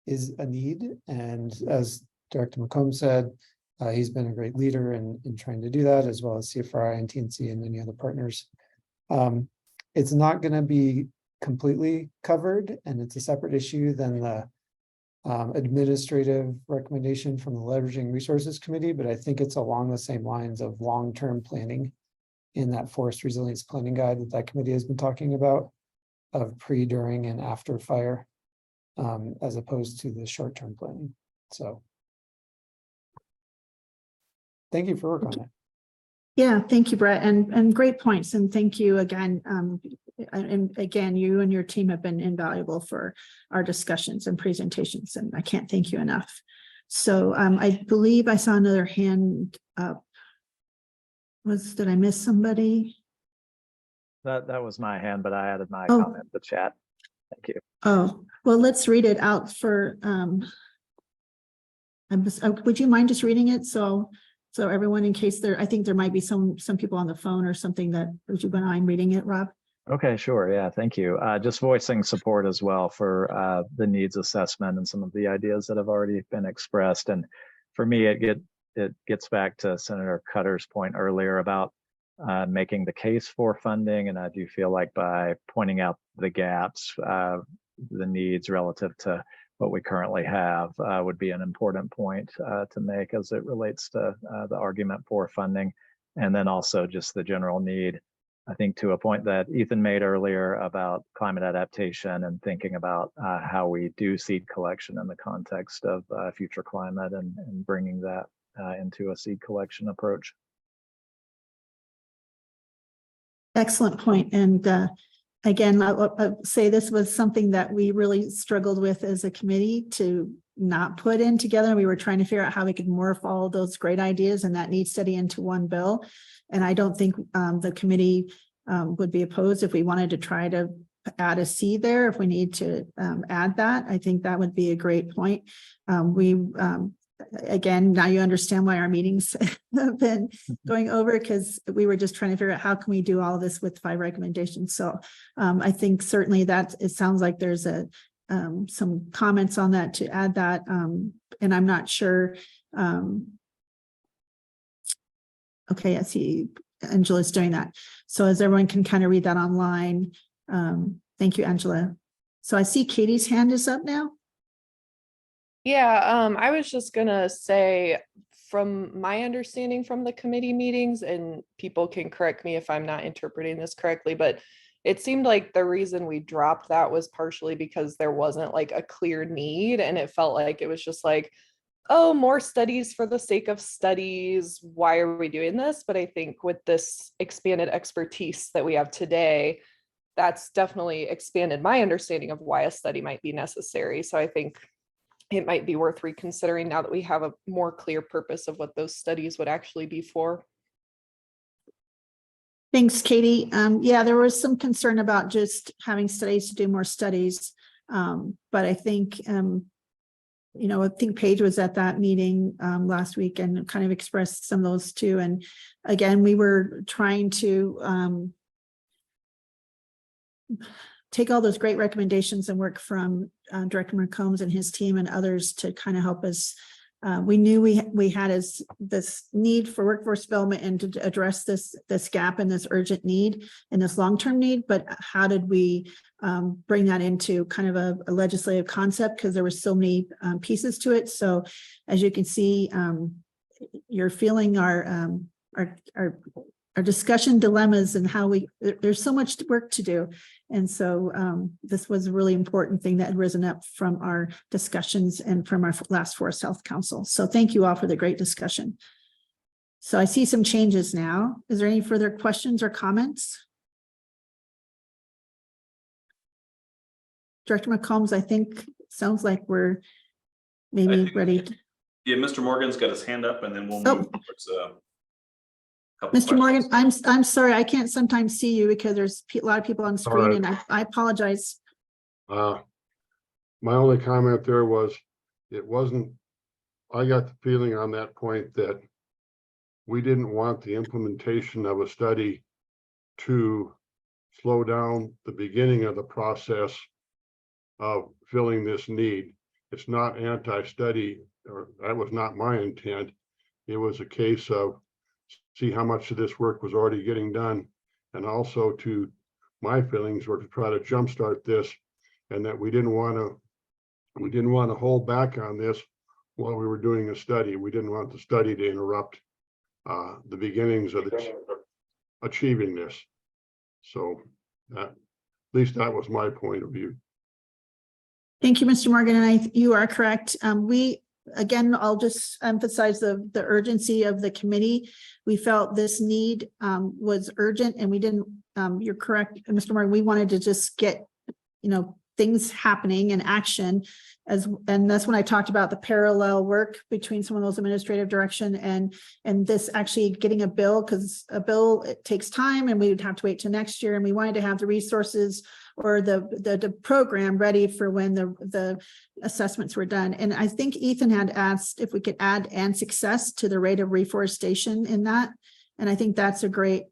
is a need. And as Director McComb said, he's been a great leader in trying to do that, as well as CFRI and TNC and many other partners. It's not going to be completely covered, and it's a separate issue than the administrative recommendation from the Leveraging Resources Committee, but I think it's along the same lines of long-term planning in that forest resilience planning guide that committee has been talking about, of pre, during, and after fire, as opposed to the short-term planning. So thank you for work on it. Yeah, thank you, Brett, and great points. And thank you again. And again, you and your team have been invaluable for our discussions and presentations, and I can't thank you enough. So I believe I saw another hand up. Did I miss somebody? That was my hand, but I added my comment in the chat. Thank you. Oh, well, let's read it out for, would you mind just reading it? So everyone, in case I think there might be some people on the phone or something would you mind reading it, Rob? Okay, sure. Yeah, thank you. Just voicing support as well for the needs assessment and some of the ideas that have already been expressed. And for me, it gets back to Senator Cutter's point earlier about making the case for funding. And I do feel like by pointing out the gaps, the needs relative to what we currently have would be an important point to make as it relates to the argument for funding. And then also just the general need, I think, to a point that Ethan made earlier about climate adaptation and thinking about how we do seed collection in the context of future climate and bringing that into a seed collection approach. Excellent point. And again, I'll say this was something that we really struggled with as a committee to not put in together. We were trying to figure out how we could morph all those great ideas and that need study into one bill. And I don't think the committee would be opposed if we wanted to try to add a C there. If we need to add that, I think that would be a great point. Again, now you understand why our meetings have been going over, because we were just trying to figure out how can we do all of this with 5 recommendations. So I think certainly that it sounds like there's some comments on that to add that. And I'm not sure. Okay, I see Angela's doing that. So as everyone can kind of read that online. Thank you, Angela. So I see Katie's hand is up now. Yeah, I was just gonna say, from my understanding from the committee meetings, and people can correct me if I'm not interpreting this correctly, but it seemed like the reason we dropped that was partially because there wasn't like a clear need, and it felt like it was just like, oh, more studies for the sake of studies. Why are we doing this? But I think with this expanded expertise that we have today, that's definitely expanded my understanding of why a study might be necessary. So I think it might be worth reconsidering now that we have a more clear purpose of what those studies would actually be for. Thanks, Katie. Yeah, there was some concern about just having studies to do more studies. But I think, I think Paige was at that meeting last week and kind of expressed some of those too. And again, we were trying to take all those great recommendations and work from Director McCombs and his team and others to kind of help us. We knew we had this need for workforce development and to address this gap and this urgent need and this long-term need, but how did we bring that into kind of a legislative concept, because there were so many pieces to it. So as you can see, you're feeling our discussion dilemmas and how there's so much work to do. And so this was a really important thing that had risen up from our discussions and from our last Forest Health Council. So thank you all for the great discussion. So I see some changes now. Is there any further questions or comments? Director McCombs, I think sounds like we're maybe ready. Yeah, Mr. Morgan's got his hand up, and then we'll move towards Mr. Morgan, I'm sorry, I can't sometimes see you because there's a lot of people on screen, right. and I apologize. My only comment there was, I got the feeling on that point that we didn't want the implementation of a study to slow down the beginning of the process of filling this need. It's not anti-study, or that was not my intent. It was a case of see how much of this work was already getting done, and also to my feelings were to try to jumpstart this, and that we didn't want to hold back on this while we were doing a study. We didn't want the study to interrupt the beginnings of achieving this. So at least that was my point of view. Thank you, Mr. Morgan, and you are correct. Again, I'll just emphasize the urgency of the committee. We felt this need was urgent, and we didn't, you're correct, Mr. Morgan, we wanted to just get, things happening and action and that's when I talked about the parallel work between some of those administrative direction and this actually getting a bill, because a bill, it takes time and we would have to wait till next year, and we wanted to have the resources or the program ready for when the assessments were done. And I think Ethan had asked if we could add and success to the rate of reforestation in that. And I think that's a great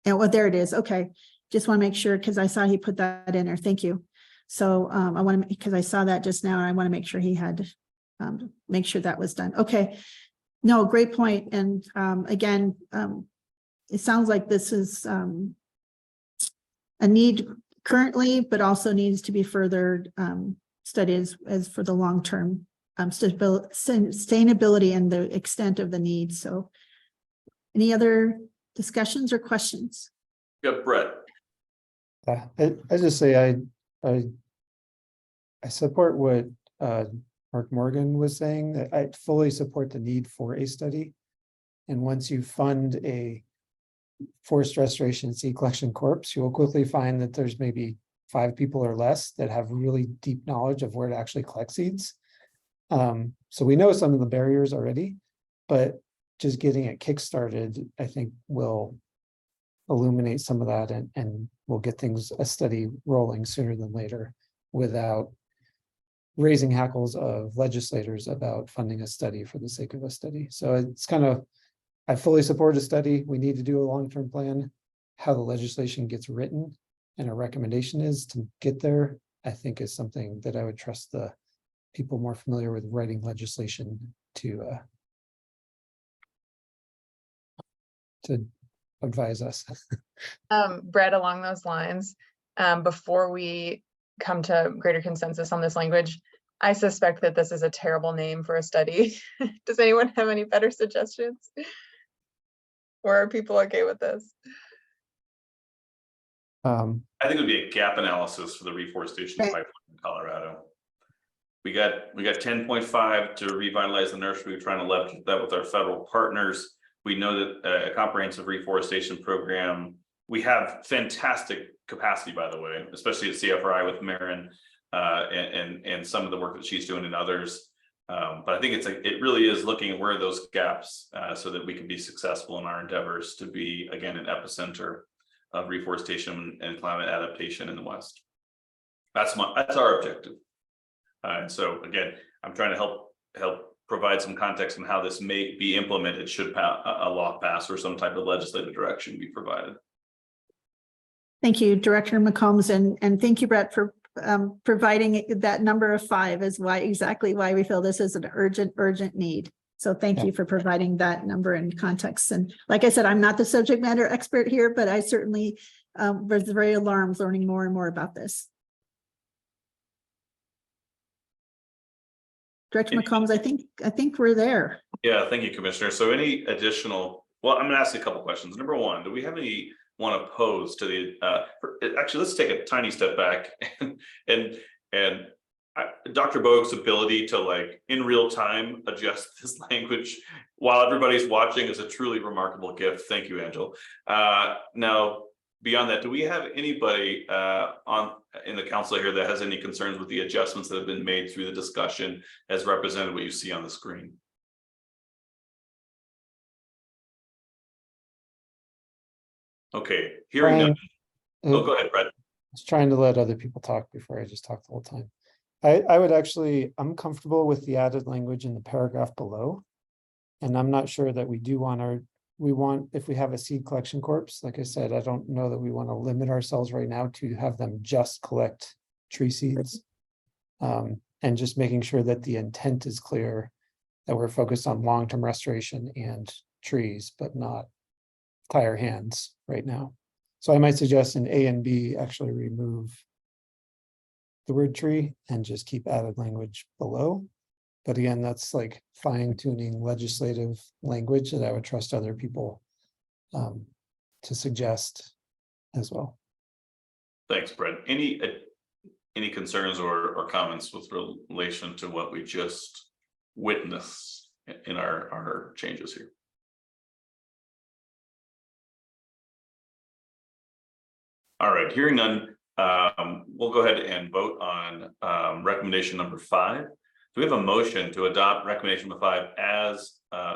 And well, there it is. Okay. Just want to make sure because I saw he put that in there. Thank you. So I want to, because I saw that just now and I want to make sure he had, make sure that was done. Okay. No, great point. And again, it sounds like this is a need currently, but also needs to be further studied as for the long-term sustainability and the extent of the need. So any other discussions or questions? Got Brett. I just say I support what Mark Morgan was saying, that I fully support the need for a study. And once you fund a forest restoration seed collection corps, you will quickly find that there's maybe 5 people or less that have really deep knowledge of where to actually collect seeds. So we know some of the barriers already, but just getting it kickstarted, I think will illuminate some of that and we'll get a study rolling sooner than later without raising hackles of legislators about funding a study for the sake of a study. So it's kind of, I fully support a study. We need to do a long-term plan. How the legislation gets written and a recommendation is to get there, I think is something that I would trust the people more familiar with writing legislation to advise us. Brett, along those lines, before we come to greater consensus on this language, I suspect that this is a terrible name for a study. Does anyone have any better suggestions? Or are people okay with this? I think it would be a gap analysis for the reforestation pipeline in Colorado. We got 10.5 to revitalize the nursery. We're trying to leverage that with our federal partners. We know that a comprehensive reforestation program, we have fantastic capacity, by the way, especially at CFRI with Marin and some of the work that she's doing and others. But I think it really is looking at where are those gaps so that we can be successful in our endeavors to be, again, an epicenter of reforestation and climate adaptation in the West. That's our objective. And so again, I'm trying to help provide some context on how this may be implemented should a law pass or some type of legislative direction be provided. Thank you, Director McCombs, and thank you, Brett, for providing that number of 5 is exactly why we feel this is an urgent need. So thank you for providing that number and context. And like I said, I'm not the subject matter expert here, but I certainly was very alarmed learning more and more about this. Director McCombs, I think we're there. Yeah, thank you, Commissioner. So any additional, well, I'm going to ask you a couple questions. Number one, do we have anyone opposed to the, actually, let's take a tiny step back and Dr. Bogue's ability to like in real time adjust this language while everybody's watching is a truly remarkable gift. Thank you, Angel. Now, beyond that, do we have anybody in the council here that has any concerns with the adjustments that have been made through the discussion as represented what you see on the screen? Okay, hearing none. Oh, go ahead, Brett. I was trying to let other people talk before I just talked the whole time. I would actually, I'm comfortable with the added language in the paragraph below. And I'm not sure that we want, if we have a seed collection corps, like I said, I don't know that we want to limit ourselves right now to have them just collect tree seeds. And just making sure that the intent is clear, that we're focused on long-term restoration and trees, but not tie our hands right now. So I might suggest in A and B actually remove the word tree and just keep added language below. But again, that's like fine-tuning legislative language that I would trust other people to suggest as well. Thanks, Brett. Any concerns or comments with relation to what we just witnessed in our changes here? All right, hearing none, we'll go ahead and vote on recommendation number 5. Do we have a motion to adopt recommendation number 5 as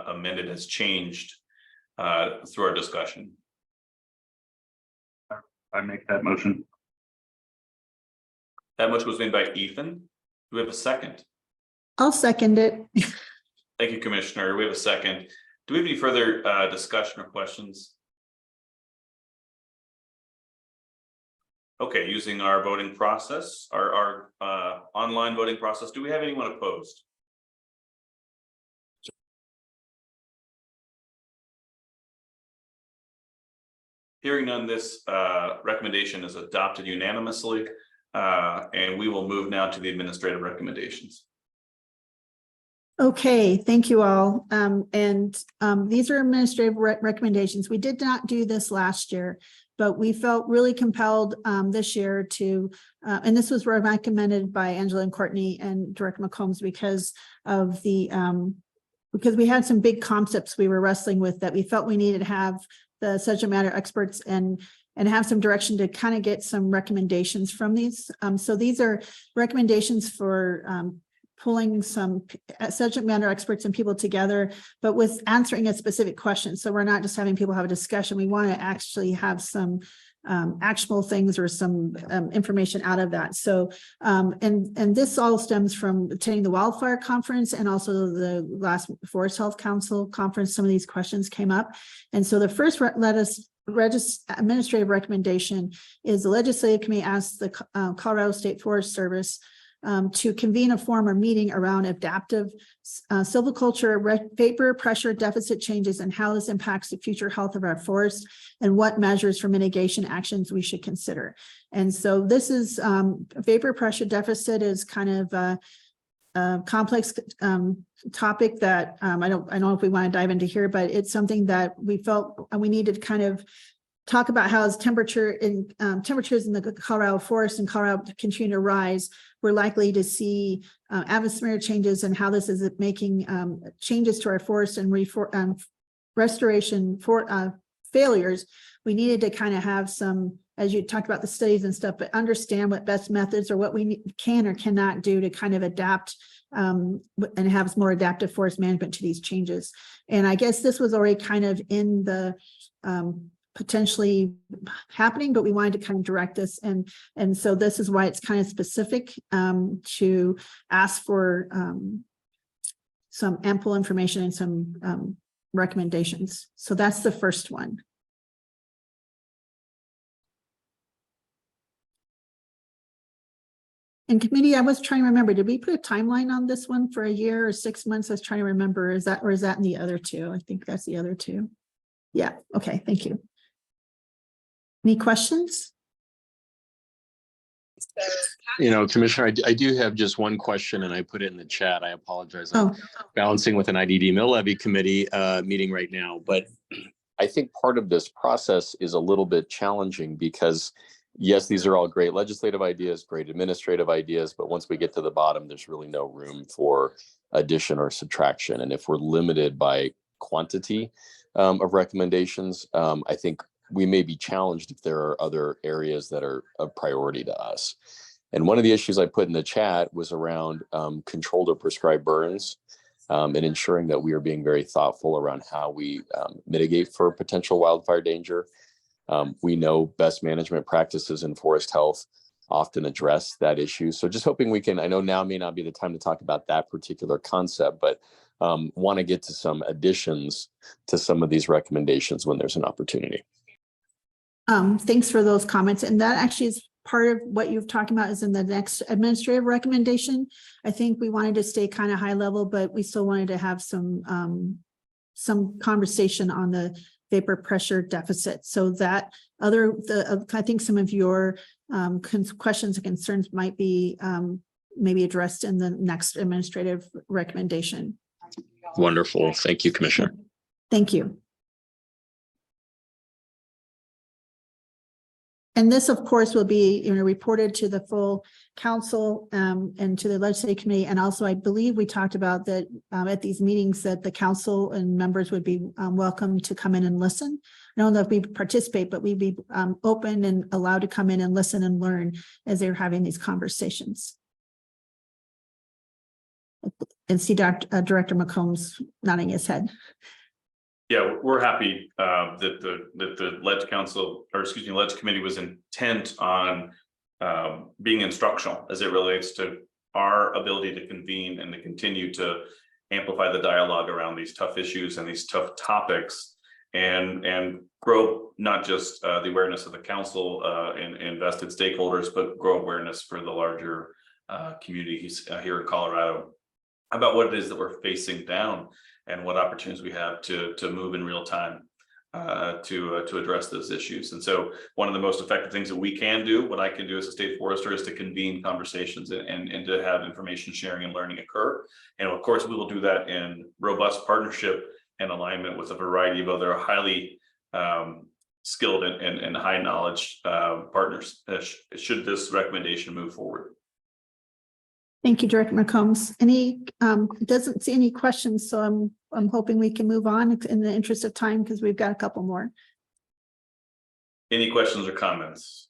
amended, as changed through our discussion? I make that motion. That motion was made by Ethan. Do we have a second? I'll second it. Thank you, Commissioner. We have a second. Do we have any further discussion or questions? Okay, using our voting process, our online voting process, do we have anyone opposed? Hearing none, this recommendation is adopted unanimously, and we will move now to the administrative recommendations. Okay, thank you all. These are administrative recommendations. We did not do this last year, but we felt really compelled this year to, and this was recommended by Angela and Courtney and Director McCombs because of the, because we had some big concepts we were wrestling with that we felt we needed to have the subject matter experts and have some direction to kind of get some recommendations from these. So these are recommendations for pulling some subject matter experts and people together, but with answering a specific question. So we're not just having people have a discussion. We want to actually have some actionable things or some information out of that. So, and this all stems from attending the wildfire conference and also the last Forest Health Council conference. Some of these questions came up. And so the first administrative recommendation is the legislative committee asks the Colorado State Forest Service to convene a forum or meeting around adaptive silviculture, vapor pressure deficit changes and how this impacts the future health of our forests and what measures for mitigation actions we should consider. And so this is vapor pressure deficit is kind of a complex topic that I don't know if we want to dive into here, but it's something that we felt we needed to kind of talk about how as temperatures in the Colorado forest and Colorado continue to rise, we're likely to see atmospheric changes and how this is making changes to our forests and restoration for failures. We needed to kind of have some, as you talked about the studies and stuff, but understand what best methods or what we can or cannot do to kind of adapt and have more adaptive forest management to these changes. And I guess this was already kind of in the potentially happening, but we wanted to kind of direct this. And so this is why it's kind of specific to ask for some ample information and some recommendations. So that's the first one. And committee, I was trying to remember, did we put a timeline on this one for a year or 6 months? I was trying to remember, is that in the other two? I think that's the other two. Yeah, okay, thank you. Any questions? You know, Commissioner, I do have just one question and I put it in the chat. I apologize. I'm balancing with an IDD mill levy committee meeting right now, but I think part of this process is a little bit challenging because yes, these are all great legislative ideas, great administrative ideas, but once we get to the bottom, there's really no room for addition or subtraction. And if we're limited by quantity of recommendations, I think we may be challenged if there are other areas that are of priority to us. And one of the issues I put in the chat was around controlled or prescribed burns and ensuring that we are being very thoughtful around how we mitigate for potential wildfire danger. We know best management practices in forest health often address that issue. So just hoping we can, I know now may not be the time to talk about that particular concept, but want to get to some additions to some of these recommendations when there's an opportunity. Thanks for those comments. And that actually is part of what you've talked about is in the next administrative recommendation. I think we wanted to stay kind of high level, but we still wanted to have some conversation on the vapor pressure deficit. So that I think some of your questions and concerns might be maybe addressed in the next administrative recommendation. Wonderful. Thank you, Commissioner. Thank you. And this, of course, will be reported to the full council and to the legislative committee. And also, I believe we talked about that at these meetings that the council and members would be welcome to come in and listen. I don't know if we participate, but we'd be open and allowed to come in and listen and learn as they're having these conversations. And see Director McCombs nodding his head. Yeah, we're happy that the Ledge Council, or excuse me, Ledge Committee was intent on being instructional as it relates to our ability to convene and to continue to amplify the dialogue around these tough issues and these tough topics and grow not just the awareness of the council and invested stakeholders, but grow awareness for the larger communities here in Colorado about what it is that we're facing down and what opportunities we have to move in real time to address those issues. And so one of the most effective things that we can do, what I can do as a state forester, is to convene conversations and to have information sharing and learning occur. And of course, we will do that in robust partnership and alignment with a variety of other highly skilled and high knowledge partners should this recommendation move forward. Thank you, Director McCombs. Doesn't see any questions, so I'm hoping we can move on in the interest of time because we've got a couple more. Any questions or comments?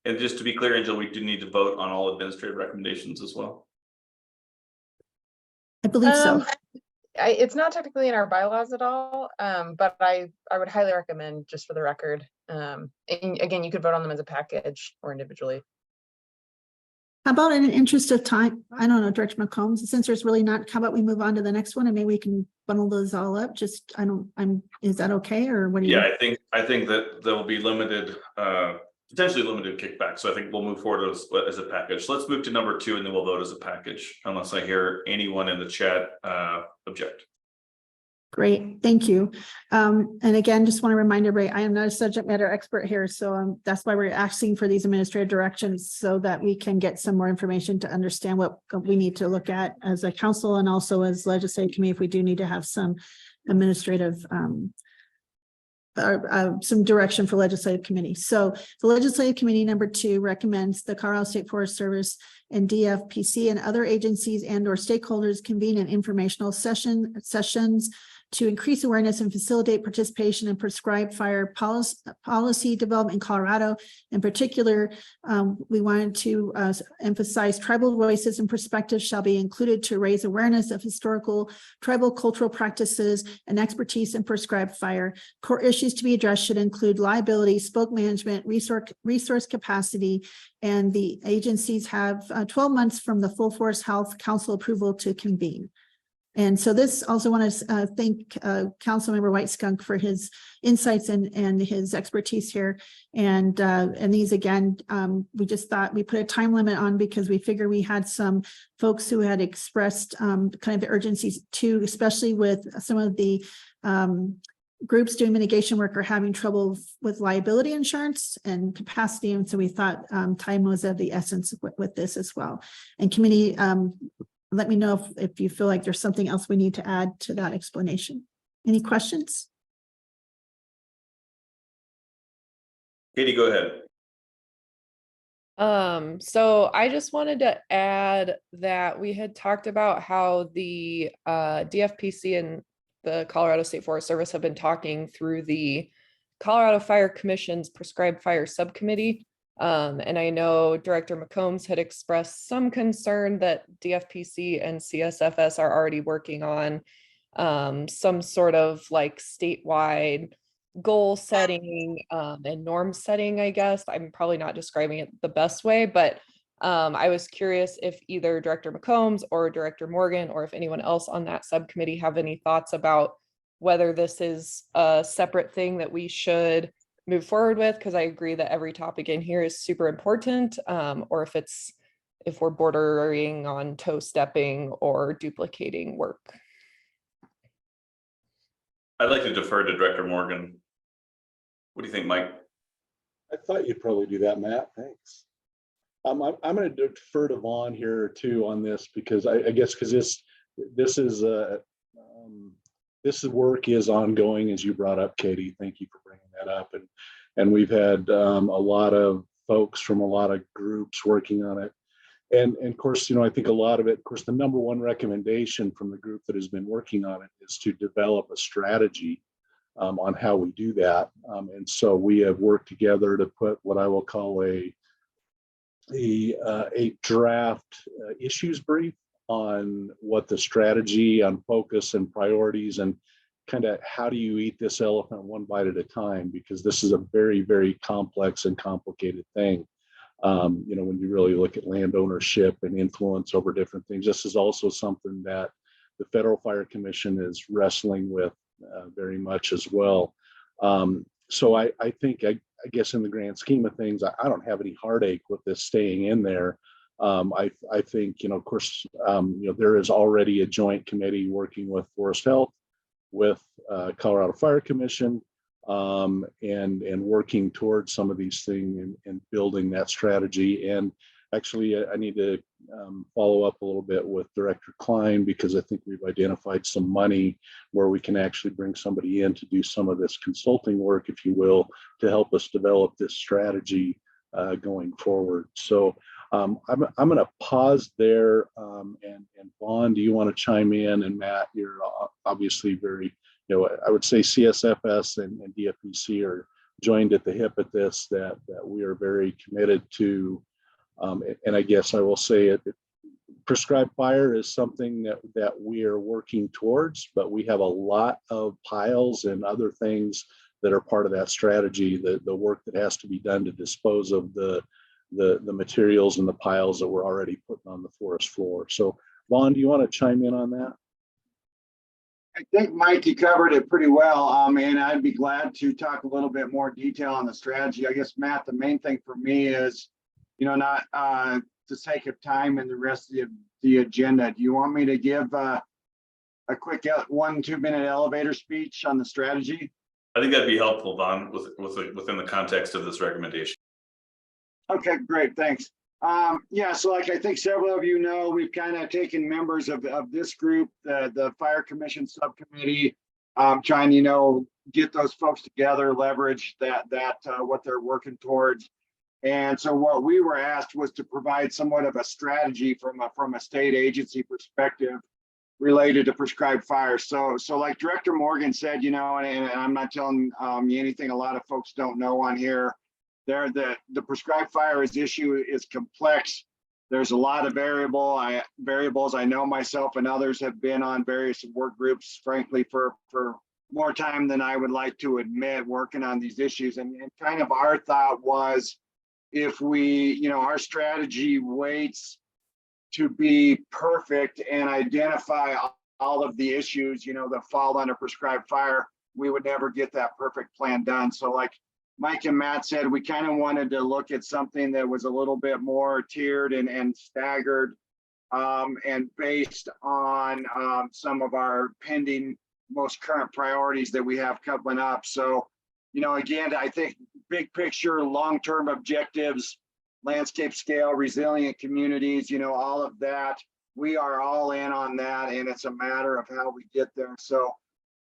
And just to be clear, Angela, we do need to vote on all administrative recommendations as well. I believe so. It's not technically in our bylaws at all, but I would highly recommend, just for the record. And again, you could vote on them as a package or individually. How about in the interest of time, I don't know, Director McCombs, since there's really not, how about we move on to the next one and maybe we can bundle those all up? Just, is that okay, or what do you? Yeah, I think that there will be limited, potentially limited kickback. So I think we'll move forward as a package. So let's move to number 2 and then we'll vote as a package, unless I hear anyone in the chat object. Great, thank you. And again, just want to remind everybody, I am not a subject matter expert here, so that's why we're asking for these administrative directions so that we can get some more information to understand what we need to look at as a council and also as legislative committee if we do need to have some administrative some direction for legislative committee. So the legislative committee number 2 recommends the Colorado State Forest Service and DFPC and other agencies and or stakeholders convene an informational sessions to increase awareness and facilitate participation in prescribed fire policy development in Colorado. In particular, we wanted to emphasize tribal voices and perspectives shall be included to raise awareness of historical tribal cultural practices and expertise in prescribed fire. Core issues to be addressed should include liability, spoke management, resource capacity, and the agencies have 12 months from the Full Forest Health Council approval to convene. And so this also want to thank Councilmember White Skunk for his insights and his expertise here. And these again, we just thought we put a time limit on because we figured we had some folks who had expressed kind of the urgencies too, especially with some of the groups doing mitigation work are having trouble with liability insurance and capacity. And so we thought time was of the essence with this as well. And committee, let me know if you feel like there's something else we need to add to that explanation. Any questions? Katie, go ahead. So I just wanted to add that we had talked about how the DFPC and the Colorado State Forest Service have been talking through the Colorado Fire Commission's Prescribed Fire Subcommittee. And I know Director McCombs had expressed some concern that DFPC and CSFS are already working on some sort of like statewide goal setting and norm setting, I guess. I'm probably not describing it the best way, but I was curious if either Director McCombs or Director Morgan, or if anyone else on that subcommittee have any thoughts about whether this is a separate thing that we should move forward with, because I agree that every topic in here is super important, or if we're bordering on toe stepping or duplicating work. I'd like to defer to Director Morgan. What do you think, Mike? I thought you'd probably do that, Matt. Thanks. I'm going to defer to Vaughn here too on this, because I guess because this work is ongoing, as you brought up, Katie. Thank you for bringing that up. And we've had a lot of folks from a lot of groups working on it. And of course, I think a lot of it, of course, the number one recommendation from the group that has been working on it is to develop a strategy on how we do that. And so we have worked together to put what I will call a draft issues brief on what the strategy on focus and priorities and kind of how do you eat this elephant one bite at a time, because this is a very, very complex and complicated thing. When you really look at land ownership and influence over different things, this is also something that the Federal Fire Commission is wrestling with very much as well. So I think, I guess in the grand scheme of things, I don't have any heartache with this staying in there. I think, of course, there is already a joint committee working with Forest Health, with Colorado Fire Commission, and working towards some of these things and building that strategy. And actually, I need to follow up a little bit with Director Klein, because I think we've identified some money where we can actually bring somebody in to do some of this consulting work, if you will, to help us develop this strategy going forward. So I'm going to pause there. And Vaughn, do you want to chime in? And Matt, you're obviously very, I would say CSFS and DFPC are joined at the hip at this, that we are very committed to. And I guess I will say it, prescribed fire is something that we are working towards, but we have a lot of piles and other things that are part of that strategy, the work that has to be done to dispose of the materials and the piles that we're already putting on the forest floor. So Vaughn, do you want to chime in on that? I think Mikey covered it pretty well. And I'd be glad to talk a little bit more detail on the strategy. I guess, Matt, the main thing for me is, not to sake of time and the rest of the agenda. Do you want me to give a quick 1-2 minute elevator speech on the strategy? I think that'd be helpful, Vaughn, within the context of this recommendation. Okay, great, thanks. Yeah, so like I think several of you know, we've kind of taken members of this group, the Fire Commission Subcommittee, trying to get those folks together, leverage that what they're working towards. And so what we were asked was to provide somewhat of a strategy from a state agency perspective related to prescribed fire. So like Director Morgan said, and I'm not telling you anything a lot of folks don't know on here. The prescribed fire issue is complex. There's a lot of variables. I know myself and others have been on various work groups, frankly, for more time than I would like to admit, working on these issues. And kind of our thought was, if we, our strategy waits to be perfect and identify all of the issues, that fall under prescribed fire, we would never get that perfect plan done. So like Mike and Matt said, we kind of wanted to look at something that was a little bit more tiered and staggered, and based on some of our pending most current priorities that we have coming up. So, again, I think big picture, long-term objectives, landscape scale, resilient communities, all of that, we are all in on that, and it's a matter of how we get there. So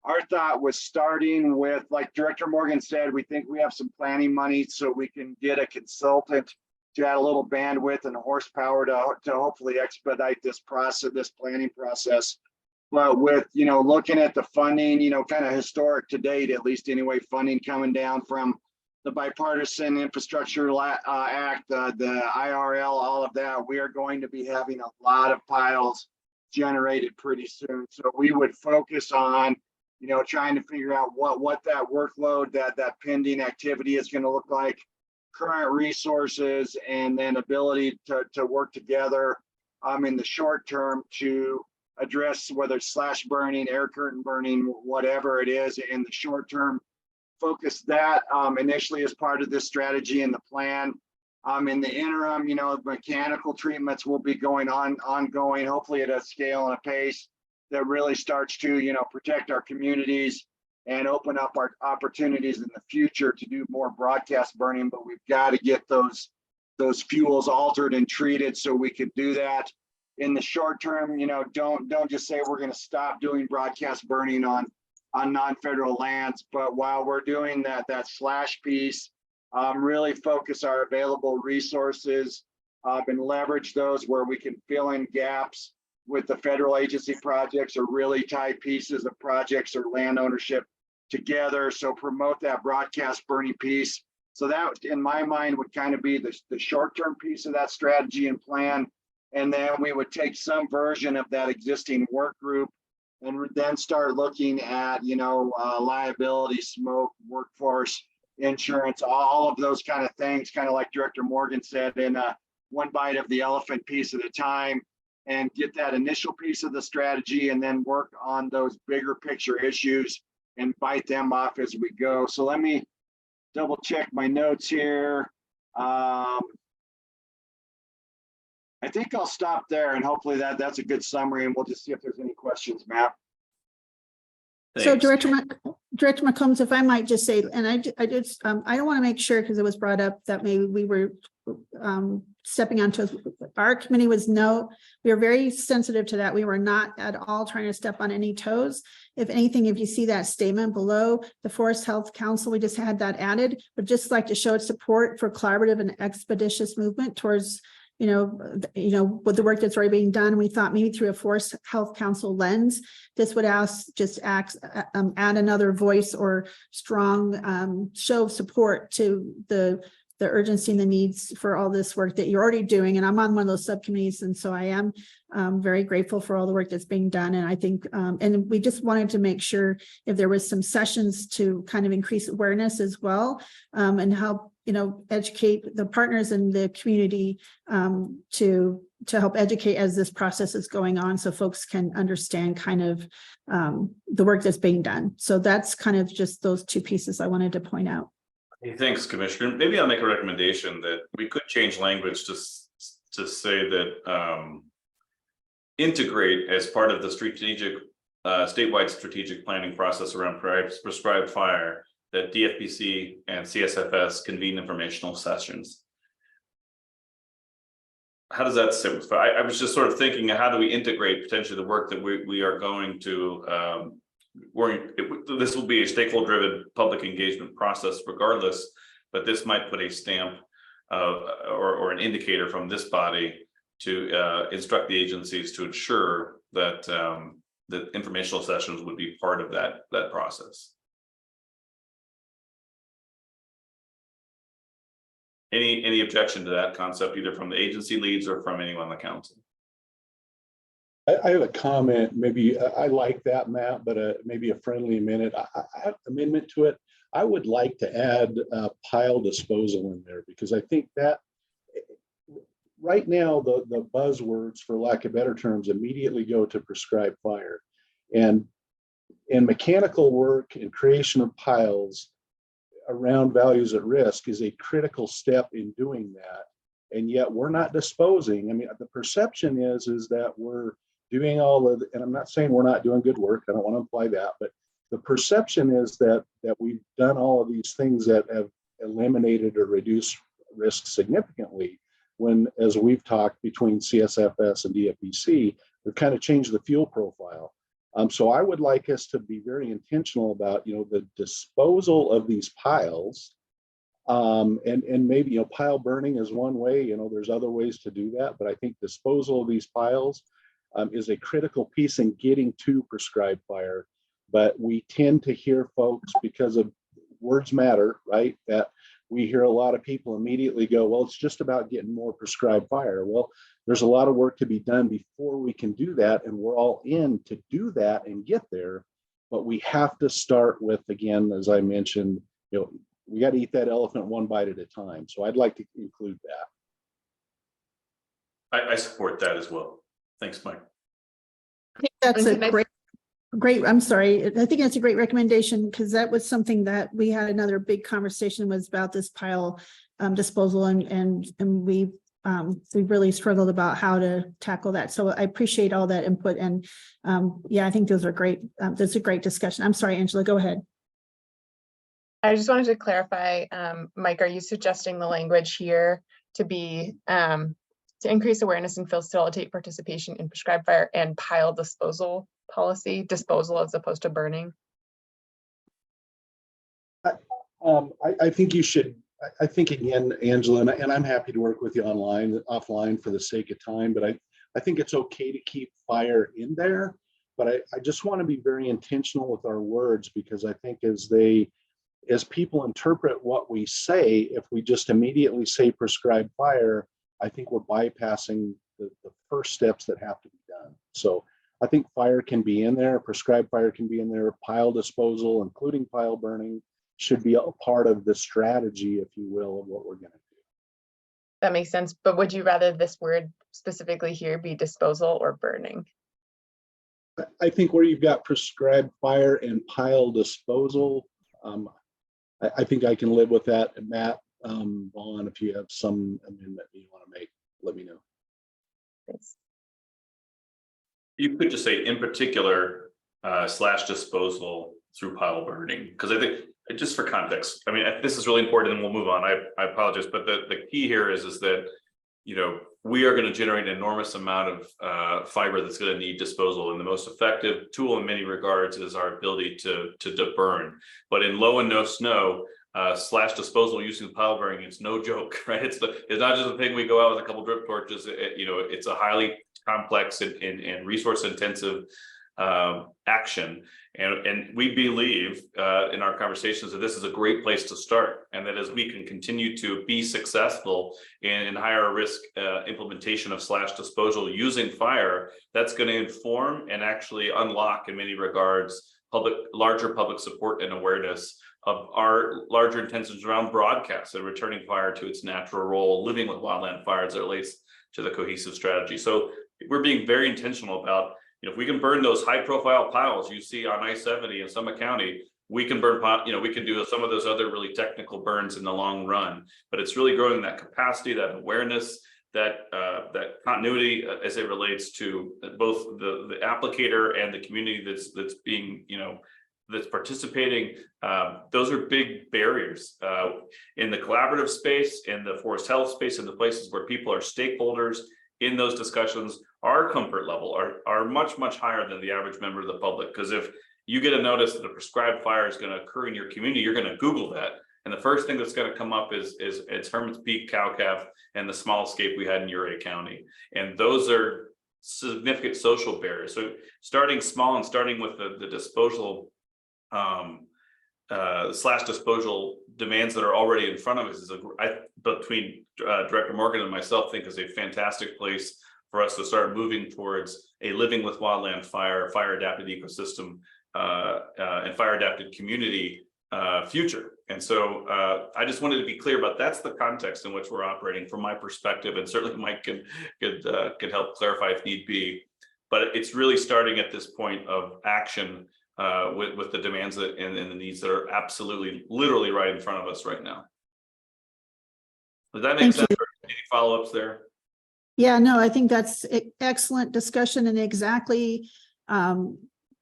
our thought was starting with, like Director Morgan said, we think we have some planning money so we can get a consultant to add a little bandwidth and horsepower to hopefully expedite this process, this planning process. But with, looking at the funding, kind of historic to date, at least anyway, funding coming down from the Bipartisan Infrastructure Act, the IRL, all of that, we are going to be having a lot of piles generated pretty soon. So we would focus on, trying to figure out what that workload, that pending activity is going to look like, current resources, and then ability to work together in the short term to address whether it's slash burning, air curtain burning, whatever it is in the short term. Focus that initially as part of this strategy and the plan. In the interim, mechanical treatments will be ongoing, hopefully at a scale and a pace that really starts to, protect our communities and open up our opportunities in the future to do more broadcast burning. But we've got to get those fuels altered and treated so we could do that. In the short term, don't just say we're going to stop doing broadcast burning on non-federal lands, but while we're doing that slash piece, really focus our available resources and leverage those where we can fill in gaps with the federal agency projects or really tie pieces of projects or land ownership together. So promote that broadcast burning piece. So that, in my mind, would kind of be the short-term piece of that strategy and plan. And then we would take some version of that existing work group and then start looking at, liability, smoke, workforce, insurance, all of those kind of things, kind of like Director Morgan said, in one bite of the elephant piece at a time, and get that initial piece of the strategy and then work on those bigger picture issues and bite them off as we go. So let me double check my notes here. I think I'll stop there, and hopefully that's a good summary, and we'll just see if there's any questions, Matt. So Thanks. Director McCombs, if I might just say, and I just, I don't want to make sure, because it was brought up that maybe we were stepping onto, our committee was we were very sensitive to that. We were not at all trying to step on any toes. If anything, if you see that statement below, the Forest Health Council, we just had that added, but just like to show its support for collaborative and expeditious movement towards with the work that's already being done. We thought maybe through a Forest Health Council lens, this would add another voice or strong show of support to the urgency and the needs for all this work that you're already doing. And I'm on one of those subcommittees, and so I am very grateful for all the work that's being done. And I think, and we just wanted to make sure if there was some sessions to kind of increase awareness as well, and help educate the partners in the community to help educate as this process is going on, so folks can understand kind of the work that's being done. So that's kind of just those two pieces I wanted to point out. Hey, thanks, Commissioner. Maybe I'll make a recommendation that we could change language to say that integrate as part of the strategic statewide strategic planning process around prescribed fire, that DFPC and CSFS convene informational sessions. How does that sit with? I was just sort of thinking, how do we integrate potentially the work that we are going to this will be a stakeholder-driven public engagement process regardless, but this might put a stamp or an indicator from this body to instruct the agencies to ensure that the informational sessions would be part of that process. Any objection to that concept, either from the agency leads or from anyone on the council? I have a comment. Maybe I like that, Matt, but maybe a friendly amendment to it. I would like to add pile disposal in there, because I think that right now the buzzwords, for lack of better terms, immediately go to prescribed fire, and mechanical work and creation of piles around values at risk is a critical step in doing that. And yet we're not disposing. I mean, the perception is that we're doing all of, and I'm not saying we're not doing good work, I don't want to imply that, but the perception is that we've done all of these things that have eliminated or reduced risk significantly, when, as we've talked between CSFS and DFPC, we've kind of changed the fuel profile. So I would like us to be very intentional about, the disposal of these piles, and maybe, pile burning is one way, there's other ways to do that, but I think disposal of these piles is a critical piece in getting to prescribed fire. But we tend to hear folks, because of words matter, right? That we hear a lot of people immediately go, well, it's just about getting more prescribed fire. Well, there's a lot of work to be done before we can do that. And we're all in to do that and get there. But we have to start with, again, as I mentioned, we got to eat that elephant one bite at a time. So I'd like to include that. I support that as well. Thanks, Mike. I think that's a great, I'm sorry. I think that's a great recommendation, because that was something that we had another big conversation was about this pile disposal, and we really struggled about how to tackle that. So I appreciate all that input, and yeah, I think those are great. That's a great discussion. I'm sorry, Angela, go ahead. I just wanted to clarify, Mike, are you suggesting the language here to be to increase awareness and facilitate participation in prescribed fire and pile disposal policy, disposal as opposed to burning? I think you should. I think, again, Angela, and I'm happy to work with you offline for the sake of time, but I think it's okay to keep fire in there, but I just want to be very intentional with our words, because I think as people interpret what we say, if we just immediately say prescribed fire, I think we're bypassing the first steps that have to be done. So I think fire can be in there, prescribed fire can be in there, pile disposal, including pile burning, should be a part of the strategy, if you will, of what we're going to do. That makes sense. But would you rather this word specifically here be disposal or burning? I think where you've got prescribed fire and pile disposal, I think I can live with that. And Matt, Vaughn, if you have some amendment you want to make, let me know. Thanks. You could just say in particular, slash disposal through pile burning, because I think, just for context, I mean, this is really important and we'll move on. I apologize, but the key here is that, you know, we are going to generate an enormous amount of fiber that's going to need disposal, and the most effective tool in many regards is our ability to burn. But in low and no snow, slash disposal using pile burning, it's no joke, right? It's not just a thing we go out with a couple drip torches. You know, it's a highly complex and resource intensive action, and we believe in our conversations that this is a great place to start, and that as we can continue to be successful in higher risk implementation of slash disposal using fire, that's going to inform and actually unlock in many regards larger public support and awareness of our larger intentions around broadcast and returning fire to its natural role, living with wildland fire as it relates to the cohesive strategy. So we're being very intentional about, you know, if we can burn those high profile piles you see on I-70 in Summit County, we can burn, you know, we can do some of those other really technical burns in the long run, but it's really growing that capacity, that awareness, that continuity as it relates to both the applicator and the community that's being, you know, that's participating. Those are big barriers in the collaborative space, in the forest health space, in the places where people are stakeholders in those discussions. Our comfort level are much higher than the average member of the public, because if you get a notice that a prescribed fire is going to occur in your community, you're going to Google that, and the first thing that's going to come up is it's Herman's Peak, Cow-Calf, and the small escape we had in Uray County, and those are significant social barriers. So starting small and starting with the disposal slash disposal demands that are already in front of us is between Director Morgan and myself, think is a fantastic place for us to start moving towards a living with wildland fire, fire adapted ecosystem, and fire adapted community future. And so I just wanted to be clear about that's the context in which we're operating from my perspective, and certainly Mike could help clarify if need be. But it's really starting at this point of action with the demands and the needs that are absolutely, literally right in front of us right now. Does that make sense? Any follow-ups there? Yeah, no, I think that's excellent discussion, and exactly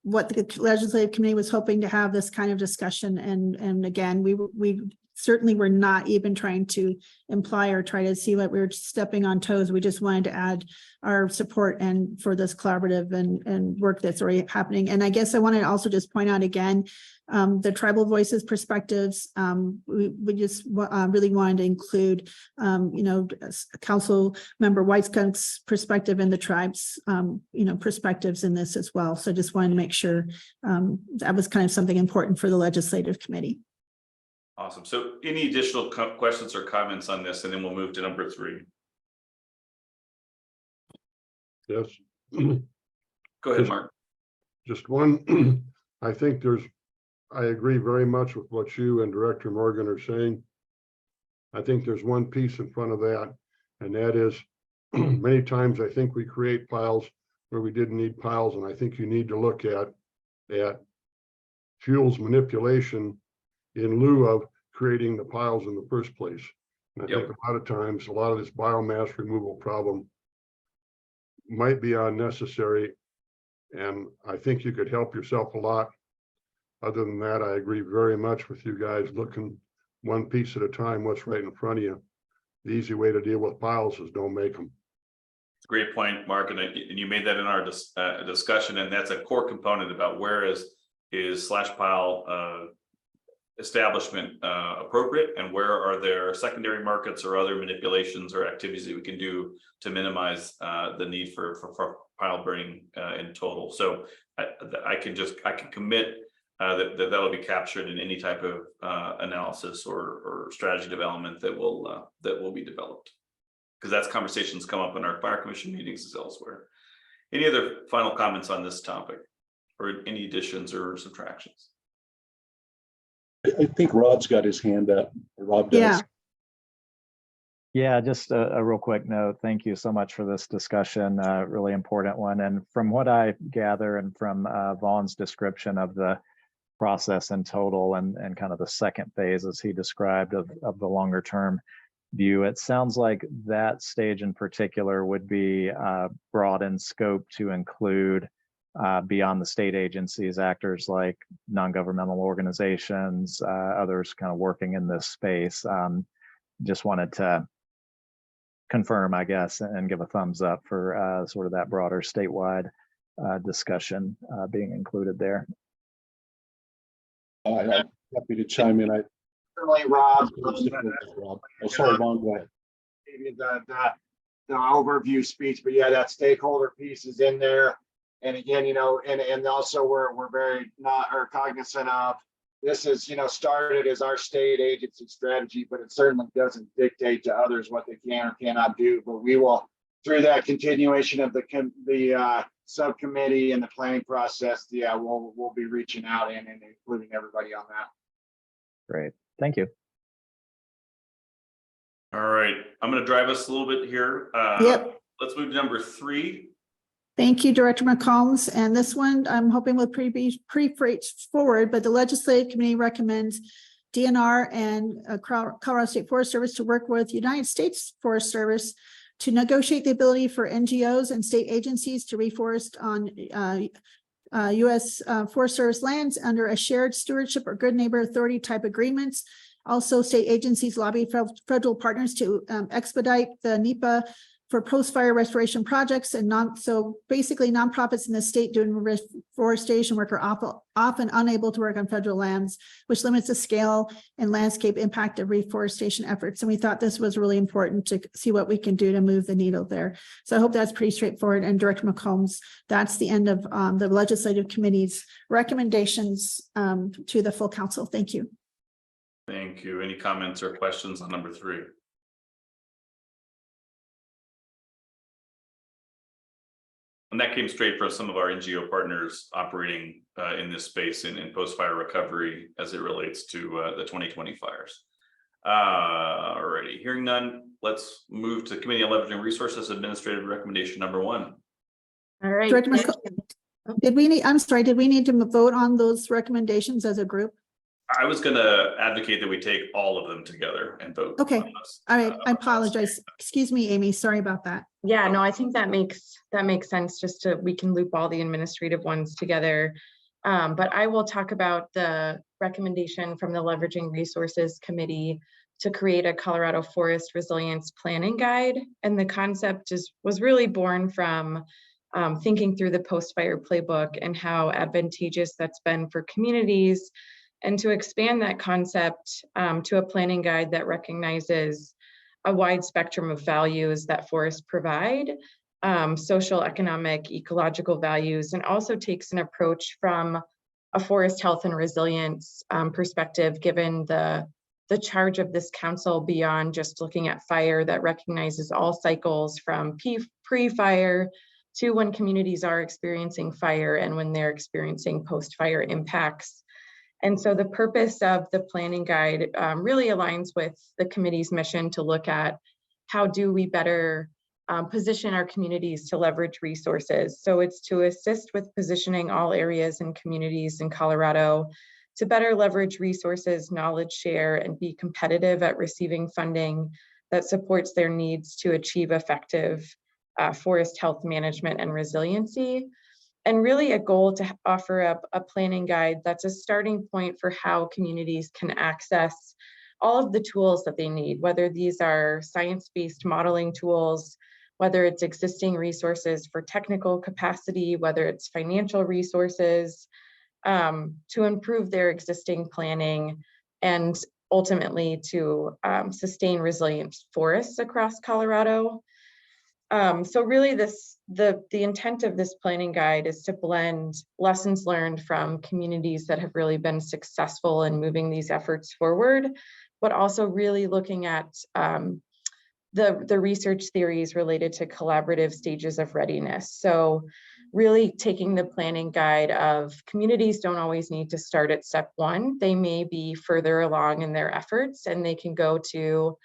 what the legislative committee was hoping to have, this kind of discussion. And again, we certainly were not even trying to imply or try to see what we were stepping on toes. We just wanted to add our support and for this collaborative and work that's already happening. And I guess I want to also just point out again, the tribal voices perspectives. We just really wanted to include, you know, Council Member Whiteskunk's perspective and the tribes, you know, perspectives in this as well. So just wanted to make sure that was kind of something important for the legislative committee. Awesome. So any additional questions or comments on this, and then we'll move to number 3. Yes. Go ahead, Mark. Just one, I think I agree very much with what you and Director Morgan are saying. I think there's one piece in front of that, and that is many times I think we create piles where we didn't need piles, and I think you need to look at fuels manipulation in lieu of creating the piles in the first place. And I think a lot of times, a lot of this biomass removal problem might be unnecessary, and I think you could help yourself a lot. Other than that, I agree very much with you guys, looking one piece at a time, what's right in front of you. The easy way to deal with piles is don't make them. It's a great point, Mark, and you made that in our discussion, and that's a core component about where is slash pile establishment appropriate, and where are there secondary markets or other manipulations or activities that we can do to minimize the need for pile burning in total. So I can commit that'll be captured in any type of analysis or strategy development that will be developed, because that's conversations come up in our fire commission meetings as elsewhere. Any other final comments on this topic, or any additions or subtractions? I think Rob's got his hand up. Rob does. Yeah. Yeah, just a real quick note. Thank you so much for this discussion, really important one. And from what I gather and from Vaughn's description of the process in total and kind of the second phase as he described of the longer term view, it sounds like that stage in particular would be broad in scope to include beyond the state agencies, actors like non-governmental organizations, others kind of working in this space. Just wanted to confirm, I guess, and give a thumbs up for sort of that broader statewide discussion being included there. I'm happy to chime in. Certainly, Rob. Oh, sorry, Vaughn, go ahead. Gave you the overview speech, but yeah, that stakeholder piece is in there. And again, you know, and also we're very cognizant of this is, you know, started as our state agency strategy, but it certainly doesn't dictate to others what they can or cannot do. But we will, through that continuation of the subcommittee and the planning process, yeah, we'll be reaching out and including everybody on that. Great, thank you. All right, I'm going to drive us a little bit here. Yep. Let's move to number 3. Thank you, Director McCombs. And this one, I'm hoping will be pretty straightforward, but the Legislative Committee recommends DNR and Colorado State Forest Service to work with United States Forest Service to negotiate the ability for NGOs and state agencies to reforest on U.S. Forest Service lands under a shared stewardship or good neighbor authority type agreements. Also, state agencies lobby federal partners to expedite the NEPA for post-fire restoration projects, and so basically nonprofits in the state doing reforestation work are often unable to work on federal lands, which limits the scale and landscape impact of reforestation efforts. And we thought this was really important to see what we can do to move the needle there. So I hope that's pretty straightforward. And Director McCombs, that's the end of the Legislative Committee's recommendations to the full council. Thank you. Thank you. Any comments or questions on number 3? And that came straight from some of our NGO partners operating in this space in post-fire recovery as it relates to the 2020 fires. Alrighty, hearing none, let's move to Committee on Leveraging Resources Administrative Recommendation number 1. All right. Director did we need to vote on those recommendations as a group? I was going to advocate that we take all of them together and vote. Okay, all right, I apologize. Excuse me, Amy, sorry about that. Yeah, no, I think that makes sense. We can loop all the administrative ones together. But I will talk about the recommendation from the Leveraging Resources Committee to create a Colorado Forest Resilience Planning Guide. And the concept was really born from thinking through the post-fire playbook and how advantageous that's been for communities, and to expand that concept to a planning guide that recognizes a wide spectrum of values that forests provide, social, economic, ecological values, and also takes an approach from a forest health and resilience perspective, given the charge of this council beyond just looking at fire, that recognizes all cycles from pre-fire to when communities are experiencing fire and when they're experiencing post-fire impacts. And so the purpose of the planning guide really aligns with the committee's mission to look at how do we better position our communities to leverage resources. So it's to assist with positioning all areas and communities in Colorado to better leverage resources, knowledge share, and be competitive at receiving funding that supports their needs to achieve effective forest health management and resiliency. And really a goal to offer up a planning guide that's a starting point for how communities can access all of the tools that they need, whether these are science-based modeling tools, whether it's existing resources for technical capacity, whether it's financial resources, to improve their existing planning and ultimately to sustain resilient forests across Colorado. So really the intent of this planning guide is to blend lessons learned from communities that have really been successful in moving these efforts forward, but also really looking at the research theories related to collaborative stages of readiness. So really taking the planning guide of communities don't always need to start at step 1. They may be further along in their efforts and they can go to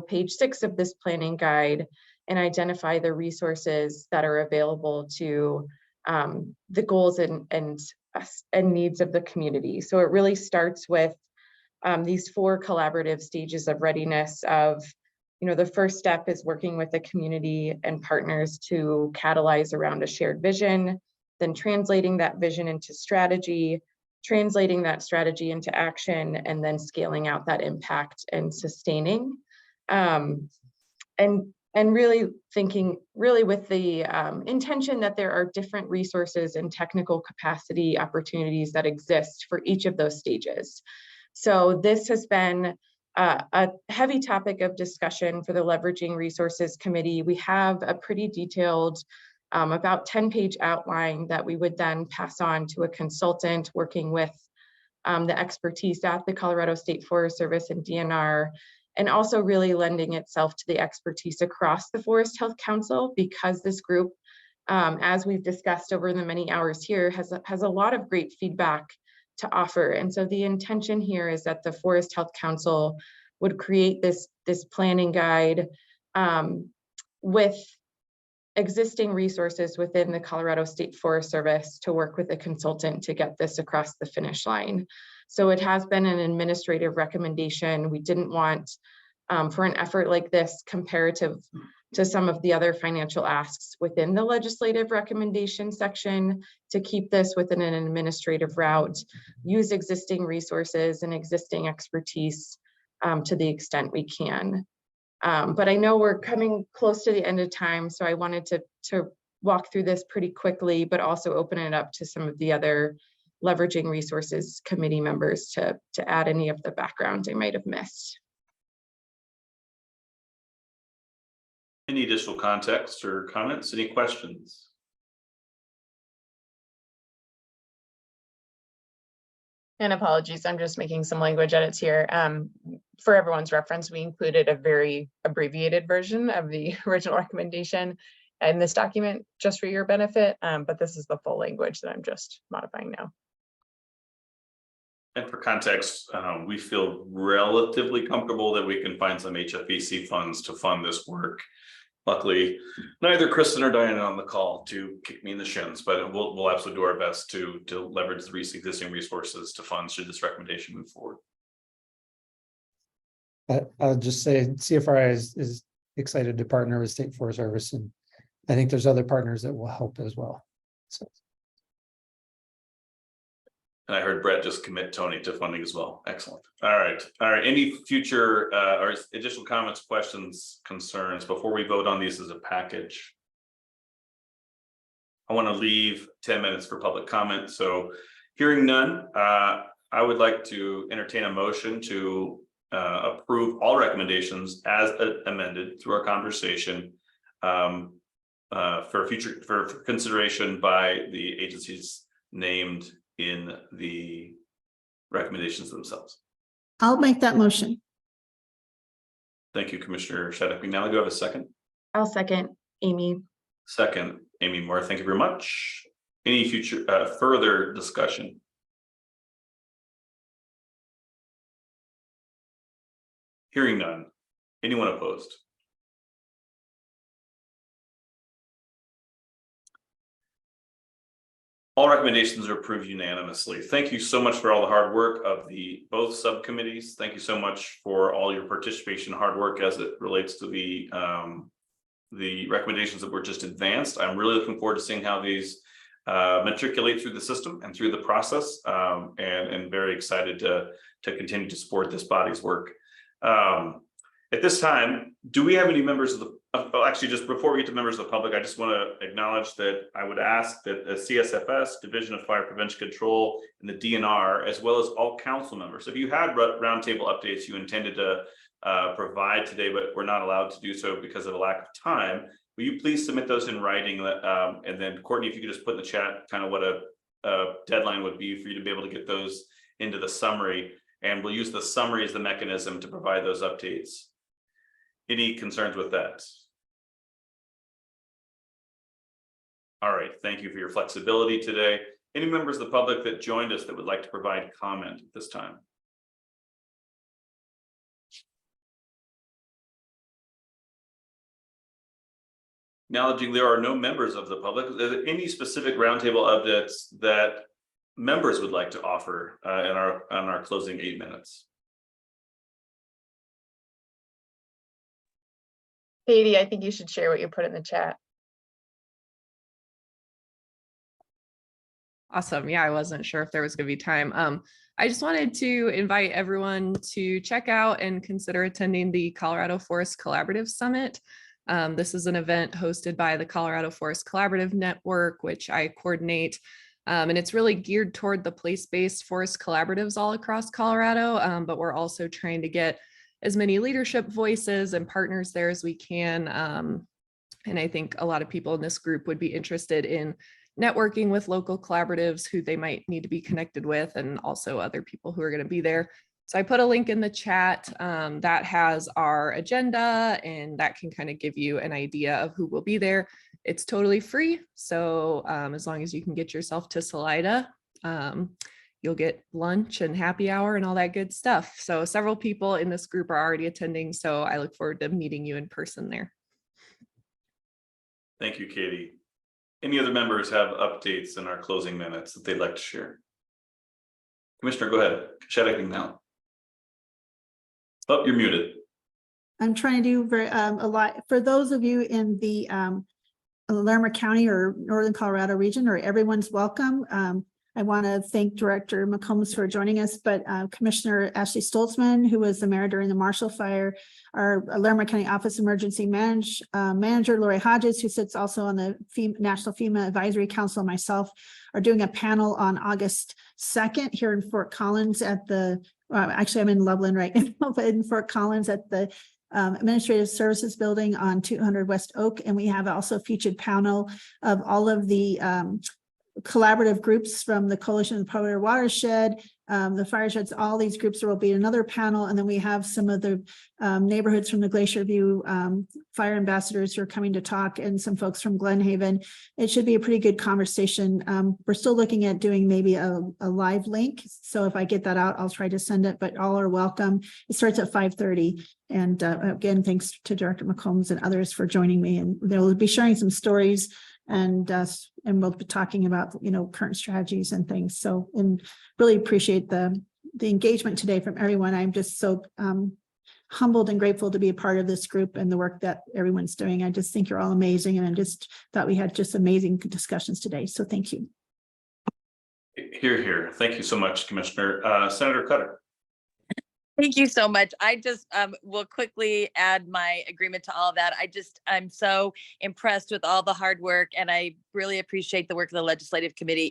page 6 of this planning guide and identify the resources that are available to the goals and needs of the community. So it really starts with these 4 collaborative stages of readiness of, the first step is working with the community and partners to catalyze around a shared vision, then translating that vision into strategy, translating that strategy into action, and then scaling out that impact and sustaining. And really thinking with the intention that there are different resources and technical capacity opportunities that exist for each of those stages. So this has been a heavy topic of discussion for the Leveraging Resources Committee. We have a pretty detailed, about 10-page outline that we would then pass on to a consultant working with the expertise at the Colorado State Forest Service and DNR, and also really lending itself to the expertise across the Forest Health Council, because this group, as we've discussed over the many hours here, has a lot of great feedback to offer. And so the intention here is that the Forest Health Council would create this planning guide with existing resources within the Colorado State Forest Service to work with a consultant to get this across the finish line. So it has been an administrative recommendation. We didn't want, for an effort like this, comparative to some of the other financial asks within the legislative recommendation section, to keep this within an administrative route, use existing resources and existing expertise to the extent we can. But I know we're coming close to the end of time, so I wanted to walk through this pretty quickly, but also open it up to some of the other Leveraging Resources Committee members to add any of the background I might have missed. Any additional context or comments? Any questions? And apologies, I'm just making some language edits here. For everyone's reference, we included a very abbreviated version of the original recommendation in this document just for your benefit, but this is the full language that I'm just modifying now. And for context, we feel relatively comfortable that we can find some HFEC funds to fund this work. Luckily, neither Kristen or Diana on the call to kick me in the shins, but we'll absolutely do our best to leverage the existing resources to fund should this recommendation move forward. I'll just say CFRI is excited to partner with State Forest Service, and I think there's other partners that will help as well. So. And I heard Brett just commit Tony to funding as well. Excellent. All right. Any future or additional comments, questions, concerns before we vote on these as a package? I want to leave 10 minutes for public comment. So hearing none, I would like to entertain a motion to approve all recommendations as amended through our conversation for consideration by the agencies named in the recommendations themselves. I'll make that motion. Thank you, Commissioner Shadegg. Now do I have a second? I'll second, Amy. Second, Amy Moore. Thank you very much. Any future further discussion? Hearing none. Anyone opposed? All recommendations are approved unanimously. Thank you so much for all the hard work of both subcommittees. Thank you so much for all your participation, hard work as it relates to the recommendations that were just advanced. I'm really looking forward to seeing how these matriculate through the system and through the process, and very excited to continue to support this body's work. At this time, do we have any members of the actually, just before we get to members of the public, I just want to acknowledge that I would ask that the CSFS, Division of Fire Prevention Control, and the DNR, as well as all council members, if you had roundtable updates you intended to provide today, but we're not allowed to do so because of a lack of time, will you please submit those in writing? And then Courtney, if you could just put in the chat kind of what a deadline would be for you to be able to get those into the summary, and we'll use the summary as the mechanism to provide those updates. Any concerns with that? All right, thank you for your flexibility today. Any members of the public that joined us that would like to provide comment at this time? Acknowledging there are no members of the public, are there any specific roundtable updates that members would like to offer in our closing 8 minutes? Katie, I think you should share what you put in the chat. Awesome. Yeah, I wasn't sure if there was going to be time. I just wanted to invite everyone to check out and consider attending the Colorado Forest Collaborative Summit. This is an event hosted by the Colorado Forest Collaborative Network, which I coordinate. And it's really geared toward the place-based forest collaboratives all across Colorado, but we're also trying to get as many leadership voices and partners there as we can. And I think a lot of people in this group would be interested in networking with local collaboratives who they might need to be connected with, and also other people who are going to be there. So I put a link in the chat that has our agenda, and that can kind of give you an idea of who will be there. It's totally free. So as long as you can get yourself to Salida, you'll get lunch and happy hour and all that good stuff. So several people in this group are already attending. So I look forward to meeting you in person there. Thank you, Katie. Any other members have updates in our closing minutes that they'd like to share? Commissioner, go ahead. Shadicking now. Oh, you're muted. I'm trying to do a lot for those of you in the Larimer County or Northern Colorado region, or everyone's welcome. I want to thank Director McCombs for joining us, but Commissioner Ashley Stoltzman, who was the mayor during the Marshall Fire, our Larimer County Office Emergency Manager, Lori Hodges, who sits also on the National FEMA Advisory Council, myself, are doing a panel on August 2nd here in Fort Collins at the, actually I'm in Loveland right now, but in Fort Collins at the Administrative Services Building on 200 West Oak. And we have also a featured panel of all of the collaborative groups from the Coalition of the Powder Watershed, the Fire Sheds, all these groups. There will be another panel, and then we have some of the neighborhoods from the Glacier View fire ambassadors who are coming to talk, and some folks from Glen Haven. It should be a pretty good conversation. We're still looking at doing maybe a live link, so if I get that out, I'll try to send it, but all are welcome. It starts at 5:30. And again, thanks to Director McCombs and others for joining me, and they'll be sharing some stories, and we'll be talking about, you know, current strategies and things. So, and really appreciate the engagement today from everyone. I'm just so humbled and grateful to be a part of this group and the work that everyone's doing. I just think you're all amazing, and I just thought we had just amazing discussions today. So thank you. Hear, hear. Thank you so much, Commissioner. Senator Cutter. Thank you so much. I just will quickly add my agreement to all of that. I'm so impressed with all the hard work, and I really appreciate the work of the Legislative Committee.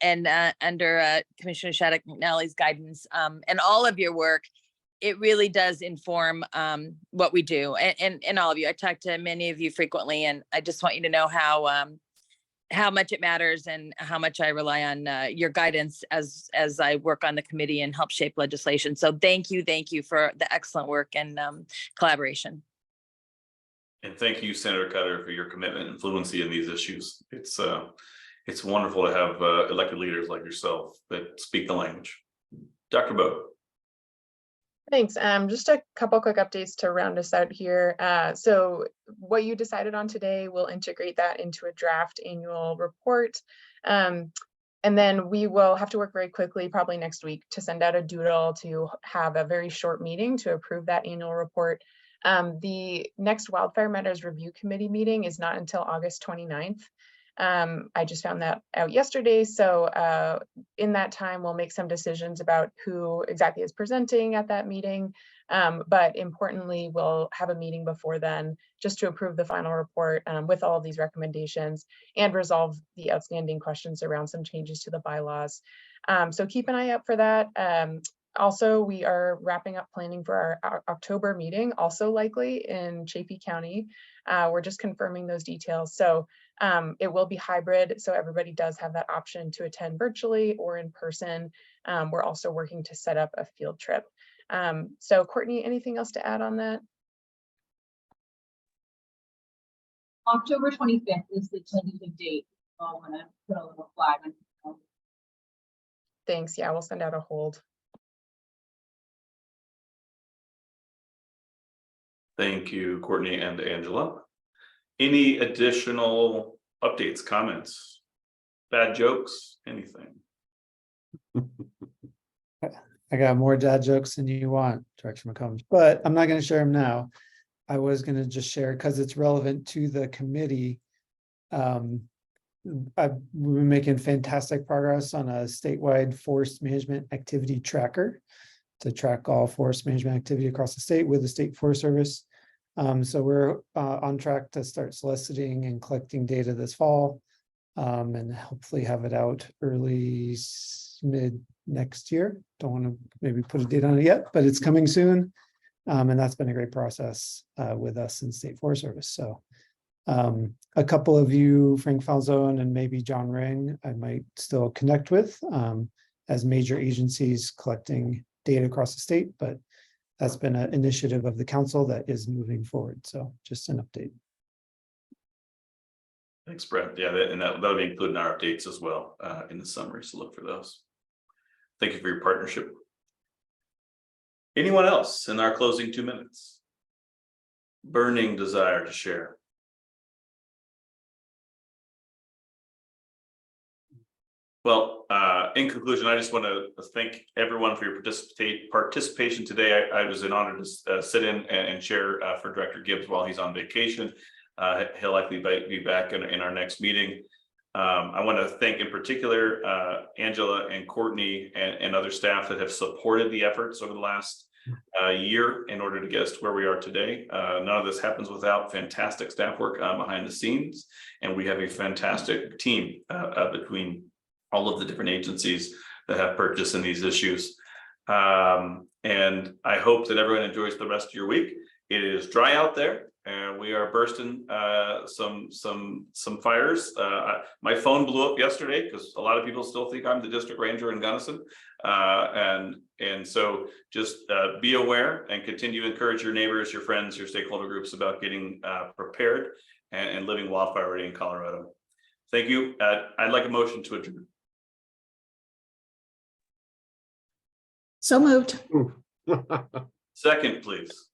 Under Commissioner Shattuck McNally's guidance and all of your work, it really does inform what we do. And all of you, I talk to many of you frequently, and I just want you to know how much it matters and how much I rely on your guidance as I work on the committee and help shape legislation. So thank you for the excellent work and collaboration. And thank you, Senator Cutter, for your commitment and fluency in these issues. It's wonderful to have elected leaders like yourself that speak the language. Dr. Bowe. Thanks. Just a couple quick updates to round us out here. So what you decided on today, we'll integrate that into a draft annual report. And then we will have to work very quickly, probably next week, to send out a doodle to have a very short meeting to approve that annual report. The next Wildfire Matters Review Committee meeting is not until August 29th. I just found that out yesterday. So in that time, we'll make some decisions about who exactly is presenting at that meeting. But importantly, we'll have a meeting before then just to approve the final report with all of these recommendations and resolve the outstanding questions around some changes to the bylaws. So keep an eye out for that. Also, we are wrapping up planning for our October meeting, also likely in Chaffee County. We're just confirming those details. So it will be hybrid, so everybody does have that option to attend virtually or in person. We're also working to set up a field trip. So Courtney, anything else to add on that? October 25th is the tentative date. I'm gonna put a little flag on. Thanks. Yeah, we'll send out a hold. Thank you, Courtney and Angela. Any additional updates, comments, bad jokes, anything? I got more dad jokes than you want, Director McCombs, but I'm not going to share them now. I was going to just share because it's relevant to the committee. We've been making fantastic progress on a statewide forest management activity tracker to track all forest management activity across the state with the State Forest Service. So we're on track to start soliciting and collecting data this fall, and hopefully have it out early mid next year. Don't want to maybe put a date on it yet, but it's coming soon. And that's been a great process with us in State Forest Service. So a couple of you, Frank Falzone and maybe John Ring, I might still connect with as major agencies collecting data across the state, but that's been an initiative of the council that is moving forward. So just an update. Thanks, Brett. Yeah, that'll be included in our updates as well in the summary. So look for those. Thank you for your partnership. Anyone else in our closing 2 minutes? Burning desire to share. Well, in conclusion, I just want to thank everyone for your participation today. I was an honor to sit in and share for Director Gibbs while he's on vacation. He'll likely be back in our next meeting. I want to thank in particular Angela and Courtney and other staff that have supported the efforts over the last year in order to get us to where we are today. None of this happens without fantastic staff work behind the scenes, and we have a fantastic team between all of the different agencies that have purchased in these issues. And I hope that everyone enjoys the rest of your week. It is dry out there, and we are bursting some fires. My phone blew up yesterday because a lot of people still think I'm the district ranger in Gunnison. And so just be aware and continue to encourage your neighbors, your friends, your stakeholder groups about getting prepared and living wildfire ready in Colorado. Thank you. I'd like a motion to adjourn. So moved. Second, please.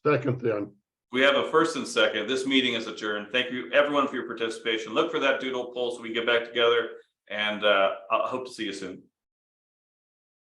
Second then. We have a first and second. This meeting is adjourned. Thank you everyone for your participation. Look for that doodle poll so we can get back together, and I hope to see you soon.